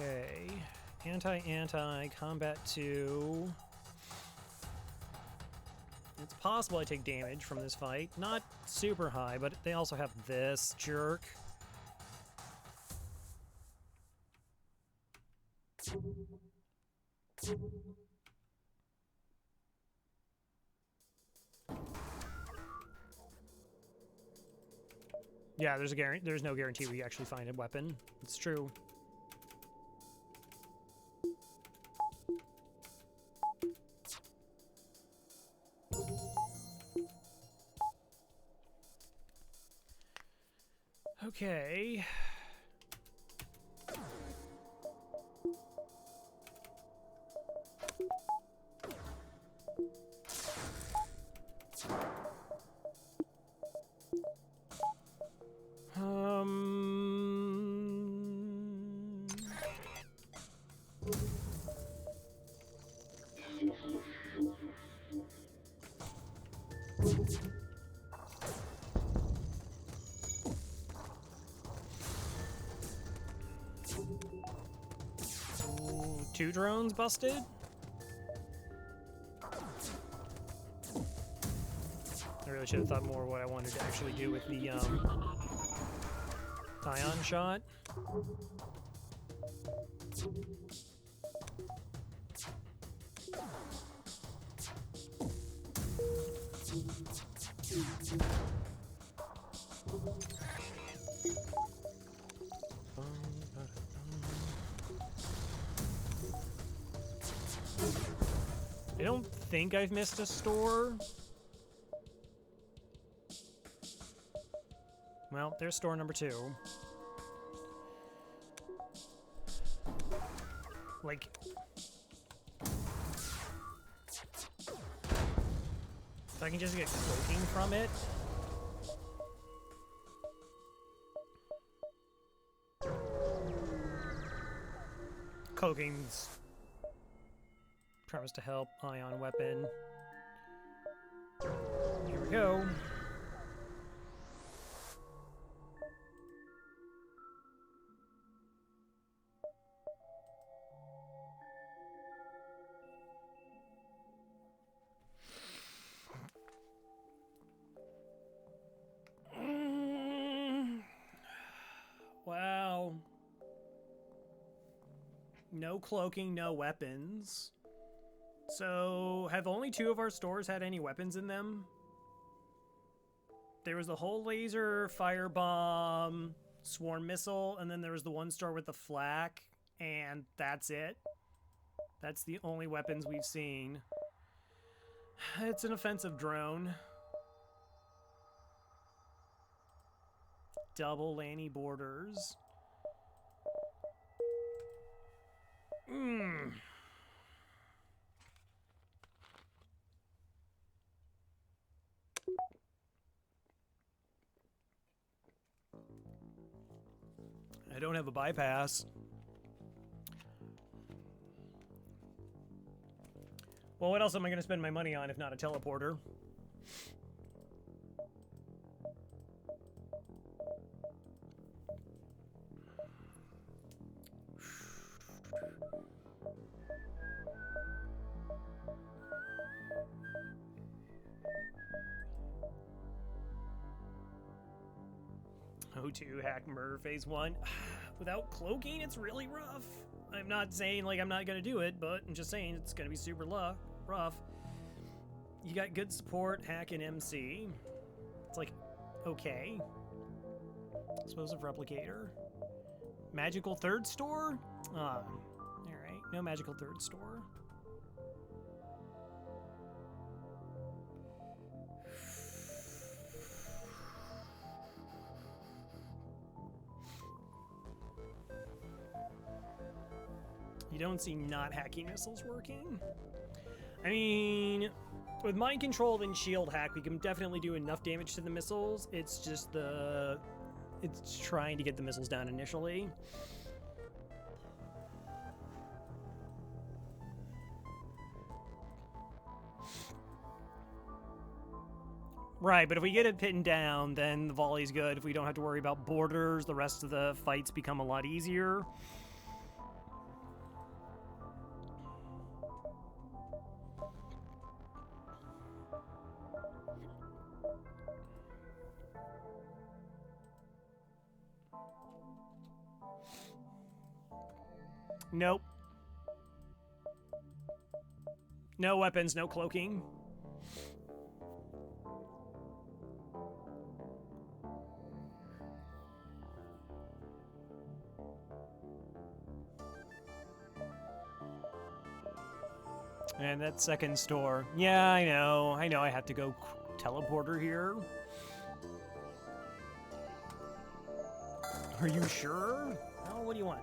Okay. Anti-anti, combat 2. It's possible I take damage from this fight. Not super high, but they also have this jerk. Yeah, there's no guarantee we actually find a weapon. It's true. Okay. Ooh, 2 drones busted? I really should have thought more what I wanted to actually do with the ion shot. I don't think I've missed a store. Well, there's store number 2. Like... if I can just get cloaking from it... Cloaking's... promise to help. Ion weapon. Here we go. No cloaking, no weapons. So, have only 2 of our stores had any weapons in them? There was the whole laser, firebomb, swarm missile, and then there was the one store with the flak, and that's it. That's the only weapons we've seen. It's an offensive drone. Double Lanny borders. I don't have a bypass. Well, what else am I going to spend my money on if not a teleporter? O2 hack murder phase 1. Without cloaking, it's really rough. I'm not saying like I'm not gonna do it, but I'm just saying it's gonna be super rough. You got good support, hack and MC. It's like, okay. Explosive replicator. Magical third store? Alright, no magical third store. You don't see not hacking missiles working. I mean, with mind control and shield hack, we can definitely do enough damage to the missiles. It's just it's trying to get the missiles down initially. Right, but if we get it pinned down, then the volley's good. If we don't have to worry about borders, the rest of the fights become a lot easier. Nope. No weapons, no cloaking. And that second store. Yeah, I know I have to go teleporter here. Are you sure? Oh, what do you want?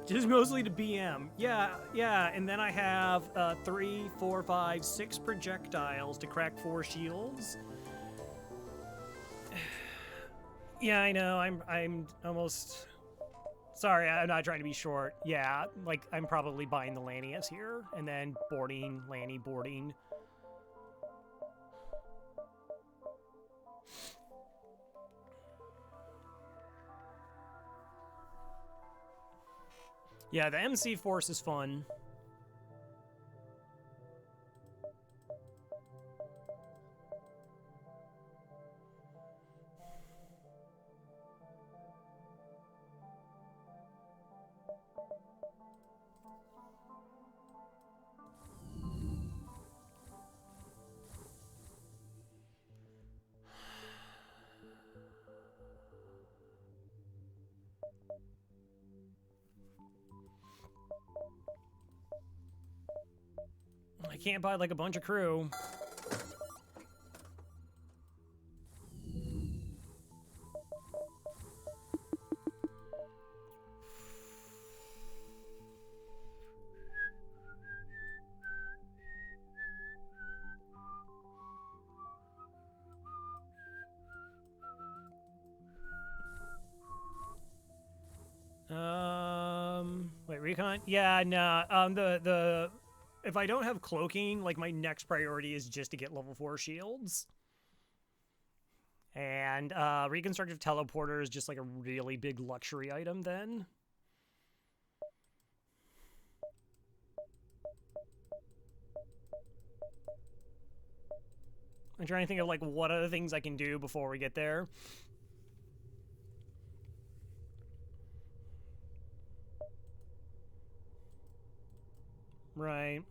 Just mostly to BM. Yeah, and then I have 3, 4, 5, 6 projectiles to crack 4 shields. Yeah, I know. I'm almost... Sorry, I'm not trying to be short. Yeah, like, I'm probably buying the Lanius here, and then boarding, Lanny boarding. Yeah, the MC Force is fun. I can't buy, like, a bunch of crew. Wait, recon? Yeah, nah, if I don't have cloaking, like, my next priority is just to get level 4 shields. And, reconstructive teleporter is just, like, a really big luxury item then. I'm trying to think of, like, what other things I can do before we get there. Right.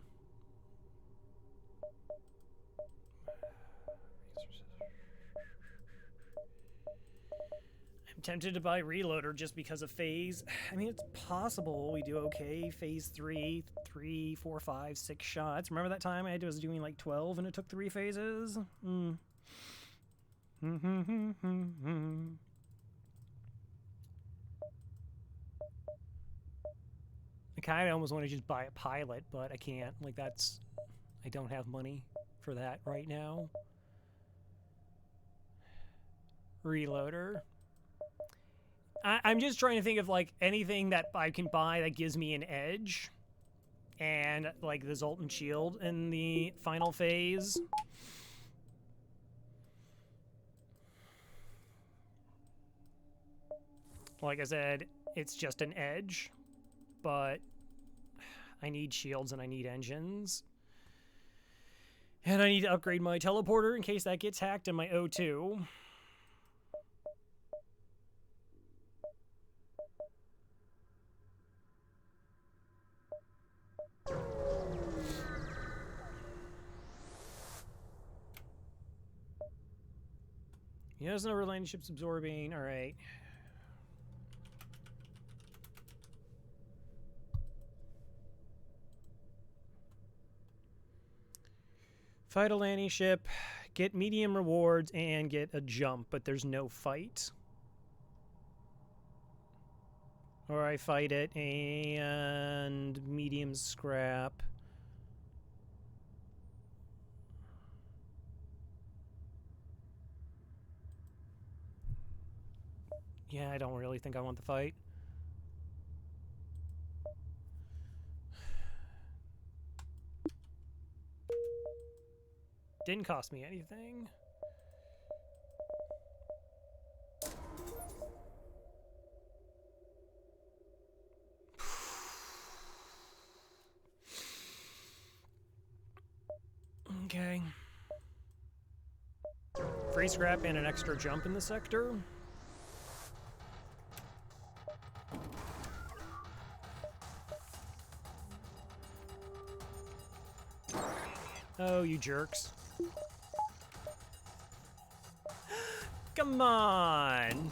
I'm tempted to buy Reloader just because of phase. I mean, it's possible we do okay. Phase 3, 3, 4, 5, 6 shots. Remember that time I was doing like 12 and it took 3 phases? I kind of almost want to just buy a pilot, but I can't. Like, that's... I don't have money for that right now. Reloader. I'm just trying to think of, like, anything that I can buy that gives me an edge. And, like, the Zoltan Shield in the final phase. Like I said, it's just an edge. But I need shields and I need engines. And I need to upgrade my teleporter in case that gets hacked in my O2. Yeah, there's no relationships absorbing. All right. Fight a landing ship, get medium rewards, and get a jump, but there's no fight. Or I fight it and medium scrap. Yeah, I don't really think I want the fight. Didn't cost me anything. Okay. Free scrap and an extra jump in the sector. Oh, you jerks. Come on!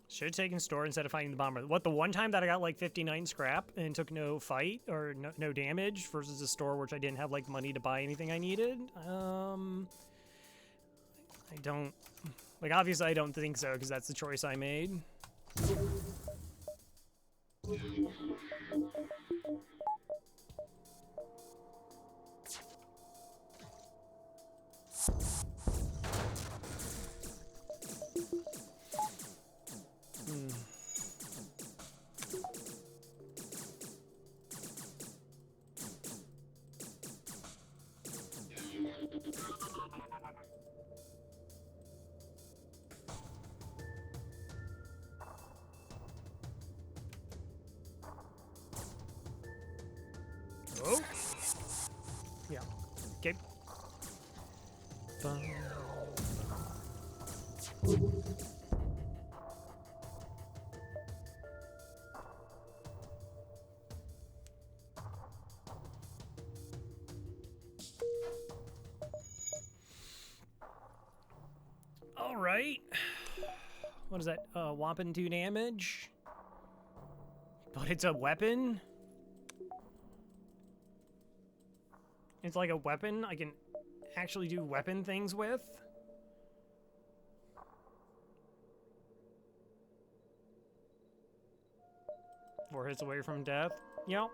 Should have taken store instead of fighting the bomber. What, the one time that I got like 59 scrap and took no fight or no damage versus a store which I didn't have like money to buy anything I needed? I don't... Like, obviously I don't think so because that's the choice I made. Oh! Yeah. Okay. Alright. What is that? Whopping 2 damage? But it's a weapon? It's like a weapon I can actually do weapon things with? 4 hits away from death. Yep.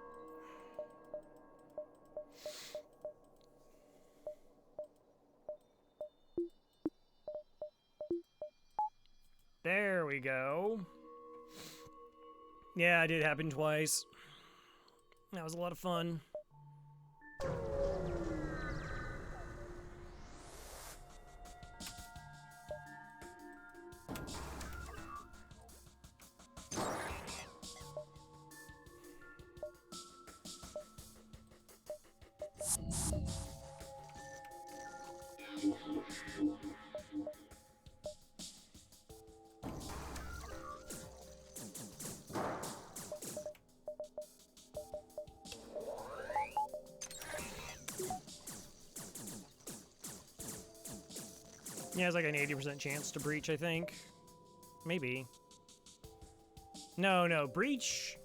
There we go. Yeah, it did happen twice. That was a lot of fun. Yeah, it's like an 80% chance to breach, I think. Maybe. No, breach.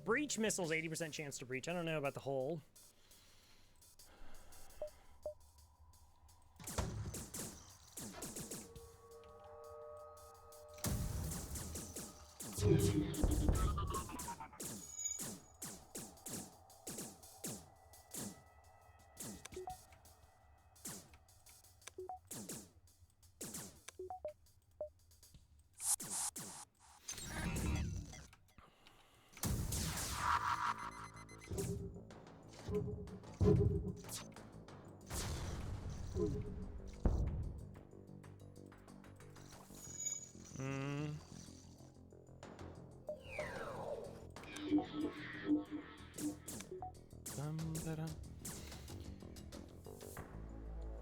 Breach missiles, 80% chance to breach. I don't know about the whole.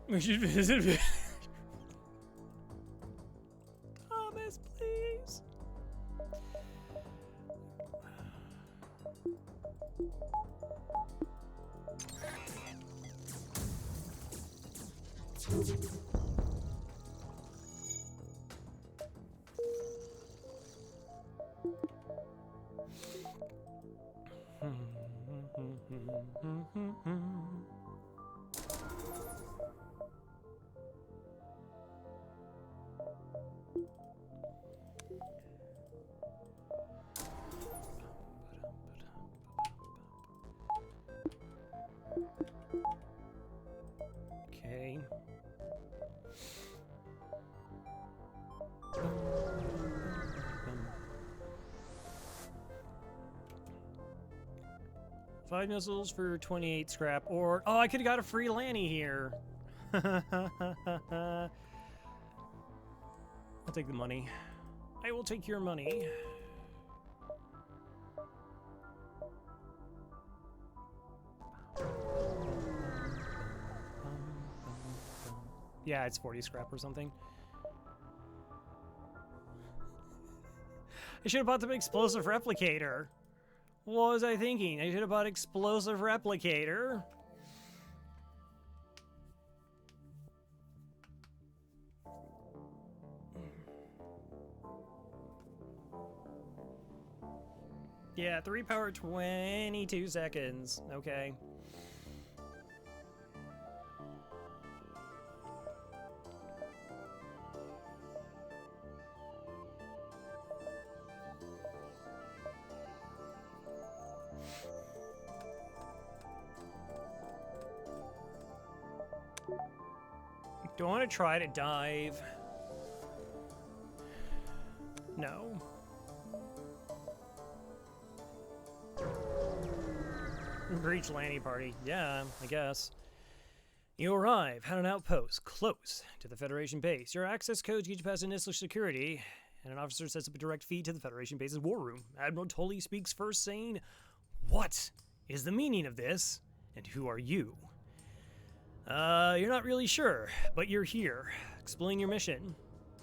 We should visit. Thomas, please. Okay. Five missiles for 28 scrap, or oh, I could have got a free Lanny here. I'll take the money. I will take your money. Yeah, it's 40 scrap or something. I should have bought the explosive replicator. What was I thinking? I should have bought explosive replicator. Yeah, 3 power, 22 seconds. Okay. Do I want to try to dive? No. Breach Lanny party. Yeah, I guess. You arrive at an outpost close to the Federation base. Your access codes get you past initial security, and an officer sets up a direct feed to the Federation base's war room. Admiral Tully speaks first, saying, "What is the meaning of this, and who are you?" You're not really sure, but you're here. Explain your mission.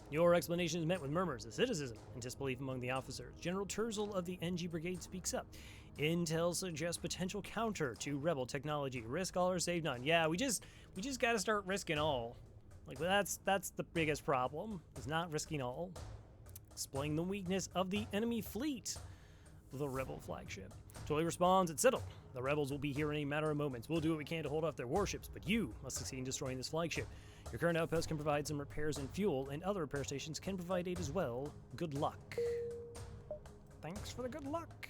Your explanation is met with murmurs of cynicism and disbelief among the officers. General Terzel of the NG Brigade speaks up. Intel suggests potential counter to rebel technology. Risk all or save none. Yeah, we just gotta start risking all. Like, that's the biggest problem, is not risking all. Explain the weakness of the enemy fleet. The rebel flagship. Tully responds, "It's settled. The rebels will be here in a matter of moments. We'll do what we can to hold off their warships, but you must succeed in destroying this flagship. Your current outpost can provide some repairs and fuel, and other repair stations can provide aid as well. Good luck." Thanks for the good luck.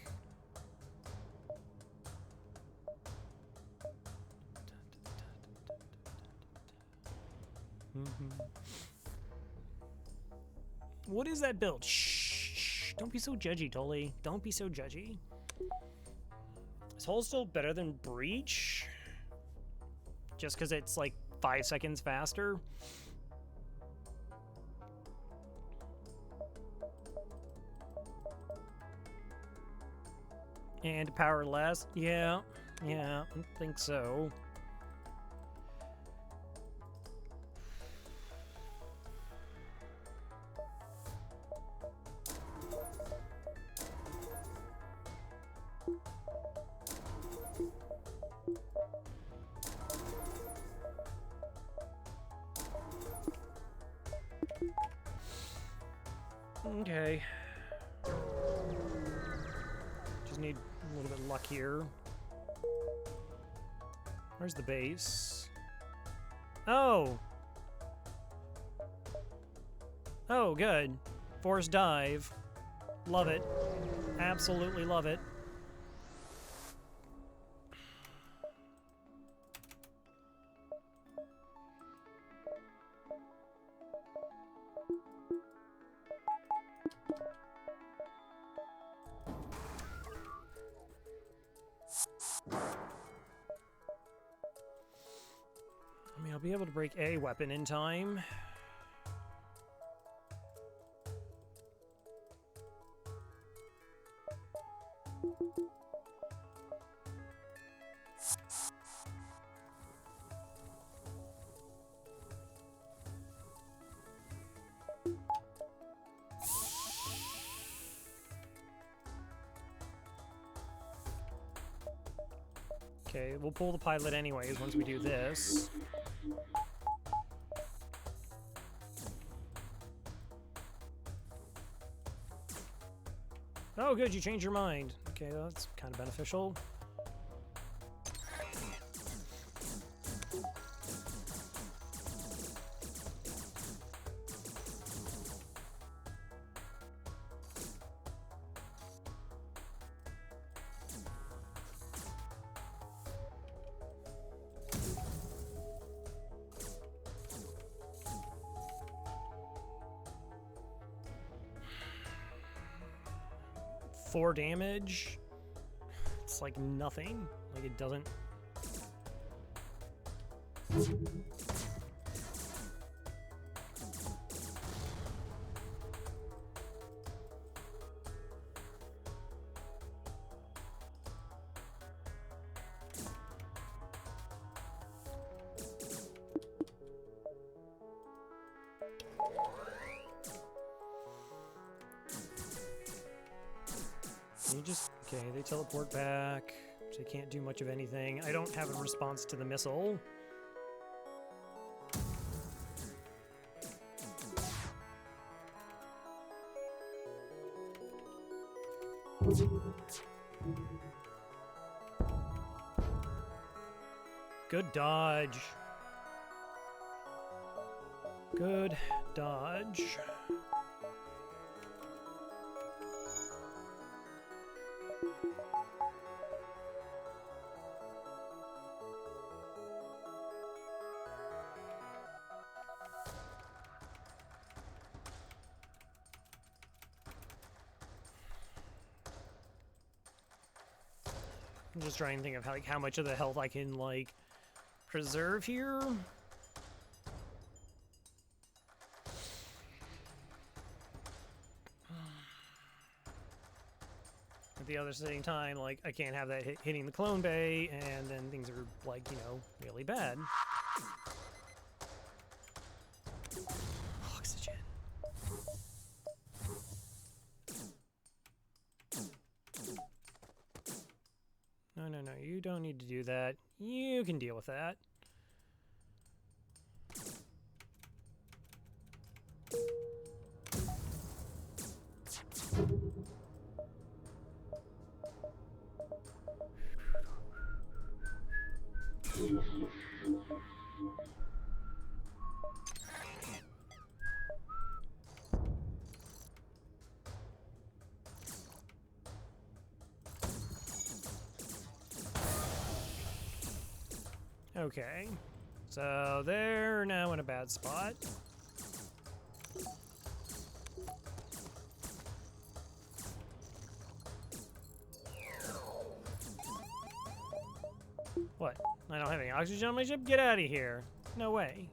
What is that build? Shh. Don't be so judgy, Tully. Don't be so judgy. Is Hull still better than Breach? Just because it's like 5 seconds faster? And power less? Yeah, I think so. Okay. Just need a little bit of luck here. Where's the base? Oh! Oh, good. Force dive. Love it. Absolutely love it. I mean, I'll be able to break a weapon in time. Okay, we'll pull the pilot anyways once we do this. Oh, good, you changed your mind. Okay, that's kind of beneficial. Four damage. It's like nothing. Like it doesn't. You just, okay, they teleport back. So they can't do much of anything. I don't have a response to the missile. Good dodge. Good dodge. I'm just trying to think of how much of the health I can like preserve here. At the other same time, like I can't have that hitting the clone bay, and then things are like, you know, really bad. Oxygen. No, no, no, you don't need to do that. You can deal with that. Okay, so they're now in a bad spot. What? I don't have any oxygen on my ship? Get out of here. No way.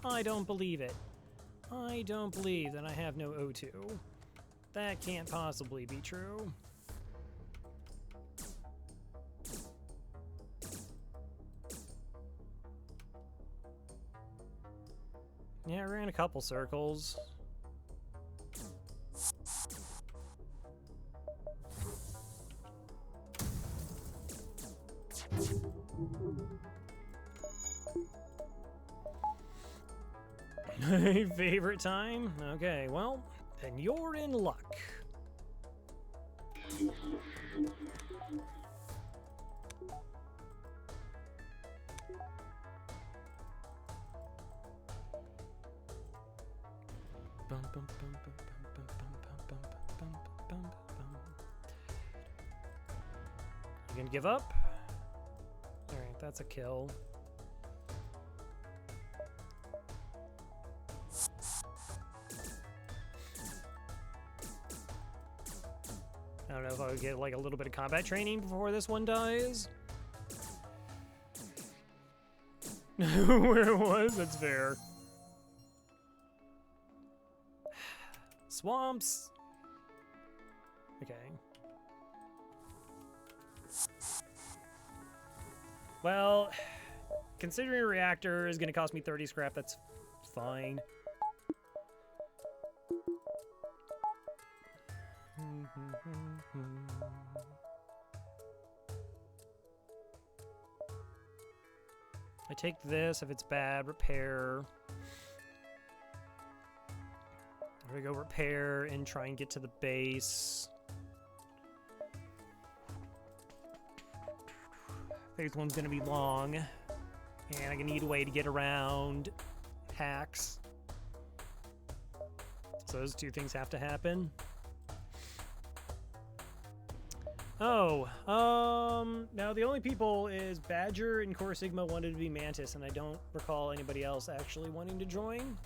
I don't believe it. I don't believe that I have no O2. That can't possibly be true. Yeah, I ran a couple circles. My favorite time? Okay, well, then you're in luck. You gonna give up? Alright, that's a kill. I don't know if I would get like a little bit of combat training before this one dies. Where it was, that's fair. Swamps. Okay. Well, considering a reactor is going to cost me 30 scrap, that's fine. I take this if it's bad, repair. I'm gonna go repair and try and get to the base. Phase one's gonna be long, and I'm gonna need a way to get around hacks. So those two things have to happen. Oh, now the only people is Badger and Core Sigma wanted to be Mantis, and I don't recall anybody else actually wanting to join.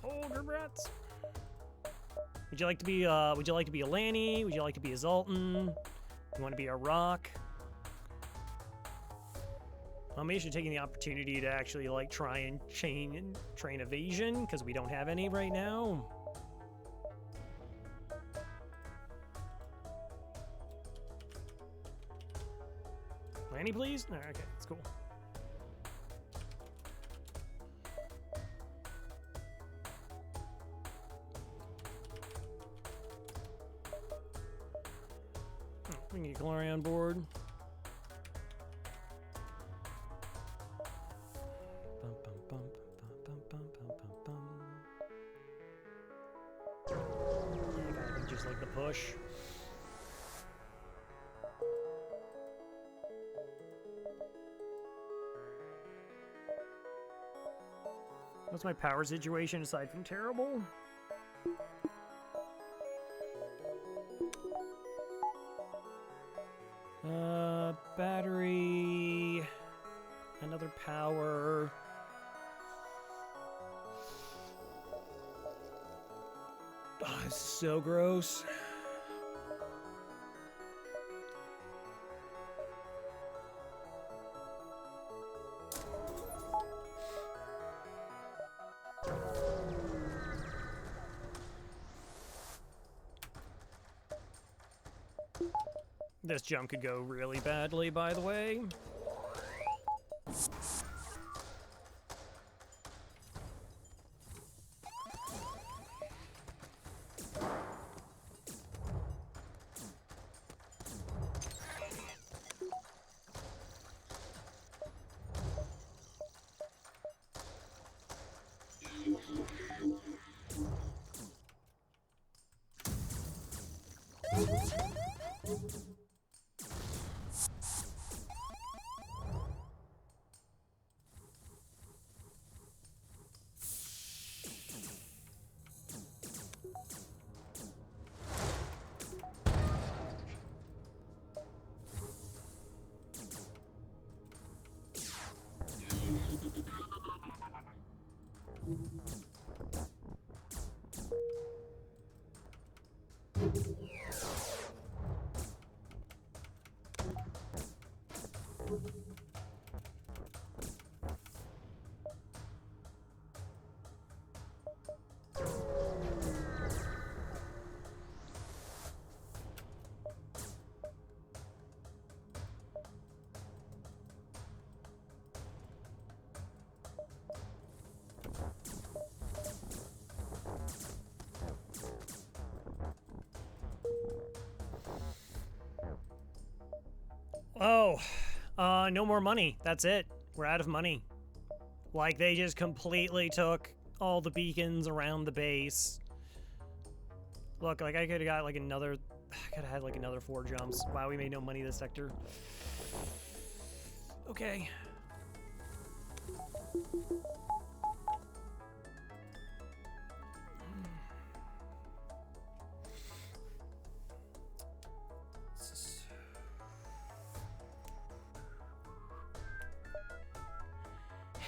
Oh, Gerbrats. Would you like to be a Lanny? Would you like to be a Zoltan? You want to be a Rock? I'm actually taking the opportunity to actually like try and train evasion because we don't have any right now. Lanny, please? No, okay, that's cool. Oh, we can get Glory on board. Just like the push. What's my power situation aside from terrible? Battery, another power. Oh, it's so gross. This jump could go really badly, by the way. Oh, no more money. That's it. We're out of money. Like, they just completely took all the beacons around the base. Look, like, I could have got, like, another... I could have had, like, another 4 jumps. Wow, we made no money this sector. Okay.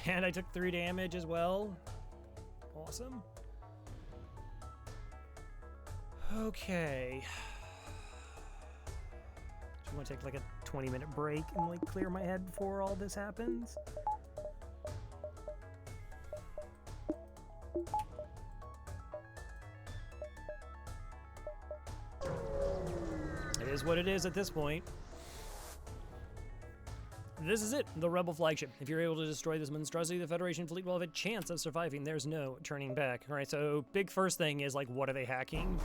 And I took 3 damage as well. Awesome. Okay. Do you want to take like a 20-minute break and like clear my head before all this happens? It is what it is at this point. This is it, the Rebel flagship. If you're able to destroy this monstrosity, the Federation fleet will have a chance of surviving. There's no turning back. All right, so big first thing is like, what are they hacking?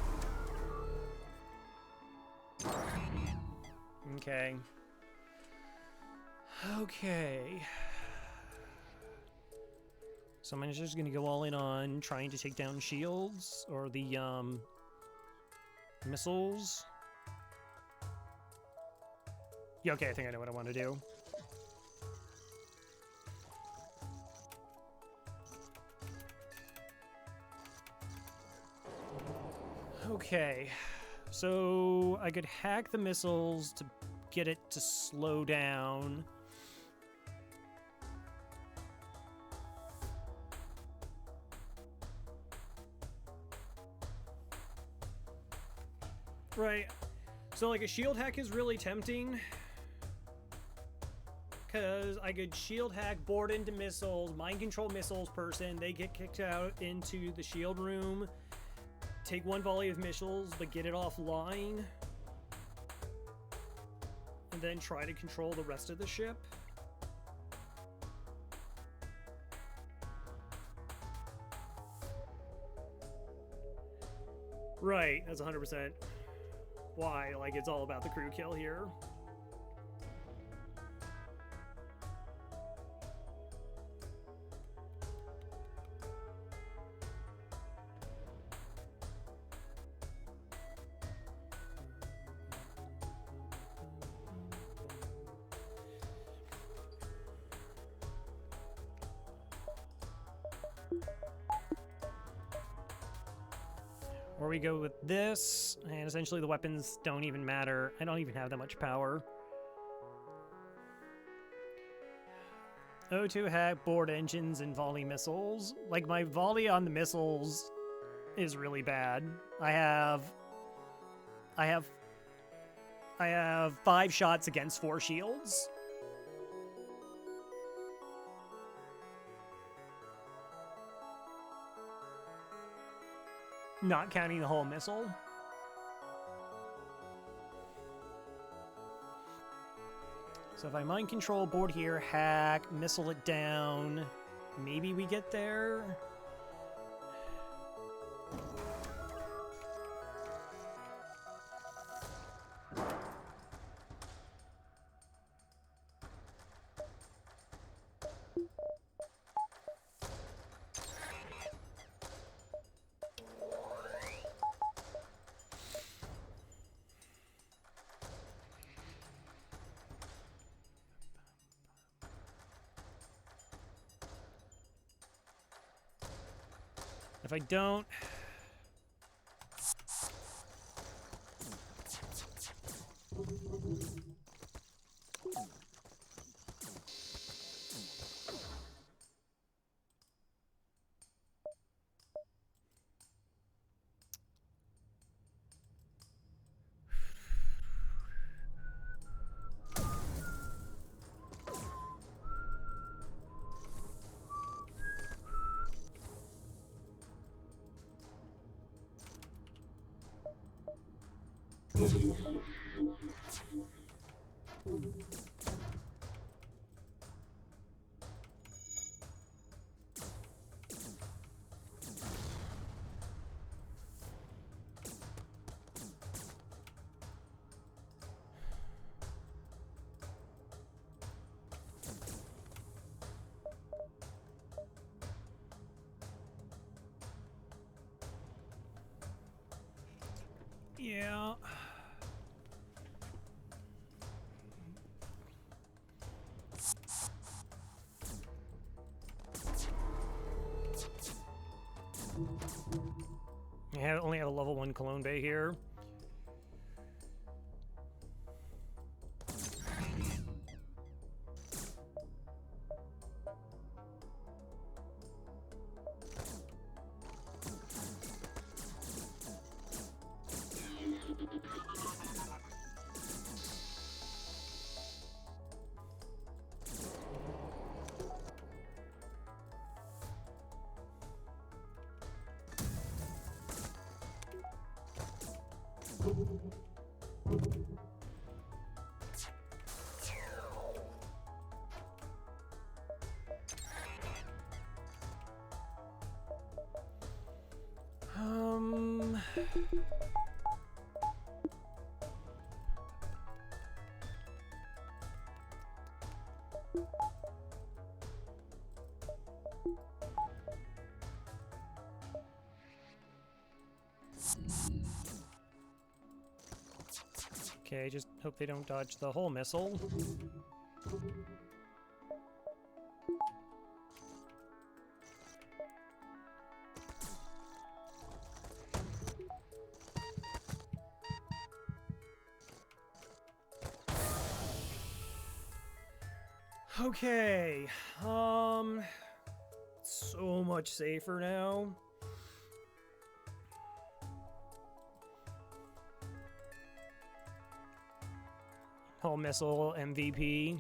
Okay. Okay. So I'm just gonna go all in on trying to take down shields or the missiles. Yeah, okay, I think I know what I want to do. Okay, so I could hack the missiles to get it to slow down. Right, so like a shield hack is really tempting. Because I could shield hack, board into missiles, mind control missiles person, they get kicked out into the shield room. Take 1 volley of missiles, but get it offline. And then try to control the rest of the ship. Right, that's 100%. Why? Like, it's all about the crew kill here. Or we go with this, and essentially the weapons don't even matter. I don't even have that much power. O2 hack, board engines, and volley missiles. Like, my volley on the missiles is really bad. I have 5 shots against 4 shields. Not counting the whole missile. So if I mind control, board here, hack, missile it down, maybe we get there. If I don't... Yeah. I only have a level 1 Cologne Bay here. Okay, just hope they don't dodge the whole missile. Okay, so much safer now. Hull missile MVP.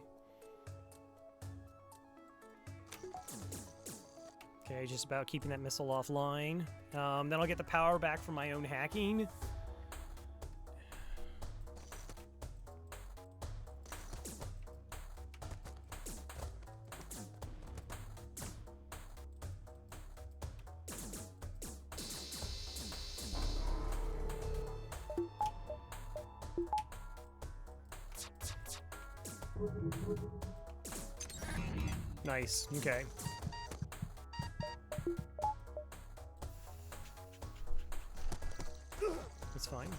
Okay, just about keeping that missile offline. Then I'll get the power back from my own hacking. Nice, okay. That's fine.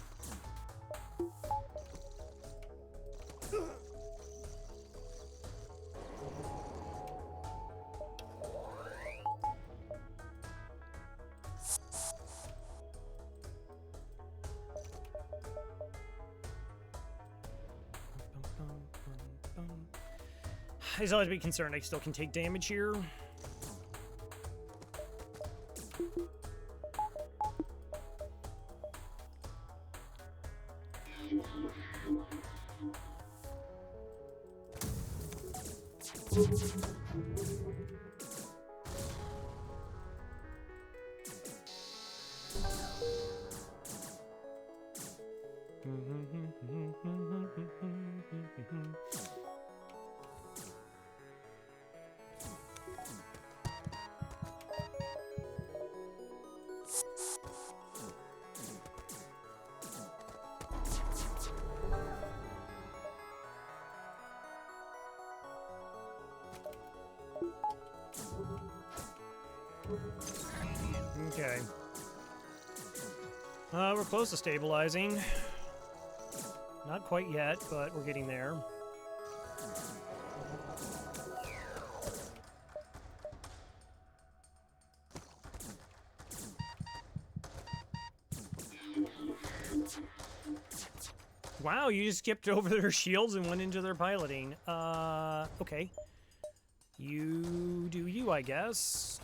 I just always be concerned I still can take damage here. Okay. We're close to stabilizing. Not quite yet, but we're getting there. Wow, you just skipped over their shields and went into their piloting. Okay. You do you, I guess.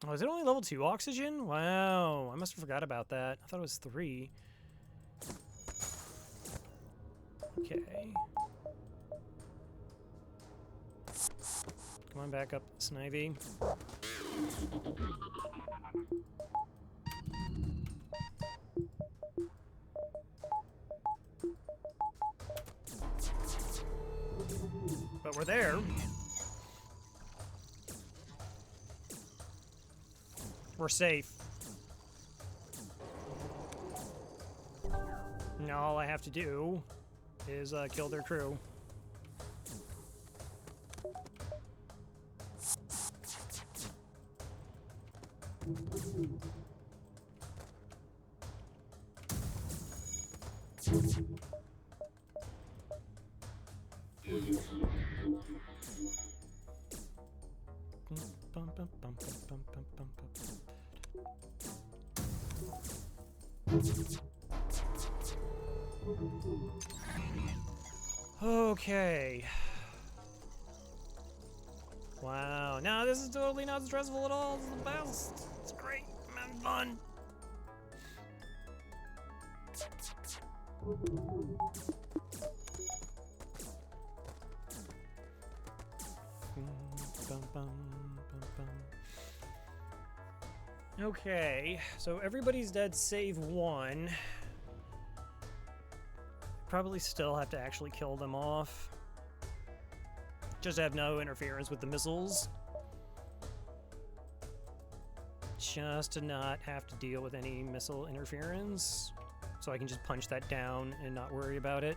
Oh, is it only level 2 oxygen? Wow, I must have forgot about that. I thought it was 3. Okay. Come on back up, Snivy. But we're there. We're safe. Now all I have to do is kill their crew. Okay. Wow. No, this is totally not stressful at all. This is the best. It's great. I'm having fun. Okay, so everybody's dead save one. Probably still have to actually kill them off. Just have no interference with the missiles. Just to not have to deal with any missile interference. So I can just punch that down and not worry about it.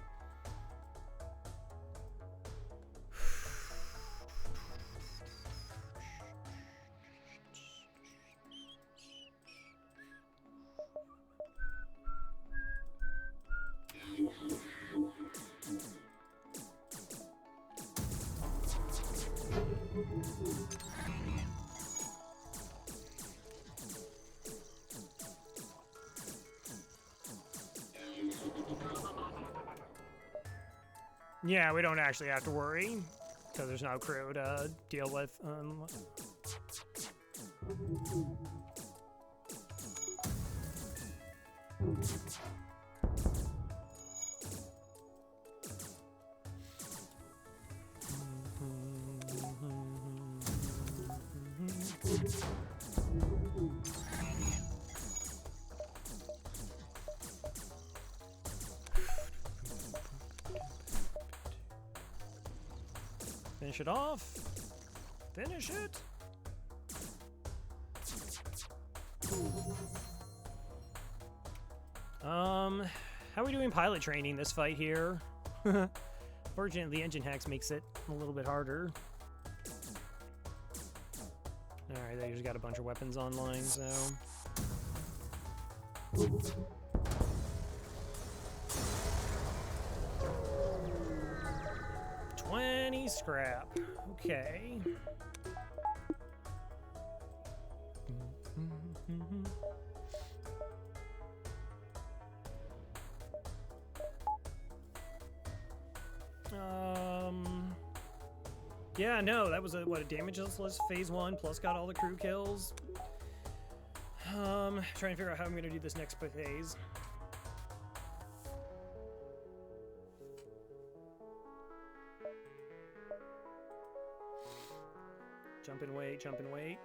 Yeah, we don't actually have to worry, because there's no crew to deal with. Finish it off. Finish it. How are we doing pilot training this fight here? Fortunately, the engine hacks makes it a little bit harder. Alright, they just got a bunch of weapons online, so... 20 scrap. Okay. Yeah, no, that was a damageless phase 1 plus got all the crew kills. Trying to figure out how I'm gonna do this next phase. Jump and wait, jump and wait.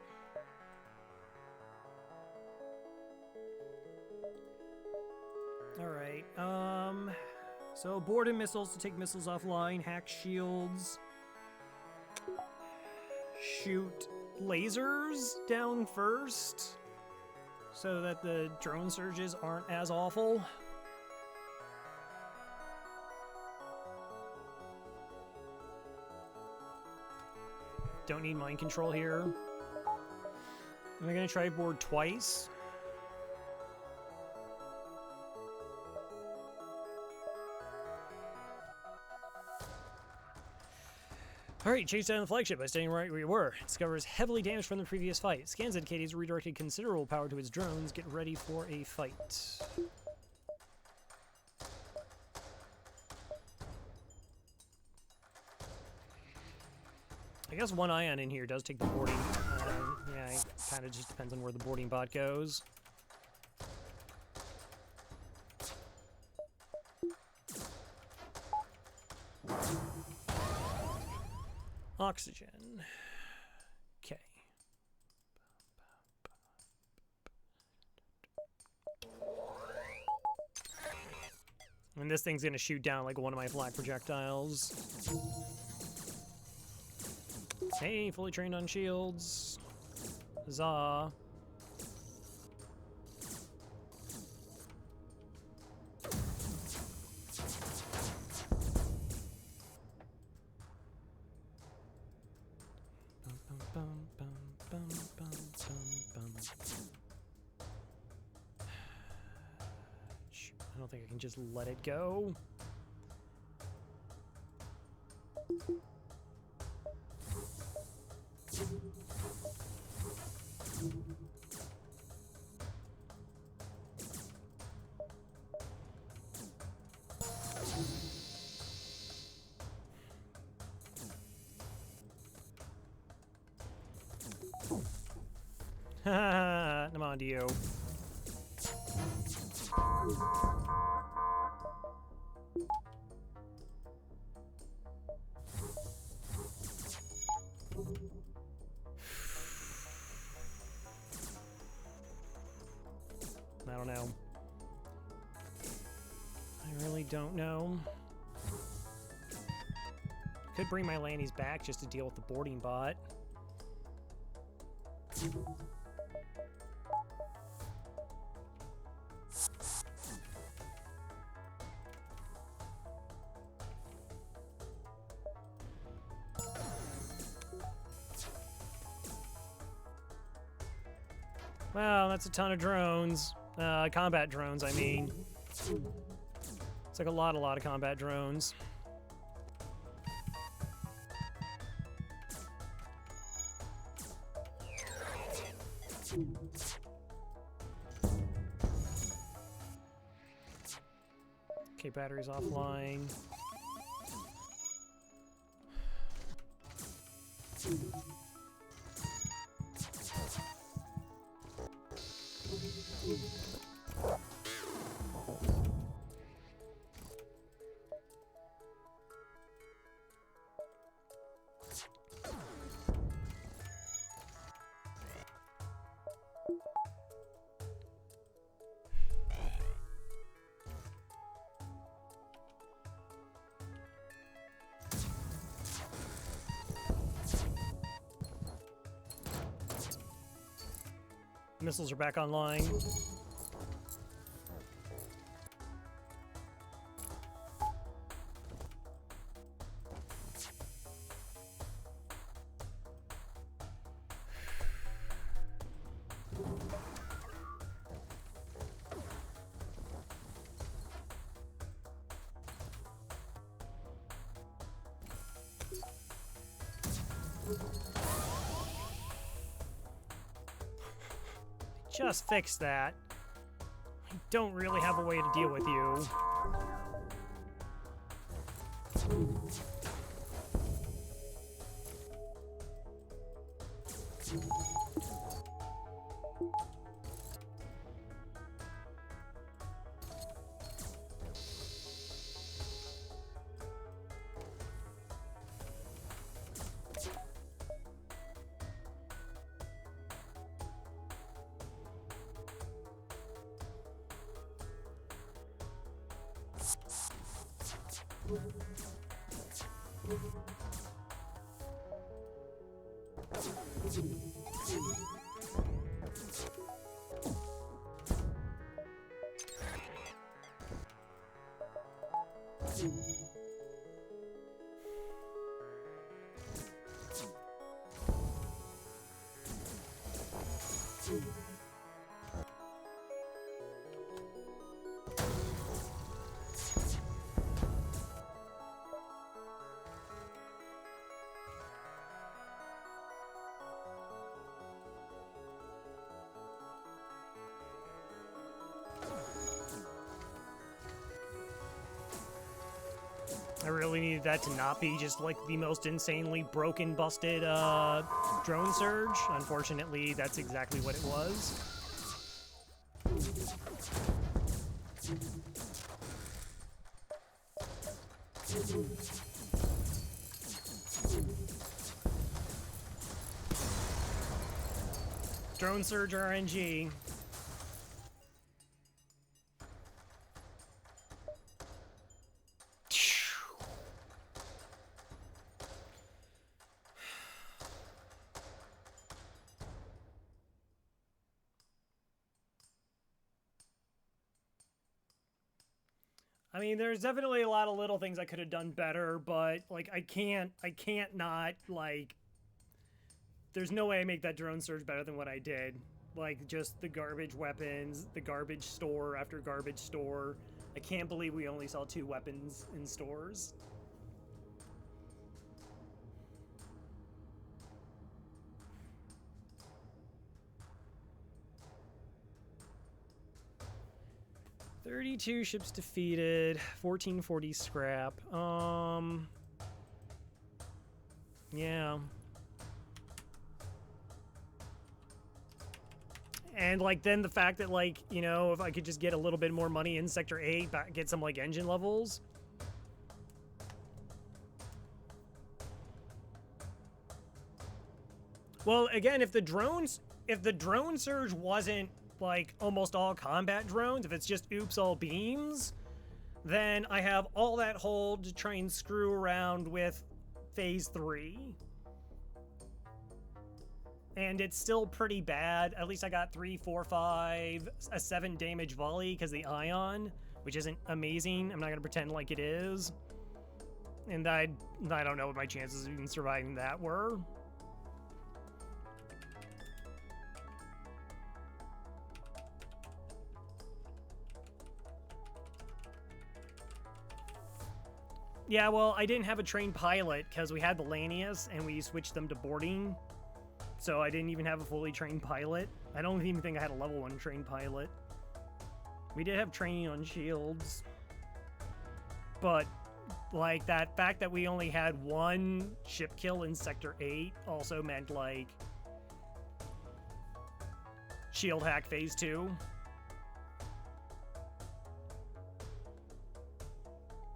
Alright, so boarded missiles to take missiles offline, hack shields, shoot lasers down first so that the drone surges aren't as awful. Don't need mind control here. Am I gonna try board twice? Alright, chase down the flagship by staying right where you were. Discovers heavily damaged from the previous fight. Scans indicate he's redirected considerable power to his drones. Get ready for a fight. I guess one ion in here does take the boarding. Yeah, it kind of just depends on where the boarding bot goes. Oxygen. Okay. And this thing's gonna shoot down like one of my flak projectiles. Hey, fully trained on shields. Huzzah. don't think I can just let it go. I'm on to you. I don't know. I really don't know. Could bring my Lannies back just to deal with the boarding bot. Wow, that's a ton of drones. Combat drones, I mean. It's like a lot of combat drones. Okay, battery's offline. Missiles are back online. Just fix that. I don't really have a way to deal with you. I really needed that to not be just like the most insanely broken, busted drone surge. Unfortunately, that's exactly what it was. Drone surge RNG. I mean, there's definitely a lot of little things I could have done better, but, like, I can't not, like, there's no way I make that drone surge better than what I did. Like, just the garbage weapons, the garbage store after garbage store, I can't believe we only saw 2 weapons in stores. "32 ships defeated, 1440 scrap. Yeah. And, like, then the fact that, like, you know, if I could just get a little bit more money in Sector 8, get some, like, engine levels. Well, again, if the drone surge wasn't, like, almost all combat drones, if it's just oops all beams, then I have all that hold to try and screw around with Phase 3. And it's still pretty bad. At least I got 3, 4, 5, a 7 damage volley because the ion, which isn't amazing. I'm not going to pretend like it is. And I don't know what my chances of even surviving that were. Yeah, well, I didn't have a trained pilot because we had the Lanius and we switched them to boarding. So I didn't even have a fully trained pilot. I don't even think I had a level 1 trained pilot. We did have training on shields. But, like, that fact that we only had 1 ship kill in Sector 8 also meant, like, shield hack Phase 2.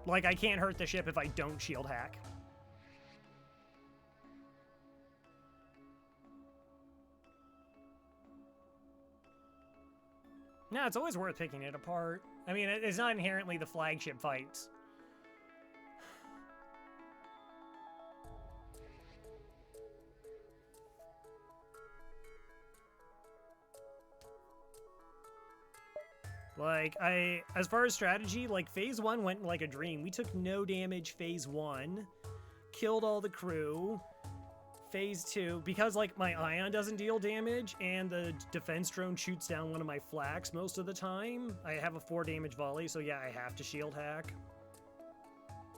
Like, I can't hurt the ship if I don't shield hack. No, it's always worth picking it apart. I mean, it's not inherently the flagship fights. Like, as far as strategy, like, Phase 1 went like a dream. We took no damage Phase 1, killed all the crew. Phase 2, because, like, my ion doesn't deal damage, and the defense drone shoots down one of my flaks most of the time, I have a 4 damage volley, so yeah, I have to shield hack.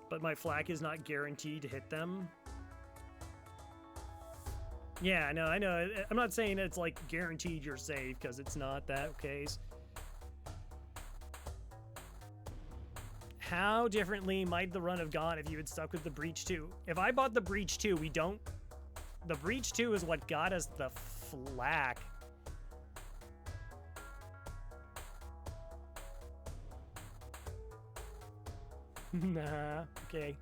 But my flak is not guaranteed to hit them. Yeah, no, I know. I'm not saying it's, like, guaranteed you're safe, because it's not that case. How differently might the run have gone if you had stuck with the Breach 2? If I bought the Breach 2, we don't... The Breach 2 is what got us the flak. Nah, okay.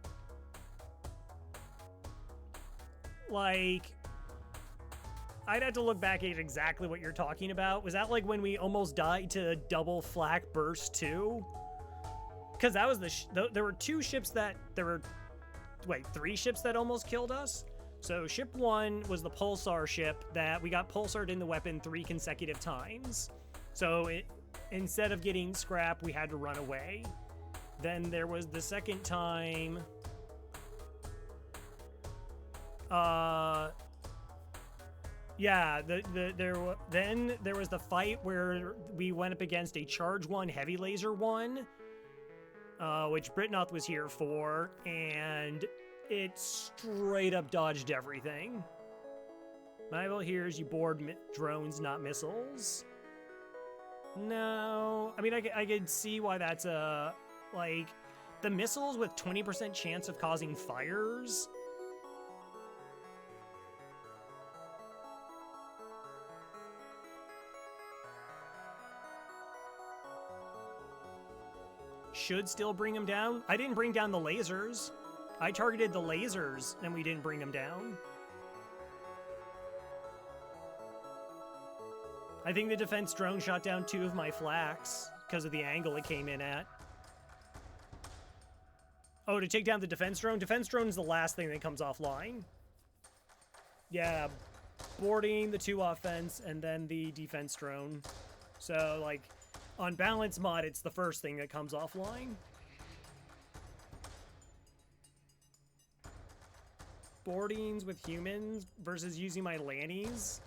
Like, I'd have to look back at exactly what you're talking about. Was that like when we almost died to double flak burst 2? Because that was there were 2 ships that... Wait, 3 ships that almost killed us? So ship 1 was the Pulsar ship that we got pulsared in the weapon 3 consecutive times. So instead of getting scrap, we had to run away. Then there was the second time... Yeah, then there was the fight where we went up against a Charge 1 Heavy Laser 1, which Britnoth was here for, and it straight up dodged everything. My vote here is you board drones, not missiles. No, I mean, I could see why that's like, the missiles with 20% chance of causing fires. Should still bring them down. I didn't bring down the lasers. I targeted the lasers, and we didn't bring them down. I think the defense drone shot down 2 of my flaks because of the angle it came in at. Oh, to take down the defense drone? Defense drone is the last thing that comes offline. Yeah, boarding the 2 offense and then the defense drone. So, like, on balance mod, it's the first thing that comes offline. Boardings with humans versus using my Lannies.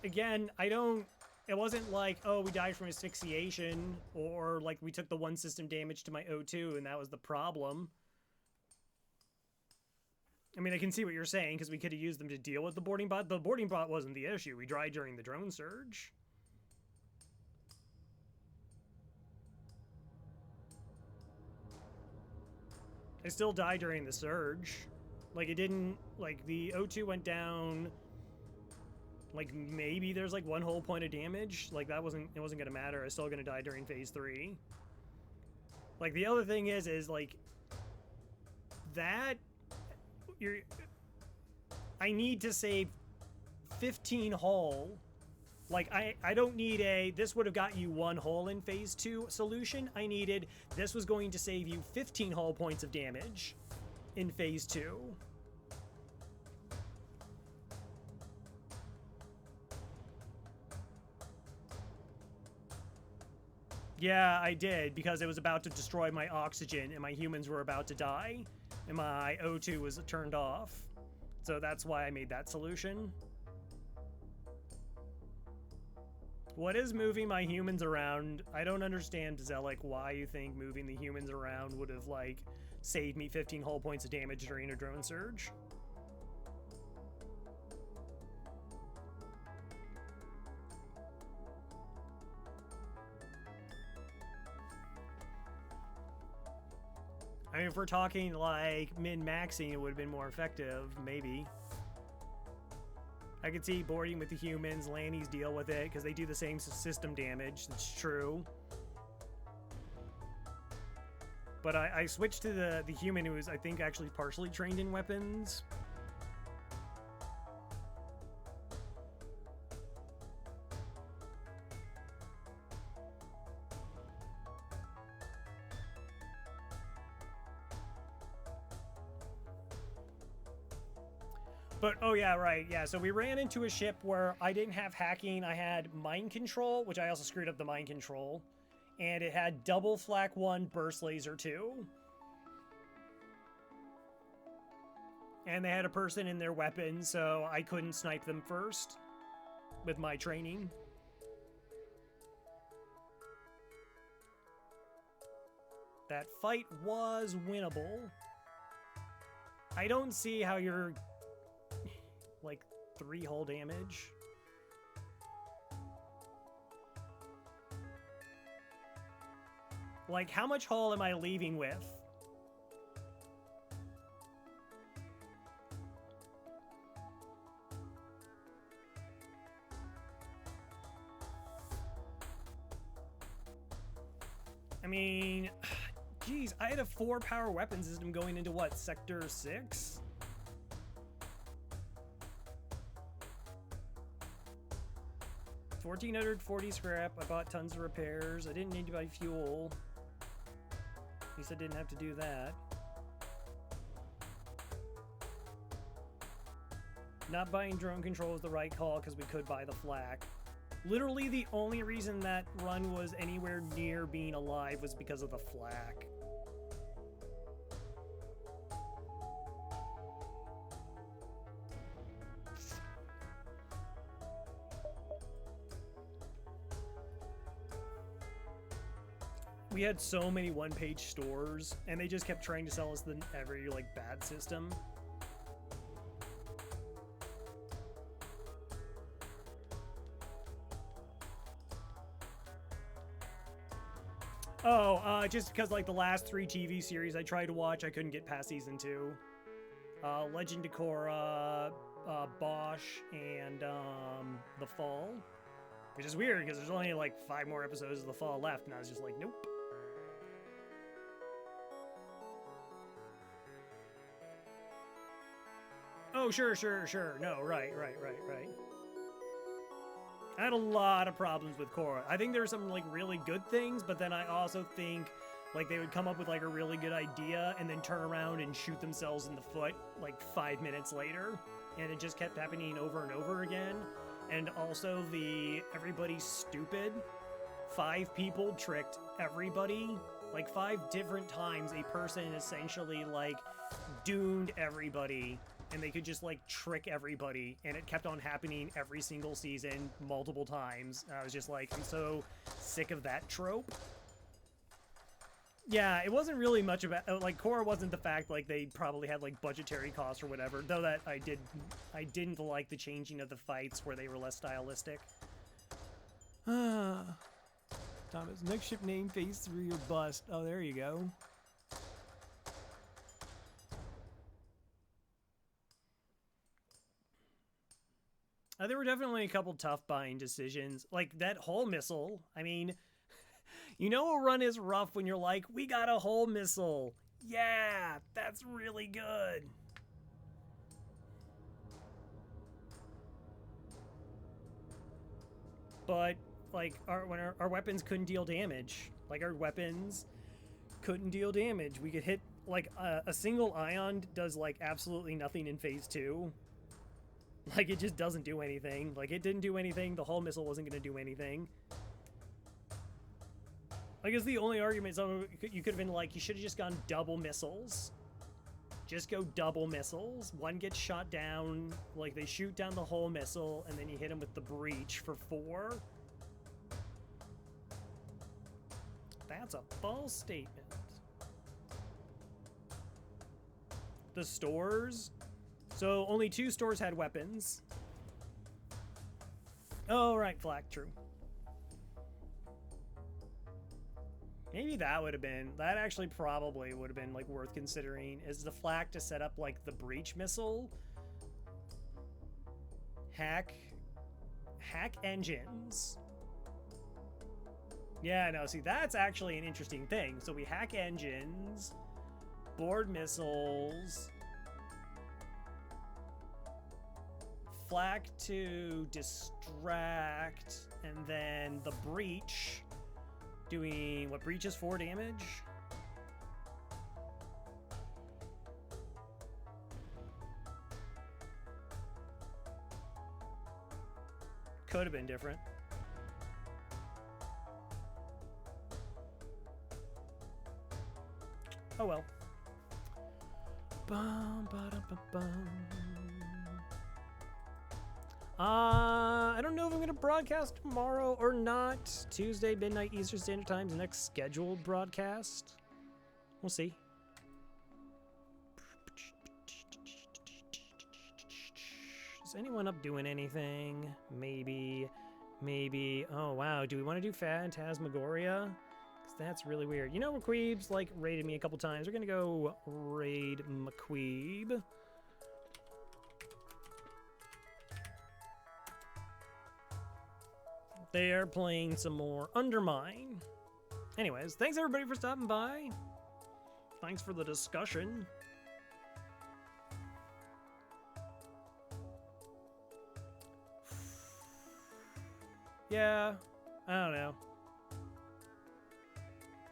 Again, I don't It wasn't like, oh, we died from asphyxiation, or like we took the one system damage to my O2 and that was the problem. I mean, I can see what you're saying, because we could have used them to deal with the boarding bot. The boarding bot wasn't the issue. We died during the drone surge. I still died during the surge. Like, it didn't... Like, the O2 went down... Like, maybe there's, like, 1 whole point of damage. Like, that wasn't... It wasn't gonna matter. I was still gonna die during phase 3. Like, the other thing is, like... That... I need to save 15 hull. Like, I don't need a, this would have got you 1 hull in phase 2 solution. I needed, this was going to save you 15 hull points of damage in phase 2. Yeah, I did, because it was about to destroy my oxygen and my humans were about to die. And my O2 was turned off. So that's why I made that solution. What is moving my humans around? I don't understand, Zelek, why you think moving the humans around would have, like, saved me 15 hull points of damage during a drone surge. I mean, if we're talking, like, min-maxing, it would have been more effective, maybe. I could see boarding with the humans, Lannies deal with it, because they do the same system damage. That's true. But I switched to the human who was, I think, actually partially trained in weapons. But, oh yeah, right, yeah, so we ran into a ship where I didn't have hacking, I had mind control, which I also screwed up the mind control, and it had double flak 1, burst laser 2. And they had a person in their weapon, so I couldn't snipe them first with my training. That fight was winnable. I don't see how you're... like 3 hull damage. Like, how much hull am I leaving with? I mean, geez, I had a 4 power weapon system going into what, sector 6? $1,440 scrap. I bought tons of repairs. I didn't need to buy fuel. At least I didn't have to do that. Not buying drone control was the right call because we could buy the flak. Literally the only reason that run was anywhere near being alive was because of the flak. We had so many one-page stores, and they just kept trying to sell us the every, like, bad system. Oh, just because, like, the last 3 TV series I tried to watch, I couldn't get past season 2. Legend of Korra, Bosch, and, The Fall. Which is weird, because there's only, like, 5 more episodes of The Fall left, and I was just like, nope. Oh, sure. No, right. I had a lot of problems with Korra. I think there were some, like, really good things, but then I also think, like, they would come up with, like, a really good idea and then turn around and shoot themselves in the foot, like, 5 minutes later. And it just kept happening over and over again. And also everybody's stupid. 5 people tricked everybody. Like, 5 different times a person essentially, like, doomed everybody and they could just like trick everybody, and it kept on happening every single season multiple times. I was just like, I'm so sick of that trope. Yeah, it wasn't really much about, like, core wasn't the fact like they probably had like budgetary costs or whatever, though that I didn't like the changing of the fights where they were less stylistic. Thomas, next ship name, phase 3 or bust. Oh, there you go. There were definitely a couple tough buying decisions. Like, that hull missile, I mean, you know a run is rough when you're like, we got a hull missile. Yeah, that's really good. But, like, when our weapons couldn't deal damage. Like, our weapons couldn't deal damage. We could hit, like, a single ion does, like, absolutely nothing in phase 2. Like, it just doesn't do anything. Like, it didn't do anything. The hull missile wasn't going to do anything. I guess the only argument you could have been like, you should have just gone double missiles. Just go double missiles. One gets shot down. Like, they shoot down the whole missile, and then you hit them with the breach for 4. That's a false statement. The stores... So, only 2 stores had weapons. Oh, right, flak, true. Maybe that would have been... That actually probably would have been, like, worth considering. Is the flak to set up, like, the breach missile? Hack engines. Yeah, no, see, that's actually an interesting thing. So we hack engines, board missiles... Flak to distract, and then the breach doing what? Breach is 4 damage? Could have been different. Oh well. Bum, ba-dum, ba-bum. I don't know if I'm going to broadcast tomorrow or not. Tuesday, midnight Eastern Standard Time's next scheduled broadcast. We'll see. Is anyone up doing anything? Maybe. Oh, wow. Do we want to do Phantasmagoria? Because that's really weird. You know, McQueeb's, like, raided me a couple times. We're going to go raid McQueeb. They are playing some more Undermine. Anyways, thanks everybody for stopping by. Thanks for the discussion. Yeah, I don't know.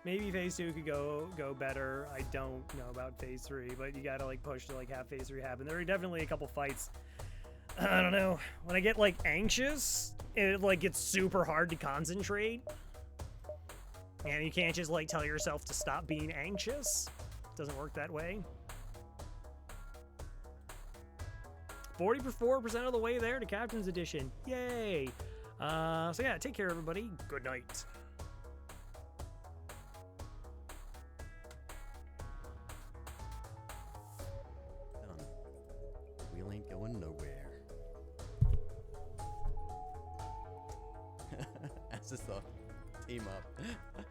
Maybe phase 2 could go better. I don't know about phase 3, but you gotta like push to like have phase 3 happen. There are definitely a couple fights. I don't know. When I get like anxious, it like gets super hard to concentrate. And you can't just like tell yourself to stop being anxious. It doesn't work that way. 44% of the way there to Captain's Edition. Yay! So yeah, take care everybody. Good night. Wheel ain't going nowhere. That's just a team up.